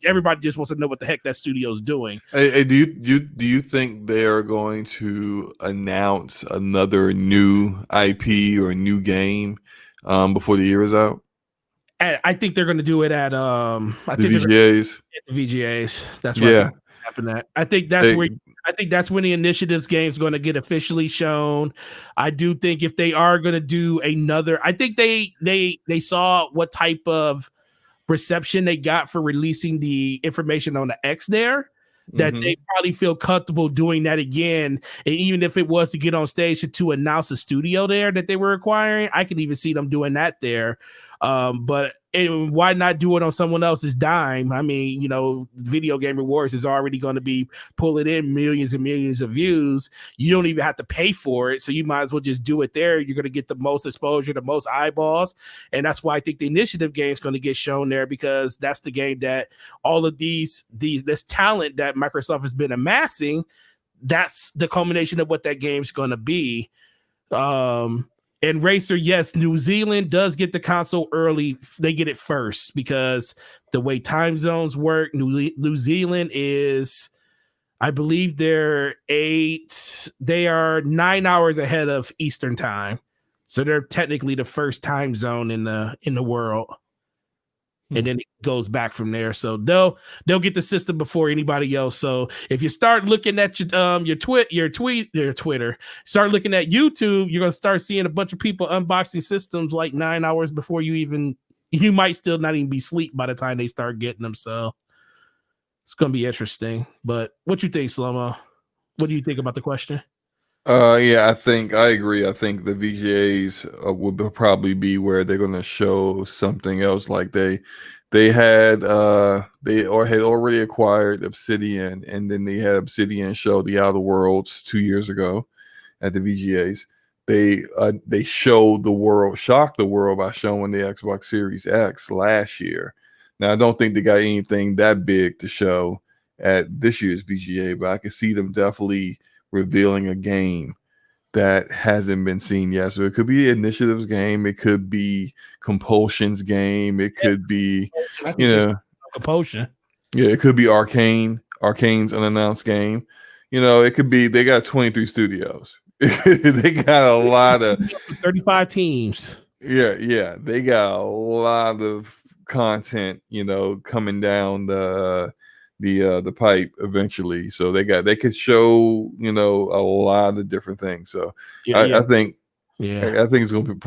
everybody just wants to know what the heck that studio's doing. Hey, do you think they are going to announce another new IP or a new game before the year is out? I think they're going to do it at the VGAs. At the VGAs. That's right. Happen at. I think that's when the Initiatives game is going to get officially shown. I do think if they are going to do another, I think they saw what type of reception they got for releasing the information on the X there. that they probably feel comfortable doing that again. And even if it was to get on stage to announce a studio there that they were acquiring, I could even see them doing that there. But why not do it on someone else's dime? I mean, Video Game Rewards is already going to be pulling in millions and millions of views. You don't even have to pay for it. So you might as well just do it there. You're going to get the most exposure, the most eyeballs. And that's why I think the Initiative game is going to get shown there, because that's the game that all of this talent that Microsoft has been amassing, that's the culmination of what that game's going to be. And Racer, yes, New Zealand does get the console early. They get it first because the way time zones work, New Zealand is, I believe they are 9 hours ahead of Eastern time. So they're technically the first time zone in the world. And then it goes back from there. So they'll get the system before anybody else. So if you start looking at your Twitter, start looking at YouTube, you're gonna start seeing a bunch of people unboxing systems like 9 hours before you might still not even be asleep by the time they start getting them. So it's gonna be interesting. But what you think, Slow-Mo? What do you think about the question? Yeah, I agree. I think the VGAs would probably be where they're going to show something else. Like they had already acquired Obsidian, and then they had Obsidian show the Outer Worlds 2 years ago at the VGAs. They showed the world, shocked the world by showing the Xbox Series X last year. Now I don't think they got anything that big to show at this year's VGA, but I can see them definitely revealing a game that hasn't been seen yet. So it could be Initiative's game, it could be Compulsion's game, it could be Compulsion. Yeah, it could be Arcane's unannounced game. It could be, they got 23 studios. They got a lot of 35 teams. Yeah, they got a lot of content, coming down the pipe eventually. So they could show, a lot of different things. So I think it's gonna be it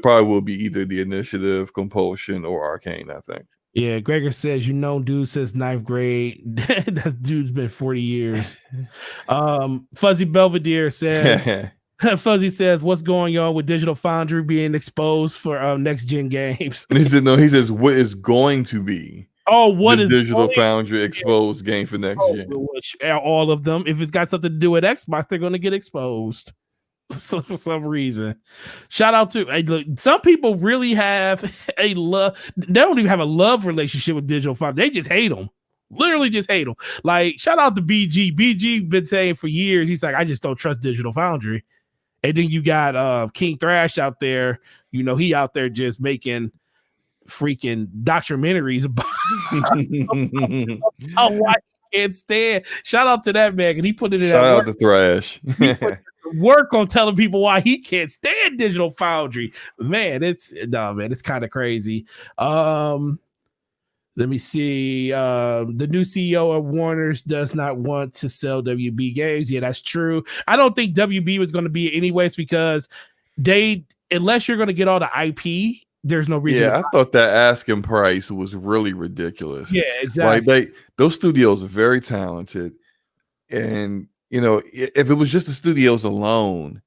probably will be either the Initiative, Compulsion, or Arcane, I think. Yeah, Gregor says, dude says ninth grade. That dude's been 40 years. Fuzzy Belvedere says Fuzzy says, what's going on with Digital Foundry being exposed for next gen games? And he said, no, he says what is going to be what is Digital Foundry exposed game for next gen? All of them. If it's got something to do with Xbox, they're going to get exposed. So for some reason, shout out to some people really have they don't even have a love relationship with Digital Foundry. They just hate them. Literally just hate them. Like, shout out to BG. BG been saying for years, he's like, I just don't trust Digital Foundry. And then you got King Thrash out there. He out there just making freaking documentaries about why he can't stand. Shout out to that man, and he put it in. Shout out to Thrash. Work on telling people why he can't stand Digital Foundry. Man, it's kind of crazy. Let me see. The new CEO of Warner's does not want to sell WB games. Yeah, that's true. I don't think WB was going to be anyways, because unless you're going to get all the IP, there's no reason. Yeah, I thought that asking price was really ridiculous. Yeah, exactly. Like those studios are very talented, and if it was just the studios alone,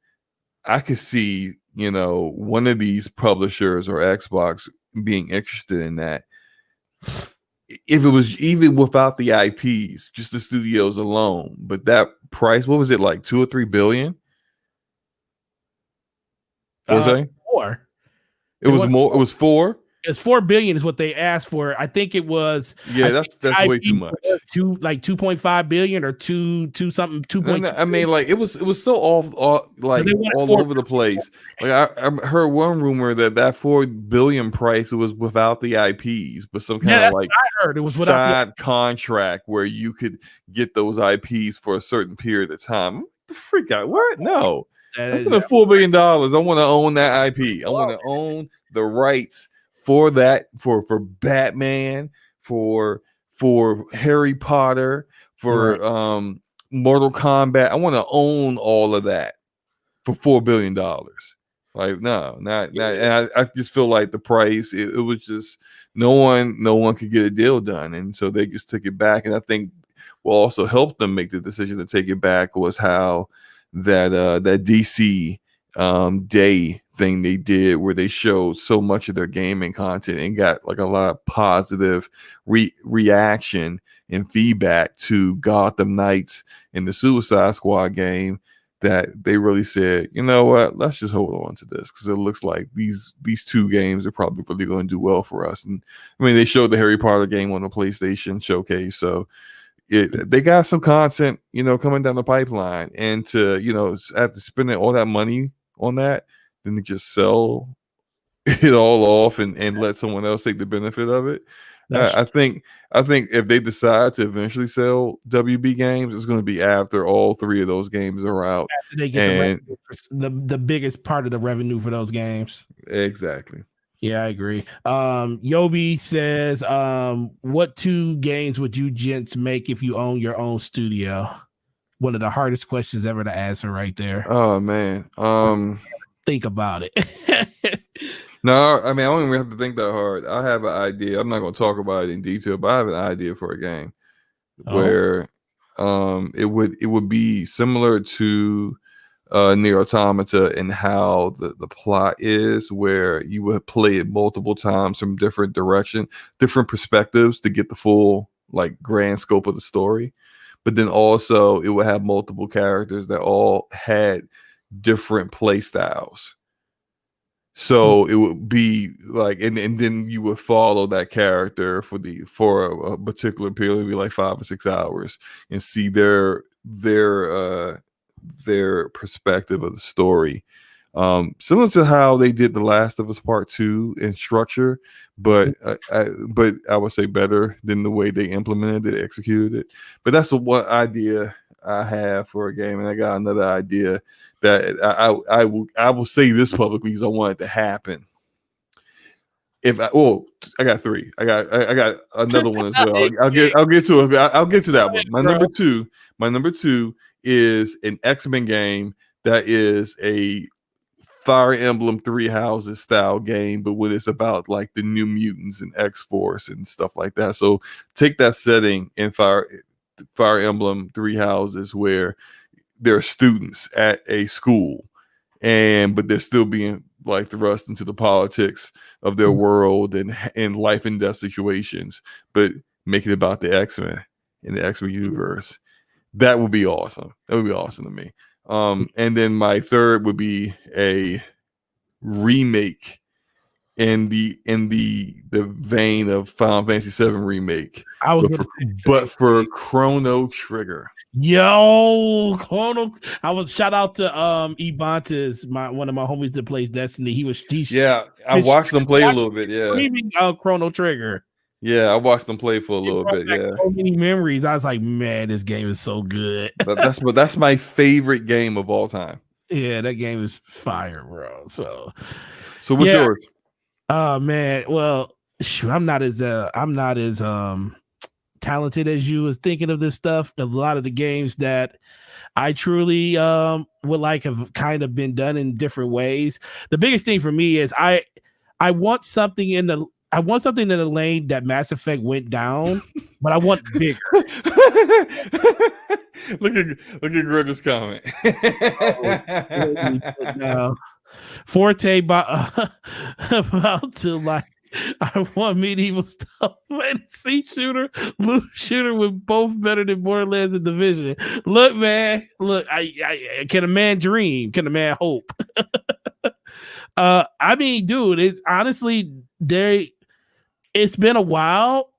I could see one of these publishers or Xbox being interested in that. If it was even without the IPs, just the studios alone, but that price, what was it, like 2 or 3 billion? Jose? 4. It was more. It was 4. It's 4 billion is what they asked for. I think it was. Yeah, that's way too much. 2.5 billion or 2 something. 2.2. I mean, like it was so all over the place. Like I heard one rumor that 4 billion price was without the IPs, but some kind of like I heard it was side contract where you could get those IPs for a certain period of time. The freak out! What? No, that's been $4 billion. I want to own that IP. I want to own the rights for that, for Batman, for Harry Potter, for Mortal Kombat. I want to own all of that for $4 billion. Like, no, not. And I just feel like the price, it was just no one could get a deal done, and so they just took it back. And I think what also helped them make the decision to take it back was how that DC day thing they did, where they showed so much of their gaming content and got like a lot of positive reaction and feedback to Gotham Knights and the Suicide Squad game, that they really said, you know what, let's just hold on to this, because it looks like these two games are probably really going to do well for us. And I mean, they showed the Harry Potter game on the PlayStation Showcase, so they got some content, coming down the pipeline. And to, after spending all that money on that, then to just sell it all off and let someone else take the benefit of it. I think if they decide to eventually sell WB Games, it's going to be after all three of those games are out. After they get the biggest part of the revenue for those games. Exactly. Yeah, I agree. Yobi says, what 2 games would you gents make if you own your own studio? One of the hardest questions ever to answer right there. Oh, man. Think about it. No, I mean, I don't even have to think that hard. I have an idea. I'm not going to talk about it in detail, but I have an idea for a game where it would be similar to Nier Automata in how the plot is, where you would play it multiple times from different perspectives to get the full like grand scope of the story. But then also it would have multiple characters that all had different play styles. So it would be like, and then you would follow that character for a particular period, maybe like 5 or 6 hours, and see their perspective of the story. Similar to how they did The Last of Us Part 2 in structure, but I would say better than the way they implemented it, executed it. But that's the one idea I have for a game, and I got another idea that I will say this publicly because I want it to happen. I got 3. I got another one as well. I'll get to it. I'll get to that one. My number two is an X-Men game that is a Fire Emblem 3 Houses style game, but when it's about like the New Mutants and X-Force and stuff like that. So take that setting in Fire Emblem 3 Houses, where there are students at a school, but they're still being like thrust into the politics of their world and life and death situations, but make it about the X-Men in the X-Men universe. That would be awesome. That would be awesome to me. And then my third would be a remake in the vein of Final Fantasy VII remake, but for Chrono Trigger. Yo, Chrono! I was shout out to Ebontis, one of my homies that plays Destiny. I watched them play a little bit. Yeah, Chrono Trigger. Yeah, I watched them play for a little bit. Yeah, so many memories. I was like, man, this game is so good. That's my favorite game of all time. Yeah, that game is fire, bro. So what's yours? Oh man, well, shoot, I'm not as talented as you was thinking of this stuff. A lot of the games that I truly would like have kind of been done in different ways. The biggest thing for me is I want something in the lane that Mass Effect went down, but I want bigger. Look at Gregor's comment. Forte about to like, I want medieval stuff, fantasy loot shooter with both better than Borderlands and Division. Look, man, I can a man dream? Can a man hope? I mean, dude, it's honestly it's been a while.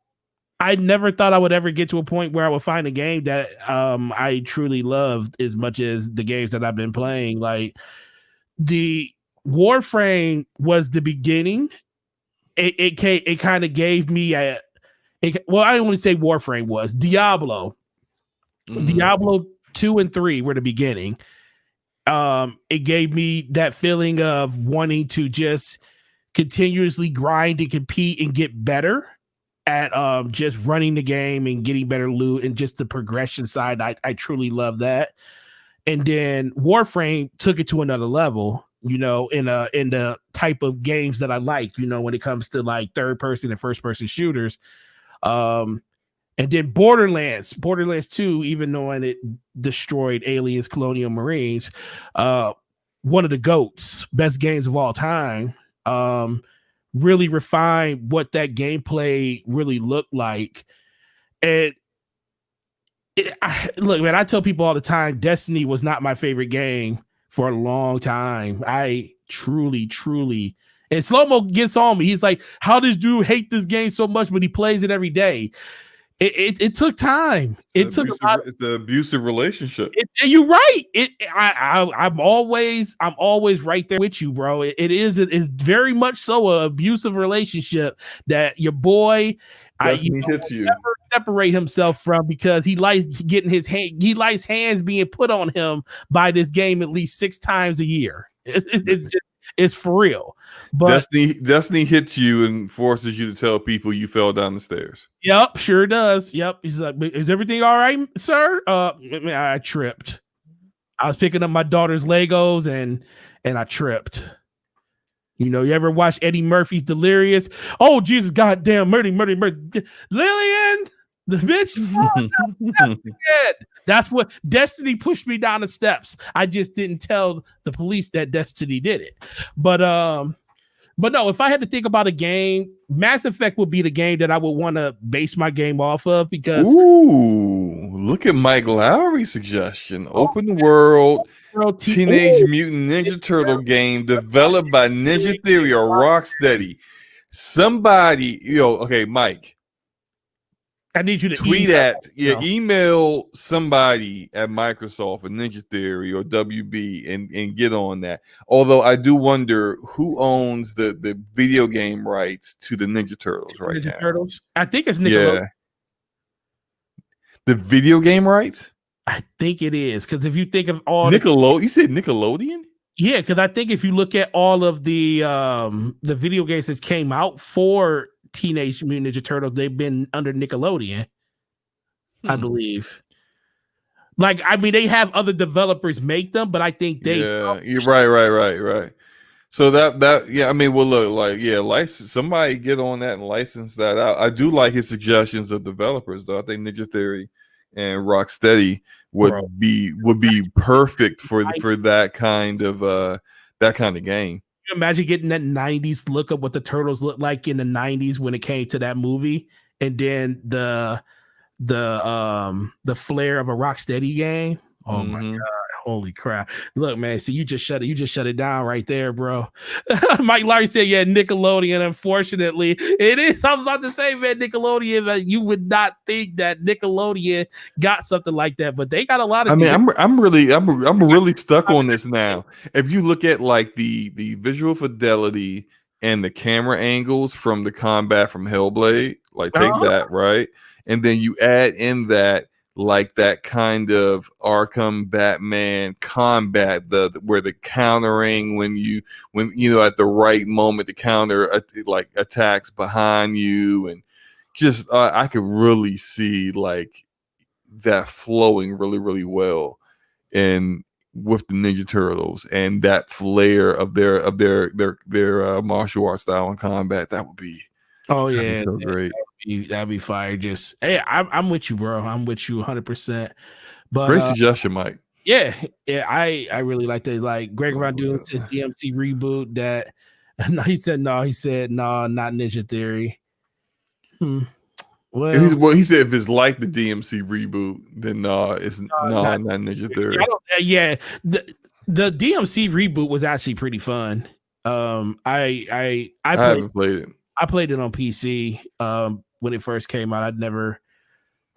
I never thought I would ever get to a point where I would find a game that I truly loved as much as the games that I've been playing. Like the Warframe was the beginning. It kind of gave me I don't want to say Warframe was Diablo. Diablo 2 and 3 were the beginning. It gave me that feeling of wanting to just continuously grind and compete and get better at just running the game and getting better loot, and just the progression side. I truly love that. And then Warframe took it to another level, in the type of games that I like, when it comes to like third person and first person shooters. And then Borderlands 2, even though it destroyed Aliens, Colonial Marines, one of the GOATs, best games of all time, really refined what that gameplay really looked like. And look, man, I tell people all the time, Destiny was not my favorite game for a long time. I truly, and Slow-Mo gets on me. He's like, how does dude hate this game so much, but he plays it every day? It took time. It's an abusive relationship. You're right. I'm always right there with you, bro. It's very much so an abusive relationship that your boy hits you. Never separate himself from, because he likes getting he likes hands being put on him by this game at least 6 times a year. It's for real. But Destiny hits you and forces you to tell people you fell down the stairs. Yep, sure does. Yep. He's like, is everything all right, sir? I tripped. I was picking up my daughter's Legos and I tripped. You ever watch Eddie Murphy's Delirious? Oh, Jesus, goddamn, murder. Lillian, the bitch. That's what Destiny pushed me down the steps. I just didn't tell the police that Destiny did it. But no, if I had to think about a game, Mass Effect would be the game that I would want to base my game off of, because look at Mike Lowry's suggestion. Open world Teenage Mutant Ninja Turtle game developed by Ninja Theory or Rocksteady. Somebody, okay, Mike, I need you to tweet email somebody at Microsoft or Ninja Theory or WB and get on that. Although I do wonder who owns the video game rights to the Ninja Turtles now. Ninja Turtles? I think it's Nickelodeon. Yeah. The video game rights? I think it is, because if you think of all Nickelodeon, you said Nickelodeon? Yeah, because I think if you look at all of the video games that came out for Teenage Mutant Ninja Turtles, they've been under Nickelodeon, I believe. Like, I mean, they have other developers make them, but I think they you're right. So that I mean, well, look, license somebody get on that and license that out. I do like his suggestions of developers, though. I think Ninja Theory and Rocksteady would be perfect for that kind of game. You imagine getting that 90s look of what the Turtles looked like in the 90s when it came to that movie, and then the flair of a Rocksteady game. Oh my God. Holy crap. Look, man, see, you just shut it down right there, bro. Mike Larry said, yeah, Nickelodeon. Unfortunately, it is. I was about to say, man, Nickelodeon, but you would not think that Nickelodeon got something like that, but they got a lot of I'm really stuck on this now. If you look at like the visual fidelity and the camera angles from the combat from Hellblade, like take that, right? And then you add in that like that kind of Arkham Batman combat, where the countering when you at the right moment the counter like attacks behind you, and just I could really see like that flowing really, really well, and with the Ninja Turtles and that flair of their martial arts style and combat, that would be so great. That'd be fire. Just I'm with you, bro. I'm with you 100%. But great suggestion, Mike. Yeah, I really like that. Like Greg Von Doon said DMC reboot that. No, he said no, not Ninja Theory. Well, he said if it's like the DMC reboot, then it's not Ninja Theory. The DMC reboot was actually pretty fun. I haven't played it. I played it on PC when it first came out.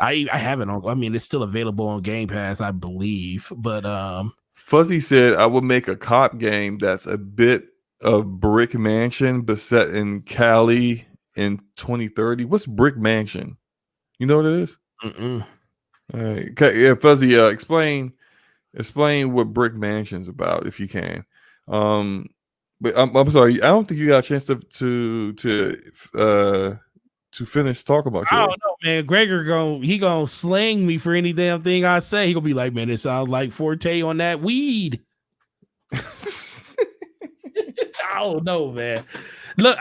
I haven't on. I mean, it's still available on Game Pass, I believe. But Fuzzy said I would make a cop game that's a bit of Brick Mansion, but set in Cali in 2030. What's Brick Mansion? You know what it is? Mm-mm. All right. Okay, yeah, Fuzzy, explain what Brick Mansion's about if you can. But I'm sorry, I don't think you got a chance to finish talking about I don't know, man. Gregor gonna slang me for any damn thing I say. He gonna be like, man, it sounds like Forte on that weed. I don't know, man. Look,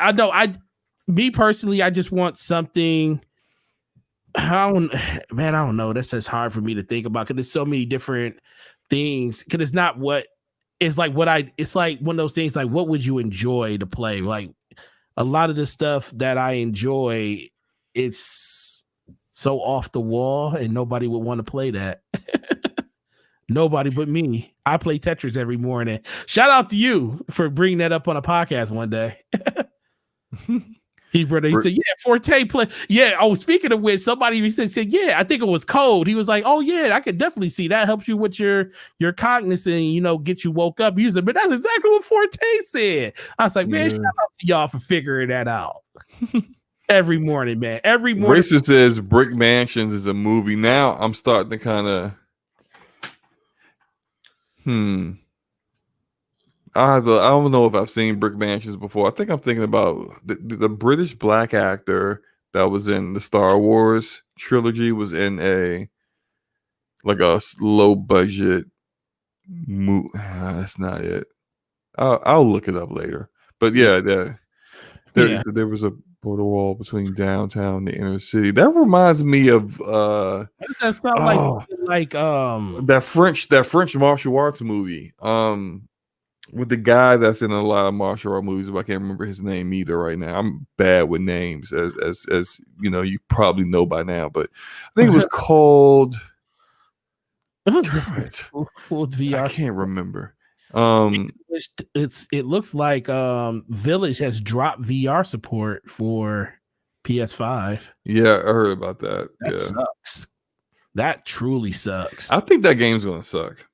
me personally, I just want something I don't, man, I don't know. That's just hard for me to think about because there's so many different things. Because it's not what it's like. It's like one of those things. Like, what would you enjoy to play? Like a lot of the stuff that I enjoy, it's so off the wall, and nobody would want to play that. Nobody but me. I play Tetris every morning. Shout out to you for bringing that up on a podcast one day. He said, yeah, Forte play. Yeah. Oh, speaking of which, somebody said, yeah, I think it was Code. He was like, oh, yeah, I could definitely see that helps you with your cognizant, get you woke up. He said, but that's exactly what Forte said. I was like, man, shout out to y'all for figuring that out. Every morning, man. Every morning. Racist says Brick Mansions is a movie. Now I'm starting to kind of, I don't know if I've seen Brick Mansions before. I think I'm thinking about the British black actor that was in the Star Wars trilogy was in a low budget movie. That's not it. I'll look it up later. But yeah, there was a border wall between downtown and the inner city. That reminds me of that sounds like that French martial arts movie. With the guy that's in a lot of martial art movies, but I can't remember his name either right now. I'm bad with names, as you probably know by now. But I think it was called. Full VR. I can't remember. It looks like Village has dropped VR support for PS5. Yeah, I heard about that. That sucks. That truly sucks. I think that game's gonna suck.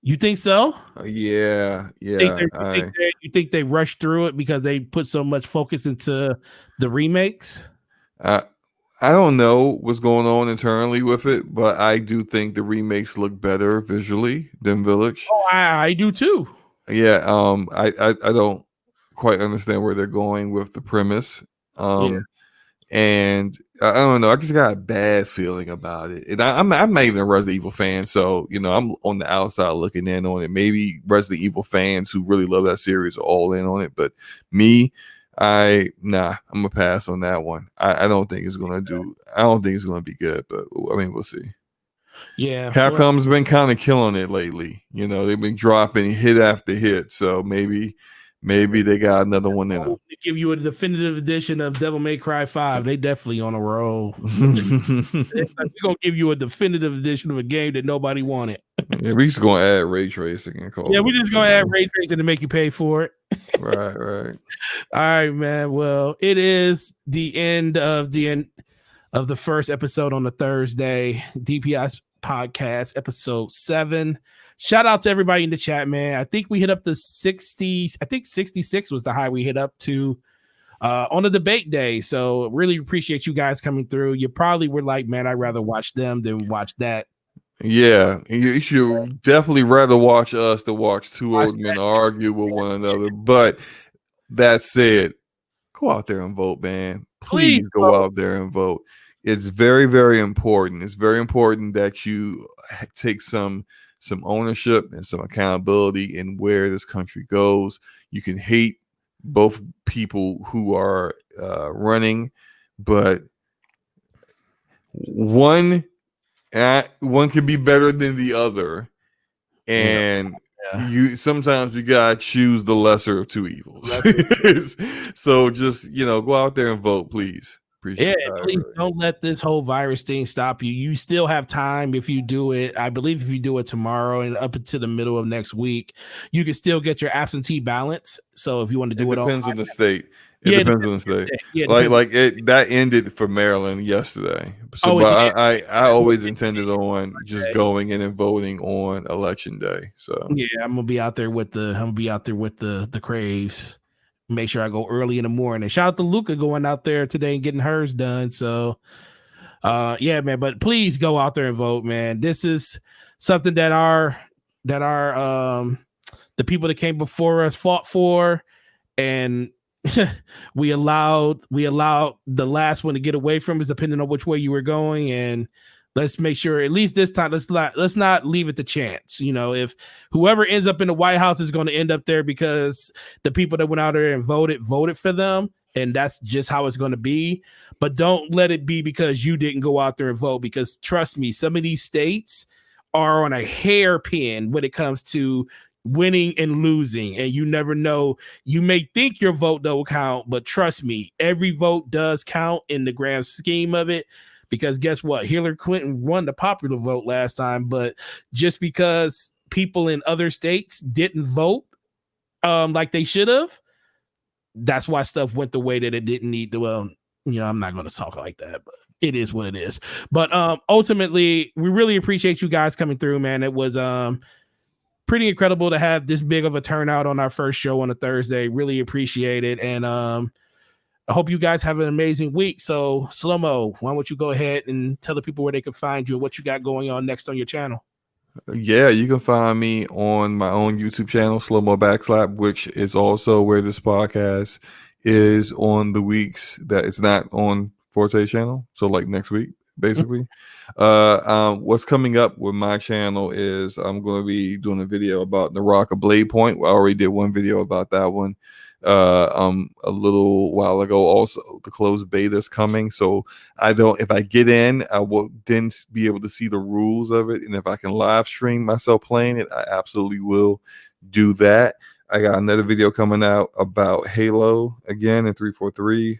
You think so? Yeah. You think they rushed through it because they put so much focus into the remakes? I don't know what's going on internally with it, but I do think the remakes look better visually than Village. Oh, I do too. Yeah. I don't quite understand where they're going with the premise. And I don't know. I just got a bad feeling about it. And I'm not even a Resident Evil fan, so I'm on the outside looking in on it. Maybe Resident Evil fans who really love that series are all in on it, but me, I'm gonna pass on that one. I don't think it's gonna be good, but I mean, we'll see. Yeah, Capcom's been kind of killing it lately. They've been dropping hit after hit, so maybe they got another one in them. To give you a definitive edition of Devil May Cry 5. They definitely on a roll. We're gonna give you a definitive edition of a game that nobody wanted. Yeah, we just gonna add ray tracing and call. Yeah, we're just gonna add ray tracing to make you pay for it. Right. All right, man. Well, it is the end of the first episode on the Thursday DPS podcast, episode 7. Shout out to everybody in the chat, man. I think we hit up to 60. I think 66 was the high we hit up to on a debate day. So really appreciate you guys coming through. You probably were like, man, I'd rather watch them than watch that. Yeah, you should definitely rather watch us than watch two old men argue with one another. But that said, go out there and vote, man. Please go out there and vote. It's very, very important. It's very important that you take some ownership and some accountability in where this country goes. You can hate both people who are running, but one can be better than the other, and you sometimes you gotta choose the lesser of two evils. So just go out there and vote, please. Appreciate please don't let this whole virus thing stop you. You still have time if you do it. I believe if you do it tomorrow and up until the middle of next week, you can still get your absentee ballots. So if you want to do it, depends on the state. It depends on the state. That ended for Maryland yesterday. So I always intended on just going in and voting on election day. So yeah, I'm gonna be out there with the Craves. Make sure I go early in the morning. Shout out to Luca going out there today and getting hers done. So yeah, man, but please go out there and vote, man. This is something that our the people that came before us fought for, and we allowed the last one to get away from us, depending on which way you were going. And let's make sure at least this time let's not leave it to chance. If whoever ends up in the White House is going to end up there because the people that went out there and voted for them, and that's just how it's going to be. But don't let it be because you didn't go out there and vote, because trust me, some of these states are on a hairpin when it comes to winning and losing, and you never know. You may think your vote don't count, but trust me, every vote does count in the grand scheme of it. Because guess what? Hillary Clinton won the popular vote last time, but just because people in other states didn't vote like they should have, that's why stuff went the way that it didn't need to. Well, I'm not going to talk like that, but it is what it is. But ultimately, we really appreciate you guys coming through, man. It was pretty incredible to have this big of a turnout on our first show on a Thursday. Really appreciate it. And I hope you guys have an amazing week. So, Slow-Mo, why don't you go ahead and tell the people where they can find you and what you got going on next on your channel? Yeah, you can find me on my own YouTube channel, Slow-Mo Backslap, which is also where this podcast is on the weeks that it's not on Forte channel. So like next week, basically. What's coming up with my channel is I'm going to be doing a video about Naraka Blade Point. I already did one video about that one a little while ago. Also, the closed beta is coming, so if I get in, I will then be able to see the rules of it, and if I can live stream myself playing it, I absolutely will do that. I got another video coming out about Halo again in 343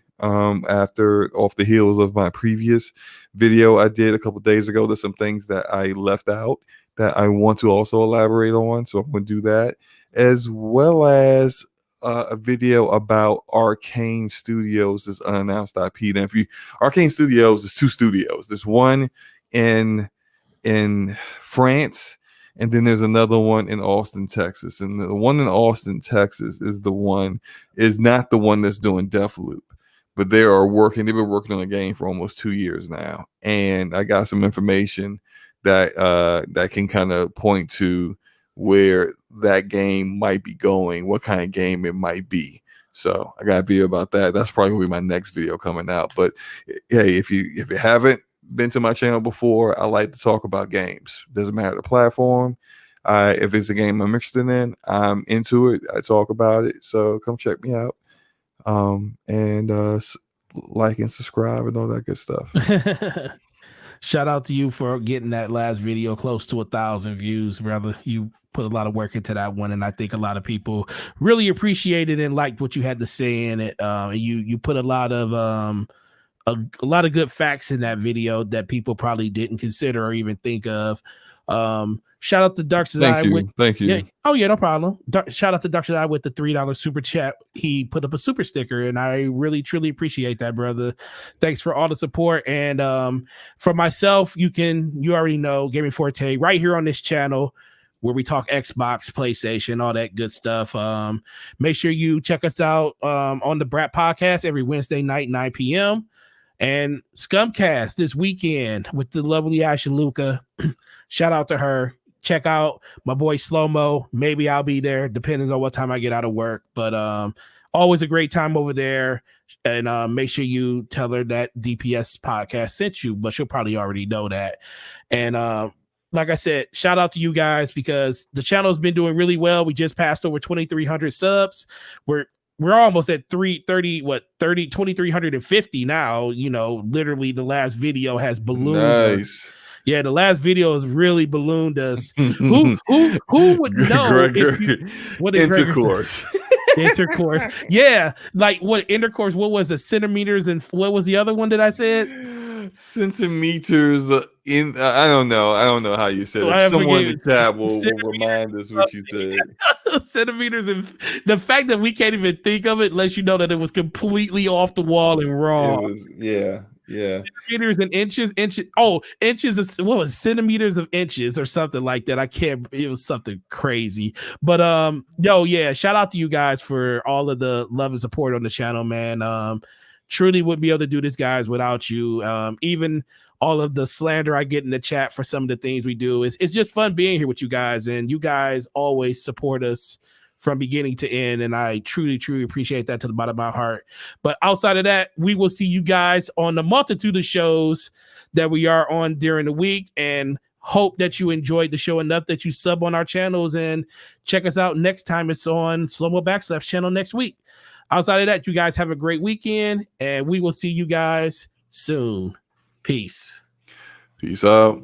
after off the heels of my previous video I did a couple days ago. There's some things that I left out that I want to also elaborate on, so I'm going to do that, as well as a video about Arcane Studios, this unannounced IP. And Arcane Studios is 2 studios. There's one in France, and then there's another one in Austin, Texas. And the one in Austin, Texas is not the one that's doing Deathloop, but they've been working on a game for almost 2 years now. And I got some information that can kind of point to where that game might be going, what kind of game it might be. So I got a video about that. That's probably gonna be my next video coming out. But hey, if you haven't been to my channel before, I like to talk about games. Doesn't matter the platform. If it's a game I'm interested in, I'm into it. I talk about it. So come check me out. And like and subscribe and all that good stuff. Shout out to you for getting that last video close to 1,000 views, brother. You put a lot of work into that one, and I think a lot of people really appreciated and liked what you had to say in it. You put a lot of good facts in that video that people probably didn't consider or even think of. Shout out to Dark Side. Thank you. Yeah. Oh yeah, no problem. Shout out to Dark Side with the $3 super chat. He put up a super sticker, and I really truly appreciate that, brother. Thanks for all the support. And for myself, you already know Gaming Forte right here on this channel, where we talk Xbox, PlayStation, all that good stuff. Make sure you check us out on the Brat Podcast every Wednesday night, 9 p.m. And Scumcast this weekend with the lovely Ashaluka. Shout out to her. Check out my boy Slow-Mo. Maybe I'll be there, depending on what time I get out of work. But always a great time over there. And make sure you tell her that DPS podcast sent you, but she'll probably already know that. And like I said, shout out to you guys, because the channel's been doing really well. We just passed over 2,300 subs. We're almost at 2,350 now. Literally the last video has ballooned. Nice. Yeah, the last video has really ballooned us. Who would know? What intercourse? Intercourse. Yeah, like what intercourse? What was the centimeters, and what was the other one that I said? Centimeters. I don't know how you said it. Someone in the chat will remind us what you said. Centimeters, and the fact that we can't even think of it lets you know that it was completely off the wall and wrong. Yeah. Centimeters and inches. Inches of what was centimeters of inches or something like that. It was something crazy. But shout out to you guys for all of the love and support on the channel, man. Truly wouldn't be able to do this, guys, without you. Even all of the slander I get in the chat for some of the things we do. It's just fun being here with you guys, and you guys always support us from beginning to end, and I truly, truly appreciate that to the bottom of my heart. But outside of that, we will see you guys on the multitude of shows that we are on during the week, and hope that you enjoyed the show enough that you sub on our channels and check us out next time. It's on Slow-Mo Backslap's channel next week. Outside of that, you guys have a great weekend, and we will see you guys soon. Peace. Peace out.